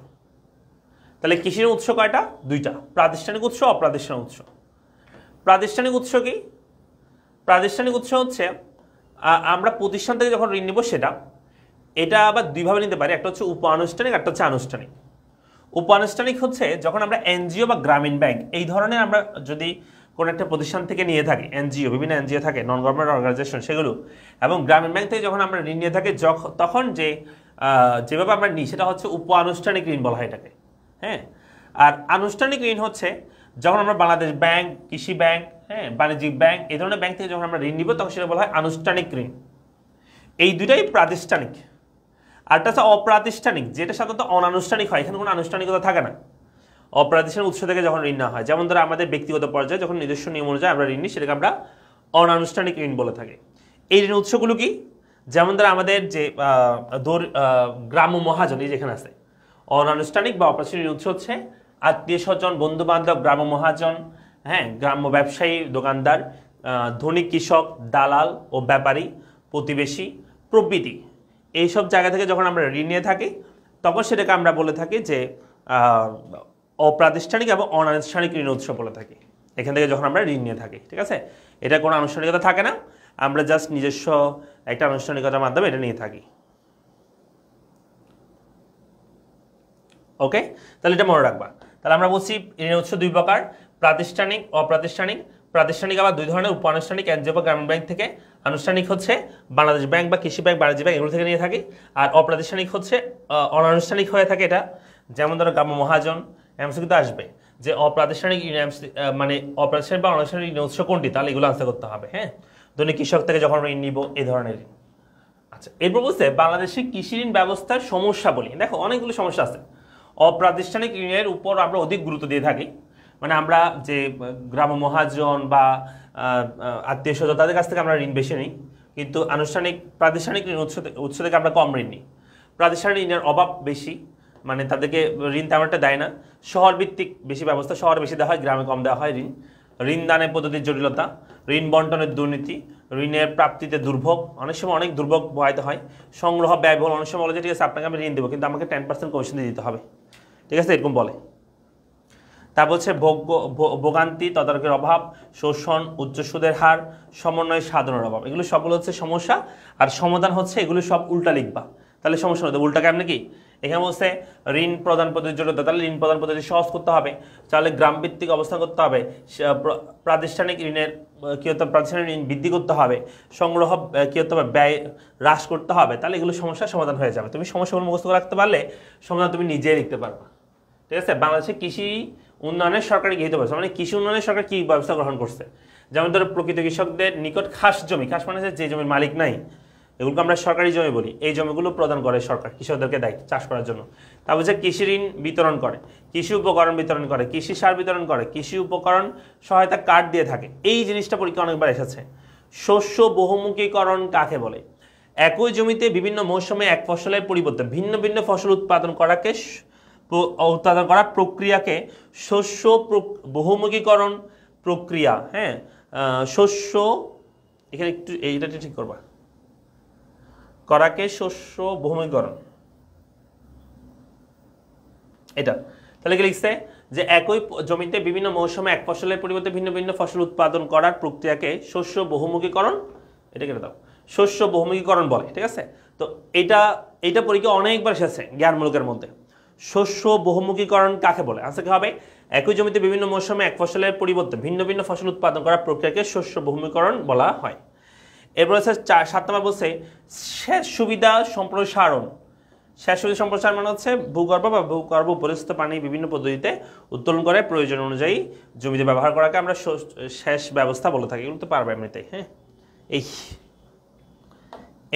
তাহলে কৃষি ঋণের উৎস কয়টা? 2টা, প্রাতিষ্ঠানিক উৎস, অপ্রাতিষ্ঠানিক উৎস। প্রাতিষ্ঠানিক উৎস কি? প্রাতিষ্ঠানিক উৎস হচ্ছে আমরা প্রতিষ্ঠান থেকে যখন ঋণ নিব সেটা, এটা আবার 2 ভাবে নিতে পারি, একটা হচ্ছে উপ-আনুষ্ঠানিক, একটা হচ্ছে আনুষ্ঠানিক। উপ-আনুষ্ঠানিক হচ্ছে যখন আমরা এনজিও বা গ্রামীণ ব্যাংক এই ধরনের আমরা যদি কোনো একটা প্রতিষ্ঠান থেকে নিয়ে থাকি, এনজিও, বিভিন্ন এনজিও থাকে, নন গভর্নমেন্ট অর্গানাইজেশন, সেগুলো, এবং গ্রামীণ ব্যাংক থেকে যখন আমরা ঋণ নিয়ে থাকি, তখন যেভাবে আমরা নিই সেটা হচ্ছে উপ-আনুষ্ঠানিক ঋণ বলা হয় এটাকে, হ্যাঁ। আর আনুষ্ঠানিক ঋণ হচ্ছে যখন আমরা বাংলাদেশ ব্যাংক, কৃষি ব্যাংক, হ্যাঁ, বাণিজ্যিক ব্যাংক, এই ধরনের ব্যাংক থেকে যখন আমরা ঋণ নিব, তখন সেটা বলা হয় আনুষ্ঠানিক ঋণ। এই দুটাই প্রাতিষ্ঠানিক। আরটা হচ্ছে অপ্রাতিষ্ঠানিক, যেটা সাধারণত অনানুষ্ঠানিক হয়, এখানে কোনো আনুষ্ঠানিকতা থাকে না। অপ্রাতিষ্ঠানিক উৎস থেকে যখন ঋণ নেওয়া হয়, যেমন ধরো আমাদের ব্যক্তিগত পর্যায়ে যখন নিজস্ব নিয়ম অনুযায়ী আমরা ঋণ নিই, সেটাকে আমরা অনানুষ্ঠানিক ঋণ বলে থাকি। এই ঋণ উৎসগুলো কি? যেমন ধরো আমাদের যে গ্রাম্য মহাজন, এই যেখানে আছে, অনানুষ্ঠানিক বা অপ্রাতিষ্ঠানিক উৎস হচ্ছে আত্মীয় স্বজন, বন্ধু বান্ধব, গ্রাম্য মহাজন, হ্যাঁ, গ্রাম্য ব্যবসায়ী, দোকানদার, ধনী কৃষক, দালাল ও ব্যাপারী, প্রতিবেশী প্রভৃতি। এইসব জায়গা থেকে যখন আমরা ঋণ নিয়ে থাকি, তখন সেটাকে আমরা বলে থাকি যে অপ্রাতিষ্ঠানিক এবং অনানুষ্ঠানিক ঋণ উৎস বলে থাকি, এখান থেকে যখন আমরা ঋণ নিয়ে থাকি। ঠিক আছে, এটা কোনো আনুষ্ঠানিকতা থাকে না, আমরা জাস্ট নিজস্ব একটা আনুষ্ঠানিকতার মাধ্যমে এটা নিয়ে থাকি। ওকে, তাহলে এটা মনে রাখবা। তাহলে আমরা বলছি ঋণের উৎস 2 প্রকার, প্রাতিষ্ঠানিক, অপ্রাতিষ্ঠানিক। প্রাতিষ্ঠানিক আবার 2 ধরনের, উপ-আনুষ্ঠানিক এনজিও বা গ্রামীণ ব্যাংক থেকে, আনুষ্ঠানিক হচ্ছে বাংলাদেশ ব্যাংক বা কৃষি ব্যাংক, বাণিজ্য ব্যাংক, এগুলো থেকে নিয়ে থাকি। আর অপ্রাতিষ্ঠানিক হচ্ছে অনানুষ্ঠানিক হয়ে থাকে এটা, যেমন ধরো গ্রাম্য মহাজন, এমসিকিউতে আসবে যে অপ্রাতিষ্ঠানিক মানে অপ্রাতিষ্ঠানিক বা অনানুষ্ঠানিক ঋণের উৎস কোনটি, তাহলে এগুলো আনসার করতে হবে, হ্যাঁ। ধনী কৃষক থেকে যখন ঋণ নিব, এই ধরনের ঋণ। আচ্ছা, এরপর বলছে বাংলাদেশে কৃষি ঋণ ব্যবস্থার সমস্যা বলি। দেখো অনেকগুলো সমস্যা আছে। অপ্রাতিষ্ঠানিক ঋণের উপর আমরা অধিক গুরুত্ব দিয়ে থাকি, মানে আমরা যে গ্রাম্য মহাজন বা আত্মীয় স্বজন তাদের কাছ থেকে আমরা ঋণ বেশি নিই, কিন্তু প্রাতিষ্ঠানিক ঋণ উৎস থেকে আমরা কম ঋণ নিই। প্রাতিষ্ঠানিক ঋণের অভাব বেশি, মানে তাদেরকে ঋণ তেমন একটা দেয় না। শহর ভিত্তিক বেশি ব্যবস্থা, শহরে বেশি দেওয়া হয়, গ্রামে কম দেওয়া হয় ঋণ। ঋণ দানের পদ্ধতির জটিলতা, ঋণ বন্টনের দুর্নীতি, ঋণের প্রাপ্তিতে দুর্ভোগ, অনেক সময় অনেক দুর্ভোগ বহাইতে হয়। সংগ্রহ ব্যয়বহুল, অনেক সময় বলে যে ঠিক আছে আপনাকে আমি ঋণ দেবো কিন্তু আমাকে 10% কমিশন দিয়ে দিতে হবে, ঠিক আছে, এরকম বলে। তারপর হচ্ছে ভোগান্তি, তদারকির অভাব, শোষণ, উচ্চ সুদের হার, সমন্বয় সাধনের অভাব, এগুলো সবগুলো হচ্ছে সমস্যা। আর সমাধান হচ্ছে এগুলো সব উল্টা লিখবা, তাহলে সমস্যা হতে। উল্টা কেমন কি, এখানে বলছে ঋণ প্রদান পদ্ধতির জটিলতা, তাহলে ঋণ প্রদান পদ্ধতি সহজ করতে হবে, তাহলে গ্রাম ভিত্তিক অবস্থান করতে হবে, প্রাতিষ্ঠানিক ঋণের কী হতে হবে, প্রাতিষ্ঠানিক ঋণ বৃদ্ধি করতে হবে, সংগ্রহ কী হতে হবে, ব্যয় হ্রাস করতে হবে, তাহলে এগুলো সমস্যার সমাধান হয়ে যাবে। তুমি সমস্যাগুলো মুখস্থ করে রাখতে পারলে সমাধান তুমি নিজেই লিখতে পারবা, ঠিক আছে। বাংলাদেশে কৃষি উন্নয়নের সরকারি গৃহীত ব্যবস্থা, মানে কৃষি উন্নয়নের সরকার কী ব্যবস্থা গ্রহণ করছে, যেমন ধরো প্রকৃত কৃষকদের নিকট খাস জমি, খাস মানে যে জমির মালিক নাই, এগুলোকে আমরা সরকারি জমি বলি, এই জমিগুলো প্রদান করে সরকার, কৃষকদেরকে দেয় চাষ করার জন্য। তারপর হচ্ছে কৃষি ঋণ বিতরণ করে, কৃষি উপকরণ বিতরণ করে, কৃষি সার বিতরণ করে, কৃষি উপকরণ সহায়তা কার্ড দিয়ে থাকে। এই জিনিসটা পরীক্ষা অনেকবার এসেছে। শস্য বহুমুখীকরণ কাকে বলে? একই জমিতে বিভিন্ন মৌসুমে এক ফসলের পরিবর্তে ভিন্ন ভিন্ন ফসল উৎপাদন করার প্রক্রিয়াকে শস্য বহুমুখীকরণ প্রক্রিয়া, হ্যাঁ, শস্য, এখানে একটু এইটা ঠিক করবা, করাকে শস্য বহুমুখীকরণ, এটা। তাহলে কি লিখছে যে একই জমিতে বিভিন্ন মৌসুমে এক ফসলের পরিবর্তে ভিন্ন ভিন্ন ফসল উৎপাদন করার প্রক্রিয়াকে শস্য বহুমুখীকরণ, এটা কেটে দাও, শস্য বহুমুখীকরণ বলে, ঠিক আছে। তো এটা পরীক্ষা অনেকবার এসেছে জ্ঞানমূলকের মধ্যে। শস্য বহুমুখীকরণ কাকে বলে? আচ্ছা, কি হবে? একই জমিতে বিভিন্ন মৌসুমে এক ফসলের পরিবর্তে ভিন্ন ভিন্ন ফসল উৎপাদন করার প্রক্রিয়াকে শস্য বহুমুখীকরণ বলা হয়। এরপর হচ্ছে 7 নম্বর বলছে সেচ সুবিধা সম্প্রসারণ। সেচ সুবিধা সম্প্রসারণ মানে হচ্ছে ভূগর্ভ বা ভূগর্ভ পরিস্থিত পানি বিভিন্ন পদ্ধতিতে উত্তোলন করে প্রয়োজন অনুযায়ী জমিতে ব্যবহার করাকে আমরা সেচ ব্যবস্থা বলে থাকি। এগুলো তো পারবে এমনিতেই, হ্যাঁ। এই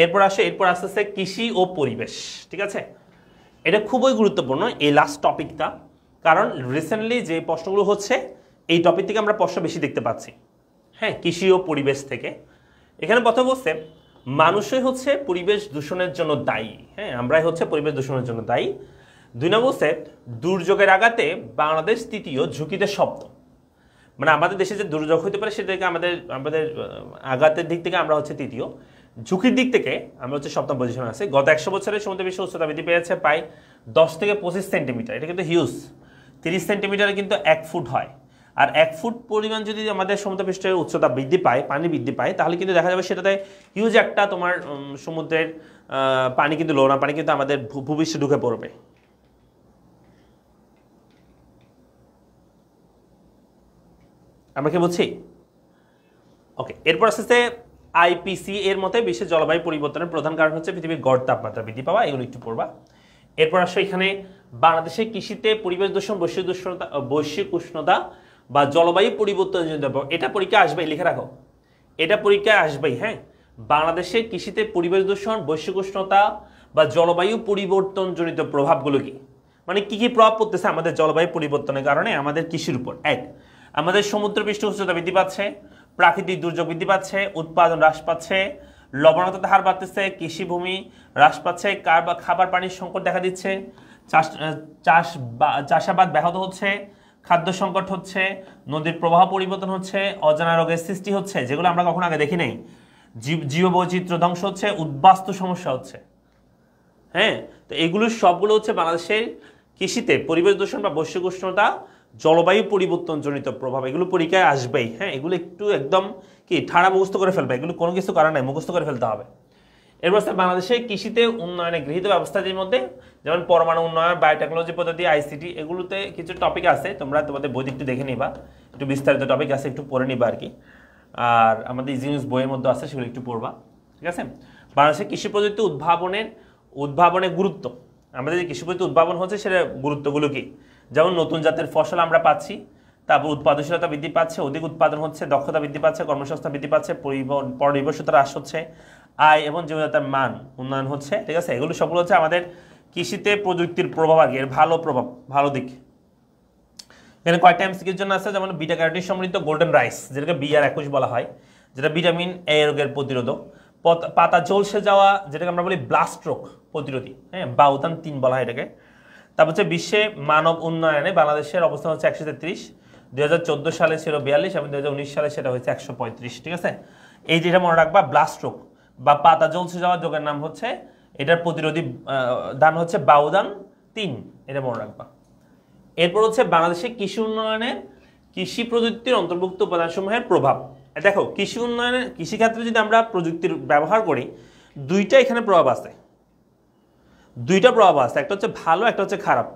এরপর আসছে কৃষি ও পরিবেশ, ঠিক আছে। এটা খুবই গুরুত্বপূর্ণ এই লাস্ট টপিকটা, কারণ রিসেন্টলি যে প্রশ্নগুলো হচ্ছে এই টপিক থেকে আমরা প্রশ্ন বেশি দেখতে পাচ্ছি, হ্যাঁ, কৃষি ও পরিবেশ থেকে। এখানে প্রথম বলছে মানুষই হচ্ছে পরিবেশ দূষণের জন্য দায়ী, হ্যাঁ, আমরাই হচ্ছে পরিবেশ দূষণের জন্য দায়ী। 2 নম্বর বলছে দুর্যোগের আঘাতে বাংলাদেশ তৃতীয়, ঝুঁকিতে সপ্তম। মানে আমাদের দেশে যে দুর্যোগ হতে পারে সেটা থেকে আমাদের আঘাতের দিক থেকে আমরা হচ্ছে তৃতীয়, ঝুঁকির দিক থেকে আমরা হচ্ছে সপ্তম পজিশনে আছে। গত 100 বছরে সমুদ্র পৃষ্ঠ উচ্চতা বৃদ্ধি পেয়েছে প্রায় 10 থেকে 25 সেন্টিমিটার, এটা কিন্তু হিউজ। 30 সেন্টিমিটারে কিন্তু 1 ফুট হয়, আর 1 ফুট পরিমাণ যদি আমাদের সমুদ্রপৃষ্ঠের উচ্চতা বৃদ্ধি পায়, পানি বৃদ্ধি পায়, তাহলে কিন্তু দেখা যাবে সেটাতে হিউজ একটা তোমার সমুদ্রের পানি কিন্তু লোনা পানি কিন্তু আমাদের ভূপৃষ্ঠে ঢুকে পড়বে। আমরা কি বলছি? ওকে, এরপর আসছে আইপিসি এর মতে বিশ্বের জলবায়ু পরিবর্তনের প্রধান কারণ হচ্ছে পৃথিবীর গড় তাপমাত্রা বৃদ্ধি পাওয়া, এগুলো একটু পড়বা। এরপর আসলে এখানে বাংলাদেশের কৃষিতে পরিবেশ দূষণ, বৈশ্বিক উষ্ণতা বা জলবায়ু পরিবর্তন, এটা পরীক্ষা আসবে, লিখে রাখো, এটা পরীক্ষায় আসবেই, হ্যাঁ। বাংলাদেশের কৃষিতে পরিবেশ দূষণ, বৈশ্বিক উষ্ণতা বা জলবায়ু পরিবর্তন জনিত প্রভাবগুলো কি, মানে কি কি প্রভাব পড়তেছে আমাদের জলবায়ু পরিবর্তনের কারণে আমাদের কৃষির উপর। 1, আমাদের সমুদ্রপৃষ্ঠ উচ্চতা বৃদ্ধি পাচ্ছে, প্রাকৃতিক দুর্যোগ বৃদ্ধি পাচ্ছে, উৎপাদন হ্রাস পাচ্ছে, লবণাক্ততার হার বাড়তেছে, কৃষিভূমি হ্রাস পাচ্ছে, খাবার পানির সংকট দেখা দিচ্ছে, চাষাবাদ ব্যাহত হচ্ছে, খাদ্য সংকট হচ্ছে, নদীর প্রবাহ পরিবর্তন হচ্ছে, অজানা রোগের সৃষ্টি হচ্ছে যেগুলো আমরা কখনো আগে দেখি নাই, জীববৈচিত্র্য ধ্বংস হচ্ছে, উদ্বাস্তু সমস্যা হচ্ছে, হ্যাঁ। তো এগুলো সবগুলো হচ্ছে বাংলাদেশের কৃষিতে পরিবেশ দূষণ বা বৈশ্বিক উষ্ণতা, জলবায়ু পরিবর্তন জনিত প্রভাব, এগুলো পরীক্ষায় আসবেই, হ্যাঁ। এগুলো একটু একদম কি ঠাড়া মুখস্থ করে ফেলবে, এগুলো কোনো কিছু কারণ নাই, মুখস্থ করে ফেলতে হবে। এরপর বাংলাদেশের কৃষিতে উন্নয়নে গৃহীত ব্যবস্থাটির মধ্যে যেমন পরমাণু উন্নয়ন, বায়োটেকনোলজি পদ্ধতি, আইসিটি, এগুলোতে কিছু টপিক আছে, তোমরা তোমাদের বই একটু দেখে নিবা, একটু বিস্তারিত টপিক আছে, একটু পড়ে নিবা আর কি। আর আমাদের ইজি নিউজ বইয়ের মধ্যে আছে, সেগুলো একটু পড়বা, ঠিক আছে। বাংলাদেশের কৃষি প্রযুক্তি উদ্ভাবনের গুরুত্ব, আমাদের যে কৃষি প্রযুক্তি উদ্ভাবন হচ্ছে সেটা গুরুত্বগুলো কি, যেমন নতুন জাতের ফসল আমরা পাচ্ছি, তারপর উৎপাদনশীলতা বৃদ্ধি পাচ্ছে, অধিক উৎপাদন হচ্ছে, দক্ষতা বৃদ্ধি পাচ্ছে, কর্মসংস্থান বৃদ্ধি পাচ্ছে, পরনির্ভরশীলতা হ্রাস হচ্ছে, আয় এবং জীবনযাত্রার মান উন্নয়ন হচ্ছে। ঠিক আছে, এগুলো সবগুলো হচ্ছে আমাদের কৃষিতে প্রযুক্তির প্রভাব আর কি, এর ভালো প্রভাব, ভালো দিক। এখানে কয়েকটা এমসিকিউর জন্য আছে, যেমন বিটা ক্যারোটিন সমৃদ্ধ গোল্ডেন রাইস, যেটাকে BR21 বলা হয়, যেটা ভিটামিন এ রোগের প্রতিরোধক। পাতা ঝলসে যাওয়া, যেটাকে আমরা বলি ব্লাস্ট রোগ প্রতিরোধী, হ্যাঁ, বাউতান 3 বলা হয় এটাকে। তারপর হচ্ছে বিশ্বে মানব উন্নয়নে বাংলাদেশের অবস্থান হচ্ছে 133, 2014 সালে ছিল 42 এবং 2019 সালে সেটা হয়েছে 135। ঠিক আছে, এই যেটা মনে রাখবা, ব্লাস্ট রোগ বা পাতা ঝলসে যাওয়া রোগের নাম হচ্ছে, এটার প্রতিরোধী দান হচ্ছে বাউদান 3, এটা মনে রাখবা। এরপর হচ্ছে বাংলাদেশের কৃষি উন্নয়নে কৃষি প্রযুক্তির অন্তর্ভুক্ত উপাদানসমূহের প্রভাব। দেখো, কৃষি উন্নয়নের কৃষিক্ষেত্রে যদি আমরা প্রযুক্তির ব্যবহার করি, দুইটা এখানে প্রভাব আছে, দুইটা প্রভাব আছে, একটা হচ্ছে ভালো, একটা হচ্ছে খারাপ।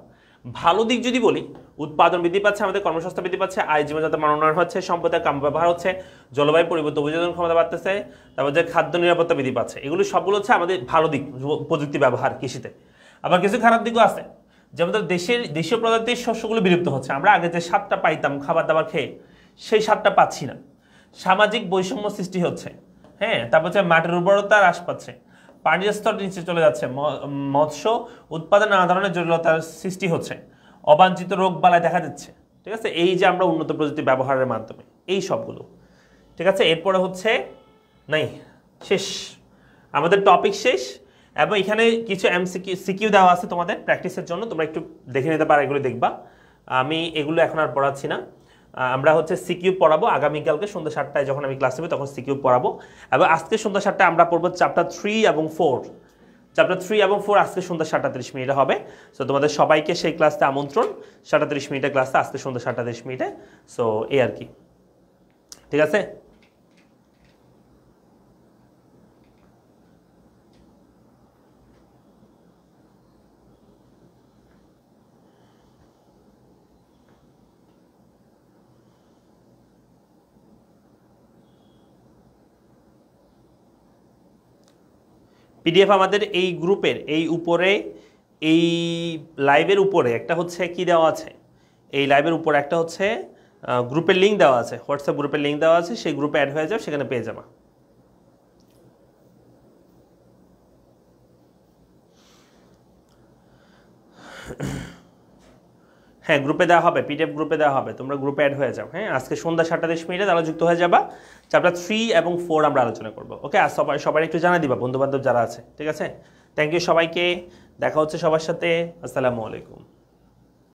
ভালো দিক যদি বলি, উৎপাদন বৃদ্ধি পাচ্ছে, আমাদের কর্মসংস্থান বৃদ্ধি পাচ্ছে, আয় জীবনযাত্রার মান উন্নয়ন হচ্ছে, সম্পদের কাম ব্যবহার হচ্ছে, জলবায়ু পরিবর্তন অভিযোজন ক্ষমতা বাড়তেছে, তারপর যে খাদ্য নিরাপত্তা বৃদ্ধি পাচ্ছে, এগুলো সবগুলো হচ্ছে আমাদের ভালো দিক প্রযুক্তি ব্যবহার কৃষিতে। আবার কিছু খারাপ দিকও আছে, যেমন দেশীয় প্রজাতির শস্যগুলো বিলুপ্ত হচ্ছে, আমরা আগে যে স্বাদটা পাইতাম খাবার দাবার খেয়ে, সেই স্বাদটা পাচ্ছি না। সামাজিক বৈষম্য সৃষ্টি হচ্ছে, হ্যাঁ, তারপর হচ্ছে মাটির উর্বরতা হ্রাস পাচ্ছে, পানির স্তর নিচে চলে যাচ্ছে, মৎস্য উৎপাদনে নানা ধরনের জটিলতার সৃষ্টি হচ্ছে, অবাঞ্ছিত রোগ বালাই দেখা দিচ্ছে। ঠিক আছে, এই যে আমরা উন্নত প্রযুক্তি ব্যবহারের মাধ্যমে এই সবগুলো। ঠিক আছে, এরপরে হচ্ছে নাই, শেষ, আমাদের টপিক শেষ। এবং এখানে কিছু সিকিউ দেওয়া আছে তোমাদের প্র্যাকটিসের জন্য, তোমরা একটু দেখে নিতে পারো, এগুলো দেখবা। আমি এগুলো এখন আর পড়াচ্ছি না, আমরা হচ্ছে সিকিউ পড়াবো আগামীকালকে সন্ধ্যা 7টায়, যখন আমি ক্লাস নেব তখন সিকিউ পড়াবো। এবং আজকে সন্ধ্যা 7টায় আমরা পড়বো চ্যাপ্টার 3 এবং 4। চ্যাপ্টার 3 এবং 4 আজকে সন্ধ্যা 7টা 30 মিনিটে হবে। সো তোমাদের সবাইকে সেই ক্লাসে আমন্ত্রণ, 7টা 30 মিনিটের ক্লাসে আজকে সন্ধ্যা 7টা 30 মিনিটে। সো এই আর কি, ঠিক আছে। পিডিএফ আমাদের এই গ্রুপের এই উপরে, এই লাইভের উপরে একটা হচ্ছে কি দেওয়া আছে, এই লাইভের উপরে একটা হচ্ছে গ্রুপের লিঙ্ক দেওয়া আছে, হোয়াটসঅ্যাপ গ্রুপের লিঙ্ক দেওয়া আছে, সেই গ্রুপে অ্যাড হয়ে যাও, সেখানে পেয়ে যাবা। হ্যাঁ, গ্রুপে দেওয়া হবে, পিডিএফ গ্রুপে দেওয়া হবে, তোমরা গ্রুপে অ্যাড হয়ে যাও। হ্যাঁ, আজকে সন্ধ্যা 7টা 30 মিনিটে তারা যুক্ত হয়ে যাবা, চ্যাপ্টার 3 এবং 4 আমরা আলোচনা করবো। ওকে, আর সবাই একটু জানা দিবা বন্ধুবান্ধব যারা আছে। ঠিক আছে, থ্যাংক ইউ সবাইকে, দেখা হচ্ছে সবার সাথে, আসসালামু আলাইকুম।